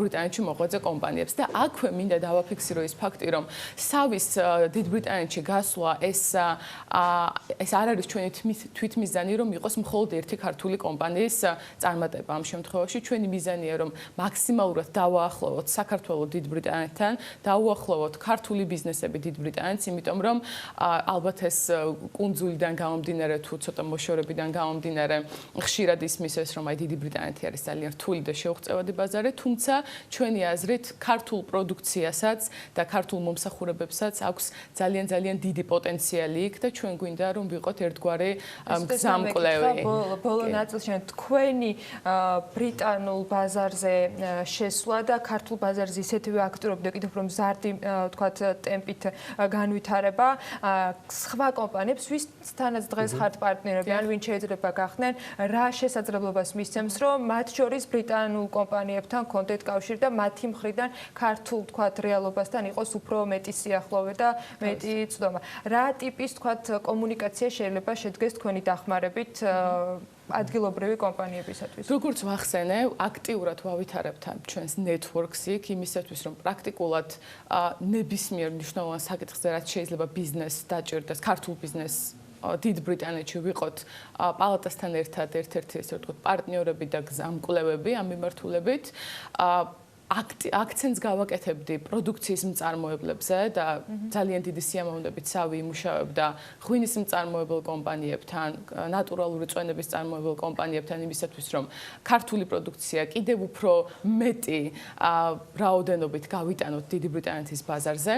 ბრიტანეთში მოღვაწე კომპანიებს. და აქვე მინდა დავაფიქსირო ის ფაქტი, რომ სავის დიდ ბრიტანეთში გასვლა ეს არ არის ჩვენი თვითმიზანი, რომ იყოს მხოლოდ ერთი ქართული კომპანიის წარმატება. ამ შემთხვევაში ჩვენი მიზანია, რომ მაქსიმალურად დავაახლოვოთ საქართველოს დიდ ბრიტანეთთან, დავუახლოვოთ ქართული ბიზნესები დიდ ბრიტანეთს, იმიტომ რომ ალბათ ეს კუნძულიდან გამომდინარე თუ ცოტა მოშორებიდან გამომდინარე ხშირად ისმის ეს, რომ დიდი ბრიტანეთი არის ძალიან რთული და შეუღწევადი ბაზარი, თუმცა ჩვენი აზრით ქართულ პროდუქციასაც და ქართულ მომსახურებებსაც აქვს ძალიან დიდი პოტენციალი იქ და ჩვენ გვინდა რომ ვიყოთ ერთგვარი გზამკვლევი. ბოლო ნაწილში თქვენი ბრიტანულ ბაზარზე შესვლა და ქართულ ბაზარზე ისეთივე აქტიურობა და კიდევ უფრო მზარდი თქვათ ტემპით განვითარება სხვა კომპანიებს ვისთანაც დღეს ხართ პარტნიორები ან ვინ შეიძლება გახდნენ რა შესაძლებლობას მისცემს რომ მათ შორის ბრიტანულ კომპანიებთან კონტაქტ კავშირი და მათი მხრიდან ქართულ თქვათ რეალობასთან იყოს უფრო მეტი სიახლოვე და მეტი ცდომა. რა ტიპის თქვათ კომუნიკაცია შეიძლება შედგეს თქვენი დახმარებით ადგილობრივი კომპანიებისათვის? როგორც ვახსენე, აქტიურად ვავითარებთ ჩვენს ნეტვორკს იქ იმისათვის, რომ პრაქტიკულად ნებისმიერ მნიშვნელოვან საკითხზე, რაც შეიძლება ბიზნესს დაჭირდეს, ქართულ ბიზნესს დიდ ბრიტანეთში ვიყოთ პალატასთან ერთად ერთ-ერთი ესე ვთქვათ პარტნიორები და გზამკვლევები ამ მიმართულებით. აქცენტს გავაკეთებდი პროდუქციის მწარმოებლებზე და ძალიან დიდი სიამოვნებით სავი იმუშავებდა ღვინის მწარმოებელ კომპანიებთან, ნატურალური წვენების მწარმოებელ კომპანიებთან იმისათვის, რომ ქართული პროდუქცია კიდევ უფრო მეტი რაოდენობით გავიტანოთ დიდი ბრიტანეთის ბაზარზე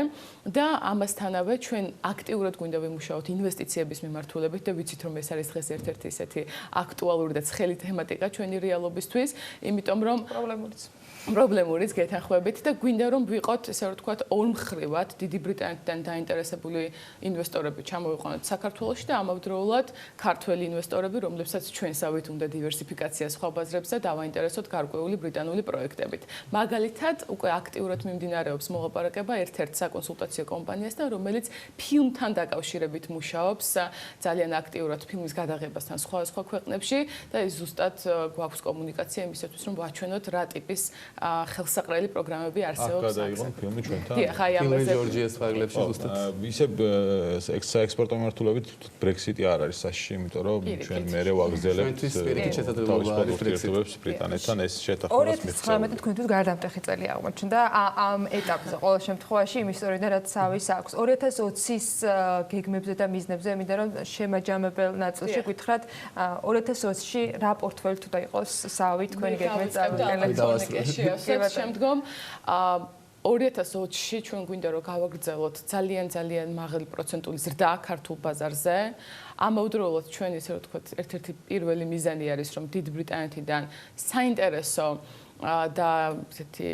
და ამასთანავე ჩვენ აქტიურად გვინდა ვიმუშაოთ ინვესტიციების მიმართულებით და ვიცით, რომ ეს არის დღეს ერთ-ერთი ისეთი აქტუალური და ცხელი თემატიკა ჩვენი რეალობისთვის, იმიტომ რომ პრობლემურიც გეთანხმებით და გვინდა რომ ვიყოთ ესე ვთქვათ ორმხრივად დიდი ბრიტანეთიდან დაინტერესებული ინვესტორები ჩამოვიყვანოთ საქართველოში და ამავდროულად ქართველი ინვესტორები, რომლებსაც ჩვენსავით უნდა დივერსიფიკაცია სხვა ბაზრებზე დავაინტერესოთ გარკვეული ბრიტანული პროექტებით. მაგალითად, უკვე აქტიურად მიმდინარეობს მოლაპარაკება ერთ-ერთ საკონსულტაციო კომპანიასთან, რომელიც ფილმთან დაკავშირებით მუშაობს ძალიან აქტიურად ფილმის გადაღებასთან სხვა ქვეყნებში და ეს ზუსტად გვაქვს კომუნიკაცია იმისათვის, რომ ვაჩვენოთ რა ტიპის ხელსაყრელი პროგრამები არსებობს. გადაიღო ფილმი ჩვენთან. დიახ, აი ამაზე. ჯორჯიას ფარგლებში ზუსტად. ისე საექსპორტო მიმართულებით Brexit-ი არ არის საშიში, იმიტომ რომ ჩვენ მერე ვაგრძელებთ ბრიტანეთთან ეს შეთანხმებას მიღწევა. 2019 თქვენთვის გარდამტეხი წელი აღმოჩნდა ამ ეტაპზე ყოველ შემთხვევაში იმ ისტორიიდან რაც სავის აქვს. 2020-ის გეგმებზე და მიზნებზე მინდა რომ შემაჯამებელ ნაწილში გითხრათ 2020-ში რა პორტფელი თუ დაიყოს სავი თქვენი გეგმით წარდგენილი. შემდგომ 2020-ში ჩვენ გვინდა რომ გავაგრძელოთ ძალიან მაღალი პროცენტული ზრდა ქართულ ბაზარზე. ამავდროულად ჩვენ ისე ვთქვათ, ერთ-ერთი პირველი მიზანი არის რომ დიდ ბრიტანეთიდან საინტერესო და ესეთი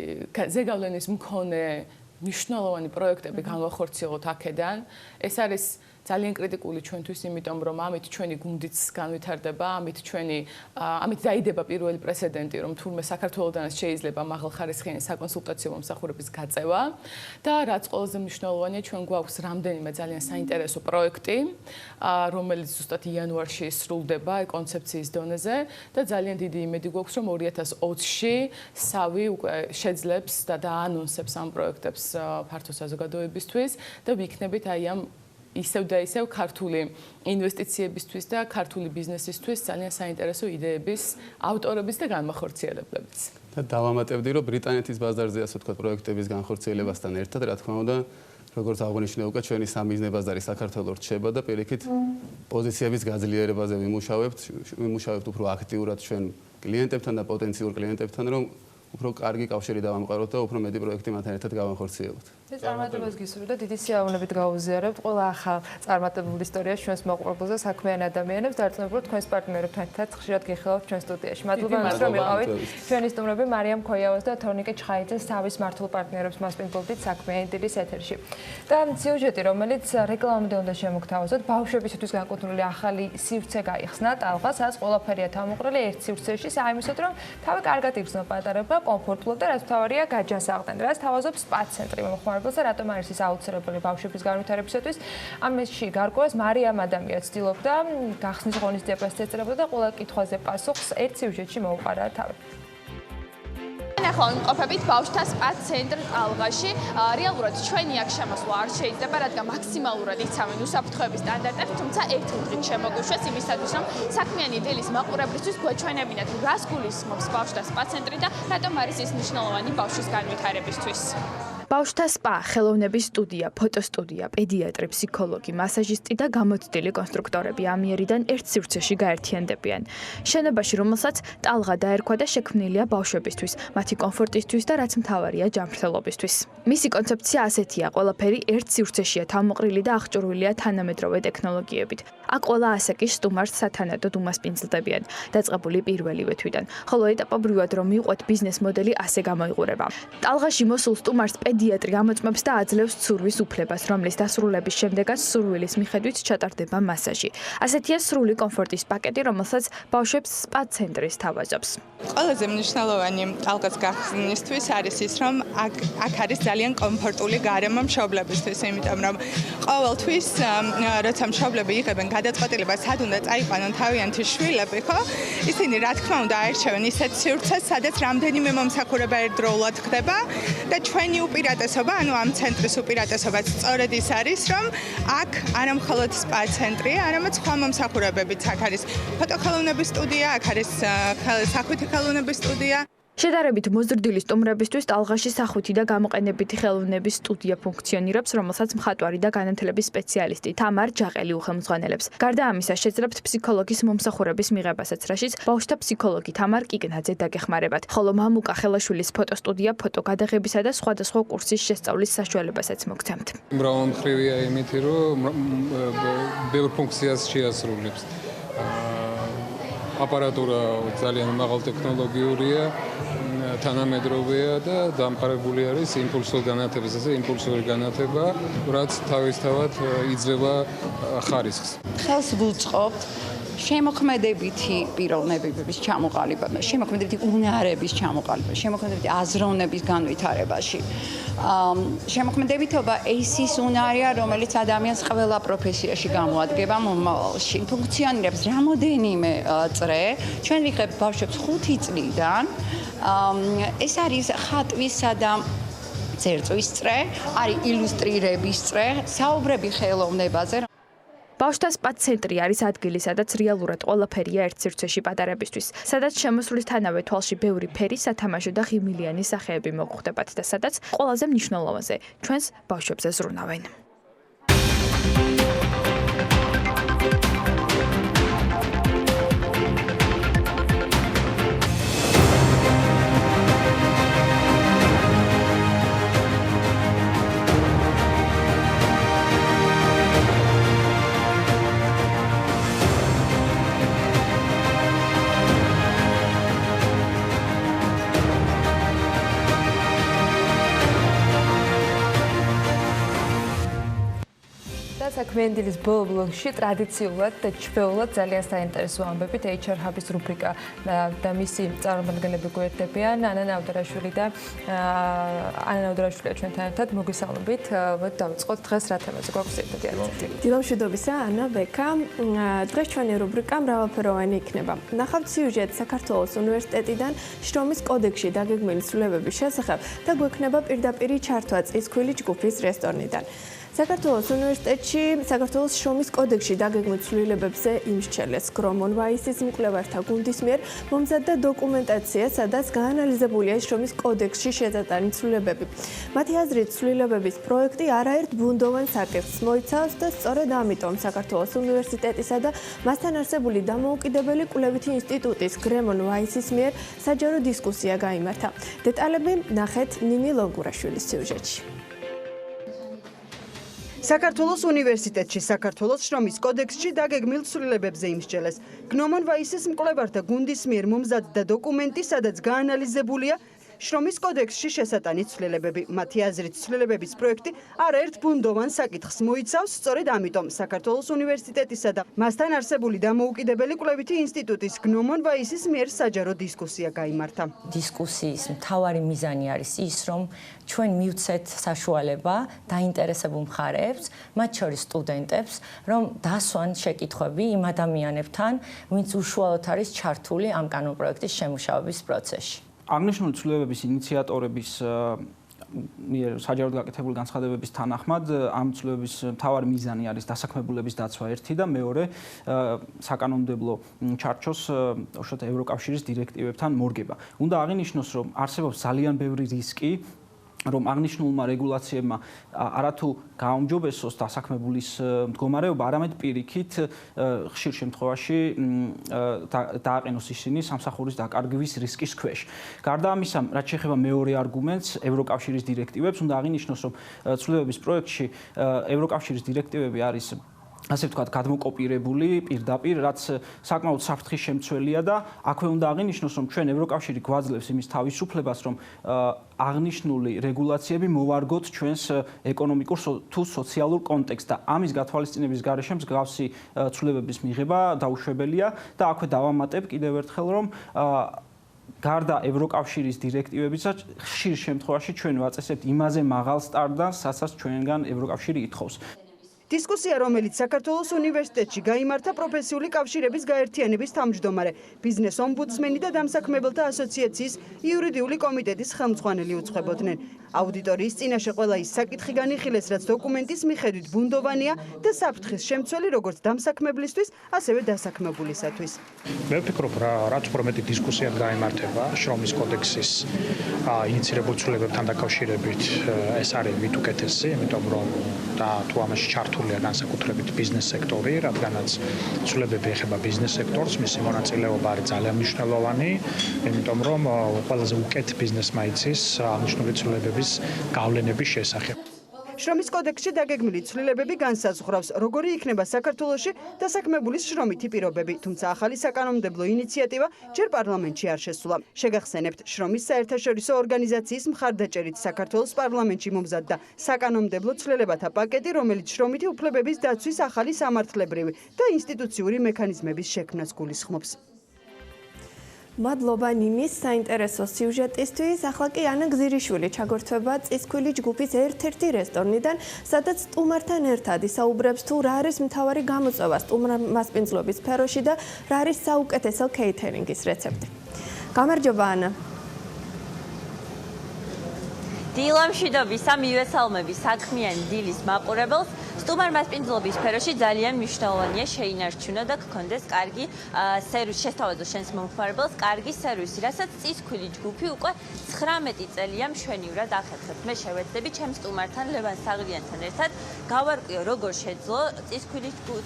ზეგავლენის მქონე მნიშვნელოვანი პროექტები განვახორციელოთ აქედან. ეს არის ძალიან კრიტიკული ჩვენთვის, იმიტომ რომ ამით ჩვენი გუნდიც განვითარდება, ამით დაიდება პირველი პრეცედენტი, რომ თურმე საქართველოდანაც შეიძლება მაღალხარისხიანი საკონსულტაციო მომსახურების გაწევა და რაც ყველაზე მნიშვნელოვანია, ჩვენ გვაქვს რამდენიმე ძალიან საინტერესო პროექტი, რომელიც ზუსტად იანვარში სრულდება კონცეფციის დონეზე და ძალიან დიდი იმედი გვაქვს, რომ 2020-ში სავი უკვე შეძლებს და დაანონსებს ამ პროექტებს ფართო საზოგადოებისთვის და ვიქნებით აი ამ ისევ და ისევ ქართული ინვესტიციებისთვის და ქართული ბიზნესისთვის ძალიან საინტერესო იდეების ავტორების და განმახორციელებლების. და დავამატებდი, რომ ბრიტანეთის ბაზარზე ასე ვთქვათ პროექტების განხორციელებასთან ერთად, რა თქმა უნდა, როგორც აღნიშნე უკვე ჩვენი სამიზნე ბაზარი საქართველოს რჩება და პირიქით პოზიციების გაძლიერებაზე ვიმუშავებთ უფრო აქტიურად ჩვენ კლიენტებთან და პოტენციურ კლიენტებთან, რომ უფრო კარგი კავშირი დავამყაროთ და უფრო მეტი პროექტი მათთან ერთად გავანხორციელოთ. ეს წარმატებას გისურვებთ და დიდი სიამოვნებით გაუზიარებთ ყველა ახალ წარმატებულ ისტორიას ჩვენს მოყვარულზე საქმიან ადამიანებს დარწმუნებულად თქვენს პარტნიორებთან ერთად ხშირად გიხილავთ ჩვენ სტუდიაში. მადლობა იმისთვის რომ იყავით. ჩვენი სტუმრები მარიამ ქოიავას და თორნიკე ჩხაიძე სავის მართულ პარტნიორებს მასპინძლობდით საქმიანი დილის ეთერში. და სიუჟეტი რომელიც რეკლამამდე უნდა შემოგთავაზოთ, ბავშვებისთვის განკუთვნილი ახალი სივრცე გაიხსნა ტალღას, სადაც ყველაფერია თავმოყრილი ერთ სივრცეში, საიმისოდ რომ თავი კარგად იგრძნო პატარებმა, კომფორტულად და რაც მთავარია გაჯანსაღდნენ. რაც თავაზობს სპა ცენტრი მომხმარებელს დაკარგოს და რატომ არის ის აუცილებელი ბავშვების განვითარებისათვის. ამაში გარკვევას მარიამ ადამია ცდილობდა გახსნის ღონისძიებას ეწრებოდა და ყველა კითხვაზე პასუხს ერთ სიუჟეტში მოუყარა თავი. ახლა ვიმყოფებით ბავშვთა სპა ცენტრ ტალღაში. რეალურად ჩვენი აქ შემოსვლა არ შეიძლება, რადგან მაქსიმალურად იცავენ უსაფრთხოების სტანდარტებს, თუმცა ერთ დღით შემოგვიშვეს იმისათვის, რომ საქმიანი დილის მაყურებლისთვის გვეჩვენებინათ, რას გულისხმობს ბავშვთა სპა ცენტრი და რატომ არის ის მნიშვნელოვანი ბავშვის განვითარებისთვის. ბავშვთა სპა, ხელოვნების სტუდია, ფოტოსტუდია, პედიატრი, ფსიქოლოგი, მასაჟისტი და გამოცდილი კონსტრუქტორები ამიერიდან ერთ სივრცეში გაერთიანდებიან. შენობაში, რომელსაც ტალღა დაერქვა და შექმნილია ბავშვებისთვის, მათი კომფორტისთვის და რაც მთავარია ჯანმრთელობისთვის. მისი კონცეფცია ასეთია, ყველაფერი ერთ სივრცეშია თავმოყრილი და აღჭურვილია თანამედროვე ტექნოლოგიებით. აქ ყველა ასაკის სტუმარს სათანადოდ უმასპინძლდებიან, დაწყებული პირველივე თვიდან, ხოლო ეტაპობრივად რომ მიყვეთ ბიზნეს მოდელი ასე გამოიყურება. ტალღაში მოსულ სტუმარს პედიატრი ამოწმებს და აძლევს ცურვის უფლებას, რომლის დასრულების შემდეგაც სურვილის მიხედვით ჩატარდება მასაჟი. ასეთია სრული კომფორტის პაკეტი, რომელსაც ბავშვებს სპა ცენტრი სთავაზობს. ყველაზე მნიშვნელოვანი ტალღას გახსნისთვის არის ის, რომ აქ არის ძალიან კომფორტული გარემო მშობლებისთვის, იმიტომ რომ ყოველთვის როცა მშობლები იღებენ გადაწყვეტილებას, სად უნდა წაიყვანონ თავიანთი შვილები, ხო? ისინი რა თქმა უნდა აირჩევენ ისეთ სივრცეს, სადაც რამდენიმე მომსახურება ერთდროულად ხდება და ჩვენი უპირატესობა, ანუ ამ ცენტრის უპირატესობაც სწორედ ის არის, რომ აქ არა მხოლოდ სპა ცენტრი, არამედ სხვა მომსახურებებიც აქ არის ფოტოხელოვნების სტუდია, აქ არის სახვითი ხელოვნების სტუდია. შედარებით მოზრდილი სტუმრებისთვის ტალღაში სახვითი და გამოყენებითი ხელოვნების სტუდია ფუნქციონირებს, რომელსაც მხატვარი და განათლების სპეციალისტი თამარ ჯაყელი უხელმძღვანელებს. გარდა ამისა, შეძლებთ ფსიქოლოგის მომსახურების მიღებასაც, რაშიც ბავშვთა ფსიქოლოგი თამარ კიკნაძე დაგეხმარებათ. ხოლო მამუკა ხელაშვილის ფოტოსტუდია ფოტოგადაღებისა და სხვადასხვა კურსის შესწავლის საშუალებასაც მოგცემთ. მრავალმხრივია იმითი, რომ ბევრ ფუნქციას შეასრულებს. აპარატურა ძალიან მაღალ ტექნოლოგიურია, თანამედროვეა და დამყარებული არის იმპულსურ განათებას, ასე იმპულსური განათება, რაც თავისთავად იძლევა ხარისხს. ხელს ვუწყობთ შემოქმედებითი პიროვნებების ჩამოყალიბება, შემოქმედებითი უნარების ჩამოყალიბება, შემოქმედებითი აზროვნების განვითარებაში. შემოქმედებითობა ეს ის უნარია, რომელიც ადამიანს ყველა პროფესიაში გამოადგება მომავალში. ფუნქციონირებს რამოდენიმე წრე, ჩვენ ვიღებთ ბავშვებს 5 წლიდან. ეს არის ხატვისა და წერწვის წრე, არის ილუსტრირების წრე, საუბრები ხელოვნებაზე. ბავშვთა სპა ცენტრი არის ადგილი, სადაც რეალურად ყველაფერია ერთ სივრცეში პატარებისთვის, სადაც შემოსვლისთანავე თვალში ბევრი ფერი, სათამაშო და ღიმილიანი სახეები მოგხვდებათ და სადაც ყველაზე მნიშვნელოვანზე ჩვენს ბავშვებზე ზრუნავენ. საქმიანი დილის ბოლო ბლოგში ტრადიციულად და ჩვეულად ძალიან საინტერესო ამბებით HR Hub-ის რუბრიკა და მისი წარმომადგენლები გვერდებიან ანა ნავდარაშვილი და ანა ნავდარაშვილია ჩვენთან ერთად მოგესალმებით. დავიწყოთ დღეს რა თემაზე გვაქვს ერთად არცეთი. დილა მშვიდობისა, ანა, ბექა. დღეს ჩვენი რუბრიკა მრავალფეროვანი იქნება. ნახავთ სიუჟეტს საქართველოს უნივერსიტეტიდან შრომის კოდექსში დაგეგმილი ცვლილებების შესახებ და გვექნება პირდაპირი ჩართვა წისქვილი ჯგუფის რესტორნიდან. საქართველოს უნივერსიტეტში საქართველოს შრომის კოდექსში დაგეგმილ ცვლილებებზე იმსჩელეს გრომონ ვაისის მკვლევართა გუნდის მიერ მომზადდა დოკუმენტაცია, სადაც გაანალიზებულია შრომის კოდექსში შეტანილი ცვლილებები. მათი აზრით, ცვლილებების პროექტი არაერთ ბუნდოვან საკითხს მოიცავს და სწორედ ამიტომ საქართველოს უნივერსიტეტისა და მასთან არსებული დამოუკიდებელი კვლევითი ინსტიტუტის გრომონ ვაისის მიერ საჯარო დისკუსია გაიმართა. დეტალები ნახეთ ნინი ლოგურაშვილის სიუჟეტში. საქართველოს უნივერსიტეტში საქართველოს შრომის კოდექსში დაგეგმილ ცვლილებებზე იმსჯელეს. გრომონ ვაისის მკვლევართა გუნდის მიერ მომზადდა დოკუმენტი, სადაც გაანალიზებულია შრომის კოდექსში შესატანი ცვლილებები. მათი აზრით, ცვლილებების პროექტი არაერთ ბუნდოვან საკითხს მოიცავს, სწორედ ამიტომ საქართველოს უნივერსიტეტისა და მასთან არსებული დამოუკიდებელი კვლევითი ინსტიტუტის გნომონ ვაისის მიერ საჯარო დისკუსია გაიმართა. დისკუსიის მთავარი მიზანი არის ის, რომ ჩვენ მივცეთ საშუალება დაინტერესებულ მხარეებს, მათ შორის სტუდენტებს, რომ დასვან შეკითხვები იმ ადამიანებთან, ვინც უშუალოდ არის ჩართული ამ კანონპროექტის შემუშავების პროცესში. აღნიშნული ცვლილებების ინიციატორების მიერ საჯაროდ გაკეთებული განცხადებების თანახმად ამ ცვლილებების მთავარი მიზანი არის დასაქმებულების დაცვა ერთი და მეორე საკანონმდებლო ჩარჩოს უშუალოდ ევროკავშირის დირექტივებთან მორგება. უნდა აღინიშნოს, რომ არსებობს ძალიან ბევრი რისკი, რომ აღნიშნულმა რეგულაციებმა არათუ გააუმჯობესოს დასაქმებულის მდგომარეობა, არამედ პირიქით ხშირ შემთხვევაში დააყენოს ისინი სამსახურის დაკარგვის რისკის ქვეშ. გარდა ამისა, რაც შეეხება მეორე არგუმენტს, ევროკავშირის დირექტივებს, უნდა აღინიშნოს, რომ ცვლილებების პროექტში ევროკავშირის დირექტივები არის ასე ვთქვათ, გადმოკოპირებული პირდაპირ, რაც საკმაოდ საფრთხის შემცველია და აქვე უნდა აღინიშნოს, რომ ჩვენ ევროკავშირი გვაძლევს იმის თავისუფლებას, რომ აღნიშნული რეგულაციები მოვარგოთ ჩვენს ეკონომიკურ თუ სოციალურ კონტექსტს და ამის გათვალისწინების გარეშე მსგავსი ცვლილებების მიღება დაუშვებელია და აქვე დავამატებ კიდევ ერთხელ, რომ გარდა ევროკავშირის დირექტივებისა, ხშირ შემთხვევაში ჩვენ ვაწესებთ იმაზე მაღალ სტანდარტს, რასაც ჩვენგან ევროკავშირი ითხოვს. დისკუსია, რომელიც საქართველოს უნივერსიტეტში გაიმართა პროფესიული კავშირების გაერთიანების თავმჯდომარე, ბიზნეს ომბუდსმენი და დამსაქმებელთა ასოციაციის იურიდიული კომიტეტის ხელმძღვანელი უწყებოდნენ. აუდიტორიის წინაშე ყველა ის საკითხი განიხილეს, რაც დოკუმენტის მიხედვით ბუნდოვანია და საფრთხის შემცველი როგორც დამსაქმებლისთვის, ასევე დასაქმებულისათვის. მე ვფიქრობ, რაც უფრო მეტი დისკუსია გაიმართება შრომის კოდექსის ინიცირებულ ცვლილებებთან დაკავშირებით, ეს არის მით უკეთესი, იმიტომ რომ და თუ ამაში ჩართულია განსაკუთრებით ბიზნეს სექტორი, რადგანაც ცვლილებები ეხება ბიზნეს სექტორს, მისი მონაწილეობა არის ძალიან მნიშვნელოვანი, იმიტომ რომ ყველაზე უკეთ ბიზნესმა იცის აღნიშნული ცვლილებების გავლენების შესახებ. შრომის კოდექსში დაგეგმილი ცვლილებები განსაზღვრავს, როგორი იქნება საქართველოში დასაქმებულის შრომითი პირობები, თუმცა ახალი საკანონმდებლო ინიციატივა ჯერ პარლამენტში არ შესულა. შეგახსენებთ, შრომის საერთაშორისო ორგანიზაციის მხარდაჭერით საქართველოს პარლამენტში მომზადდა საკანონმდებლო ცვლილებათა პაკეტი, რომელიც შრომითი უფლებების დაცვის ახალი სამართლებრივი და ინსტიტუციური მექანიზმების შექმნას გულისხმობს. მადლობა ნიმის საინტერესო სიუჟეტისთვის. ახლა კი ანა გზირიშვილი ჩაგორთვება წისქვილი ჯგუფის ერთ-ერთი რესტორნიდან, სადაც სტუმართან ერთად ისაუბრებს თუ რა არის მთავარი გამოწვევა სტუმარ მასპინძლობის სფეროში და რა არის საუკეთესო კეითერინგის რეცეპტი. გამარჯობა ანა. დილა მშვიდობისა, მივესალმები საქმიანი დილის მაყურებელს. სტუმარ მასპინძლობის სფეროში ძალიან მნიშვნელოვანია შეინარჩუნო და გქონდეს კარგი სერვისი, შესთავაზო შენს მომხმარებელს კარგი სერვისი, რასაც წისქვილი ჯგუფი უკვე 19 წელია მშვენივრად ახერხებს. მე შევეცდები ჩემს სტუმართან ლევან საღლიანთან ერთად გავარკვიო როგორ შეძლო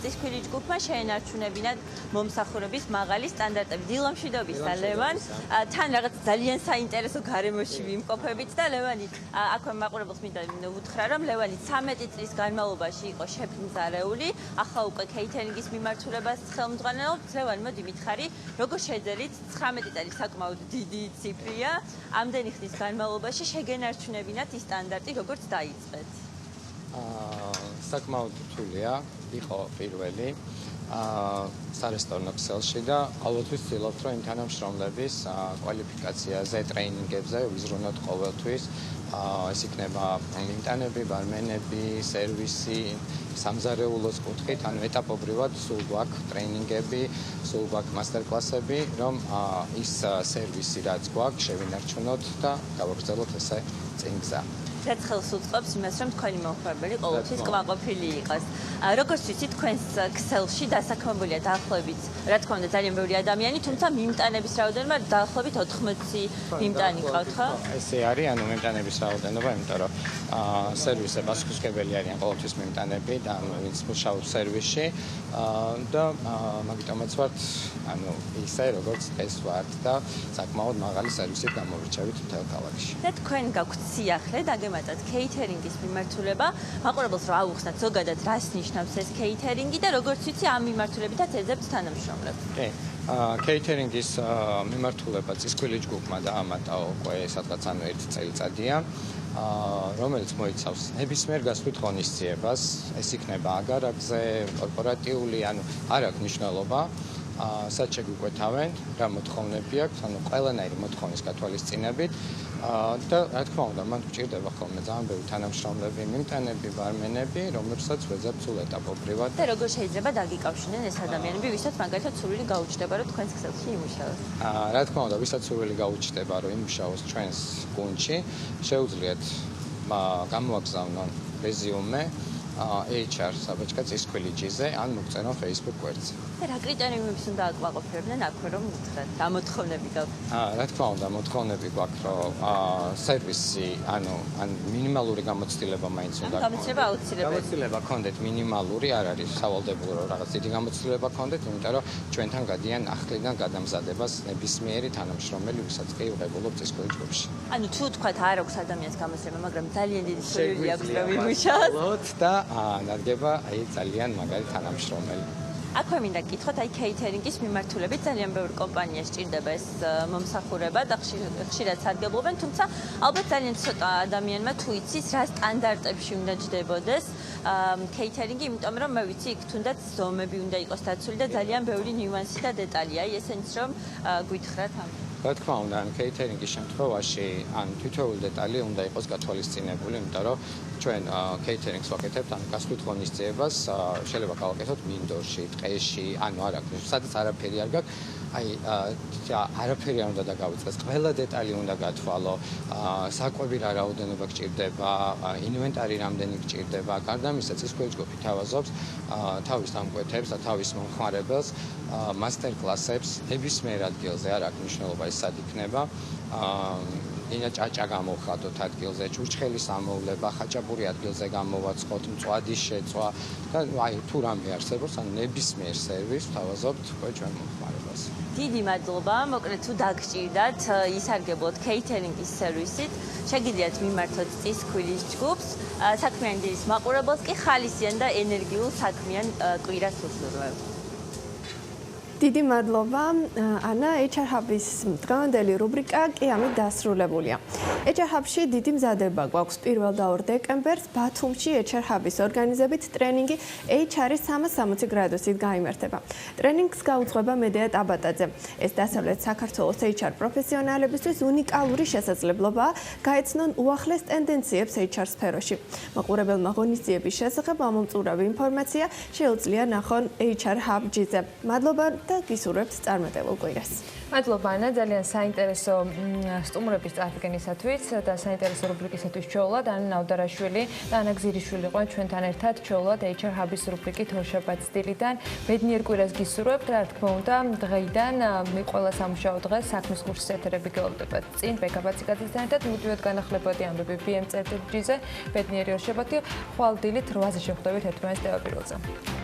წისქვილი ჯგუფმა შეენარჩუნებინათ მომსახურების მაღალი სტანდარტები. დილა მშვიდობისა, ლევან. თან რაღაც ძალიან საინტერესო გარემოში ვიმყოფებით და ლევანი აქვე მაყურებელს მინდა უთხრა, რომ ლევანი 13 წლის განმავლობაში იყო შეფინძარეული, ახლა უკვე კეითერინგის მიმართულებას ხელმძღვანელობს. ლევან, მოდი მითხარი, როგორ შეძელით 19 წელი საკმაოდ დიდი ციფრია, ამდენი ხნის განმავლობაში შეგენარჩუნებინათ ის სტანდარტი, როგორც დაიწყეთ? საკმაოდ რთულია, იყო პირველი სარესტორნო ქსელში და ყოველთვის ვცდილობთ, რომ იმ თანამშრომლების კვალიფიკაციაზე, ტრეინინგებზე ვიზრუნოთ ყოველთვის. ეს იქნება მიმტანები, ბარმენები, სერვისი, სამზარეულოს კუთხით, ანუ ეტაპობრივად სულ გვაქვს ტრეინინგები, სულ გვაქვს მასტერკლასები, რომ ის სერვისი რაც გვაქვს შევინარჩუნოთ და გავაგრძელოთ ესე წინ გზა. რაც ხელს უწყობს იმას, რომ თქვენი მომხმარებელი ყოველთვის კმაყოფილი იყოს. როგორც ვიცით, თქვენს ქსელში დასაქმებულია დაახლოებით, რა თქმა უნდა, ძალიან ბევრი ადამიანი, თუმცა მიმტანების რაოდენობა დაახლოებით 80 მიმტანი ყავთ, ხო? ესე არის, ანუ მიმტანების რაოდენობა, იმიტომ რომ სერვისზე პასუხისმგებელი არიან ყოველთვის მიმტანები და ვინც მუშაობს სერვისში და მაგიტომაც ვართ, ანუ ისე როგორც ეს ვართ და საკმაოდ მაღალი სერვისით გამოვირჩევით მთელ ქალაქში. და თქვენ გაქვთ სიახლე, დავამატოთ кейთერინგის მიმართულება. მაყურებელს რა აუხსნათ ზოგადად რას ნიშნავს ეს кейთერინგი და როგორც ვიცი ამ მიმართულებითაც ეძებთ თანამშრომლებს. კი. кейთერინგის მიმართულება წისქვილი ჯგუფმა დაამატა უკვე სადღაც 1 წელიწადია. რომელიც მოიცავს ნებისმიერ გასვლით ღონისძიებას, ეს იქნება აგარაკზე, კორპორატიული, ანუ არ აქვს მნიშვნელობა, სად შეგვიკვეთავენ, რა მოთხოვნები აქვს, ანუ ყველანაირი მოთხოვნის გათვალისწინებით და რა თქმა უნდა, მან გვჭირდება ხოლმე ძალიან ბევრი თანამშრომლები, მიმტანები, ბარმენები, რომლებსაც ვეძებთ სულ ეტაპობრივად. და როგორ შეიძლება დაგიკავშირდნენ ეს ადამიანები, ვისაც მაგალითად სურვილი გაუჩნდება, რომ თქვენს ქსელში იმუშაოს? რა თქმა უნდა, ვისაც სურვილი გაუჩნდება, რომ იმუშაოს ჩვენს გუნდში, შეუძლიათ გამოაგზავნონ რეზიუმე HR საბჭოთა წისქვილიჯიზე ან მოგწერონ Facebook გვერდზე. და რა კრიტერიუმებს უნდა აკმაყოფილებდნენ აქვე რომ უთხრათ? რა მოთხოვნები გაქვთ? რა თქმა უნდა, მოთხოვნები გვაქვს, რომ სერვისი, ან მინიმალური გამოცდილება მაინც უნდა. გამოცდილება აუცილებელია. გამოცდილება გქონდეთ მინიმალური, არ არის სავალდებულო რომ რაღაც დიდი გამოცდილება გქონდეთ, იმიტომ რომ ჩვენთან გადიან ახლიდან გადამზადებას ნებისმიერი თანამშრომელი, ვისაც კი უღებულობ წისქვილი ჯგუფში. ანუ თუ თქვათ არ აქვს ადამიანს გამოცდილება, მაგრამ ძალიან დიდი სურვილი აქვს რომ იმუშაოს და ნადგება აი ძალიან მაგარი თანამშრომელი. აქვე მინდა გკითხოთ, აი кейთერინგის მიმართულებით ძალიან ბევრი კომპანია სჭირდება ეს მომსახურება და ხშირად სარგებლობენ, თუმცა ალბათ ძალიან ცოტა ადამიანმა თუ იცის რა სტანდარტებში უნდა ჯდებოდეს кейთერინგი, იმიტომ რომ მე ვიცი იქ თუნდაც ზომები უნდა იყოს დაცული და ძალიან ბევრი ნიუანსი და დეტალია, აი ესენიც რომ გვითხრათ ამ რა თქმა უნდა, ან кейთერინგის შემთხვევაში, ან თითოეული დეტალი უნდა იყოს გათვალისწინებული, იმიტომ რომ ჩვენ кейთერინგს ვაკეთებთ, ან გასვლით ღონისძიებას შეიძლება გავაკეთოთ მინდორში, ტყეში, ანუ არ აქვს, სადაც არაფერი არ გაქვს, აი არაფერი არ უნდა დაგავიწყდეს, ყველა დეტალი უნდა გათვალო, საკვები რა რაოდენობა გჭირდება, ინვენტარი რამდენი გჭირდება, გარდა ამისა წისქვილი ჯგუფი თავაზობს თავის დამკვეთებს და თავის მომხმარებელს მასტერ კლასებს ნებისმიერ ადგილზე, არ აქვს მნიშვნელობა ის სად იქნება, ინა ჭაჭა გამოვხატოთ ადგილზე, ჭურჭხელის ამოვლება, ხაჭაპური ადგილზე გამოვაცხოთ, მწვადის შეწვა და აი თუ რამე არსებობს, ან ნებისმიერ სერვისს თავაზობთ უკვე ჩვენ მომხმარებელს. დიდი მადლობა, მოკლედ თუ დაგჭირდათ ისარგებლოთ кейთერინგის სერვისით, შეგიძლიათ მიმართოთ წისქვილის ჯგუფს, საქმიანი დილის მაყურებელს კი ხალისიან და ენერგიულ საქმიან კვირას უსურვებ. დიდი მადლობა, ანა, HR Hub-ის დღევანდელი რუბრიკა კი ამით დასრულებულია. HR Hub-ში დიდი მზადება გვაქვს 1 და 2 დეკემბერს ბათუმში HR Hub-ის ორგანიზებით ტრენინგი HR-ის 360 გრადუსით გაიმართება. ტრენინგს გაუძღვება მედია ტაბატაძე. ეს დასავლეთ საქართველოს HR პროფესიონალებისთვის უნიკალური შესაძლებლობაა გაეცნონ უახლეს ტენდენციებს HR სფეროში. მაყურებელმა ღონისძიების შესახებ ამომწურავი ინფორმაცია შეუძლია ნახონ HR Hub-ზე. მადლობა და გისურვებთ წარმატებულ კვირას. მადლობა ანა, ძალიან საინტერესო სტუმრების წარდგენისათვის და საინტერესო რუბრიკისათვის ჩვეულად ანა ნავდარაშვილი და ანა გზირიშვილი იყვნენ ჩვენთან ერთად ჩვეულად HR Hub-ის რუბრიკით ორშაბათს დილიდან. ბედნიერ კვირას გისურვებთ, რა თქმა უნდა, დღეიდან ყველა სამუშაო დღეს საქმის კურსის ეთერები გელოდებათ. წინ ბეკაბაციკაძესთან ერთად მუდმივად განახლებოდი ამბები PM-ზე. ბედნიერი ორშაბათი, ხვალ დილით 8-ზე შევხვდებით ერთმანეთს ტელევიზორზე.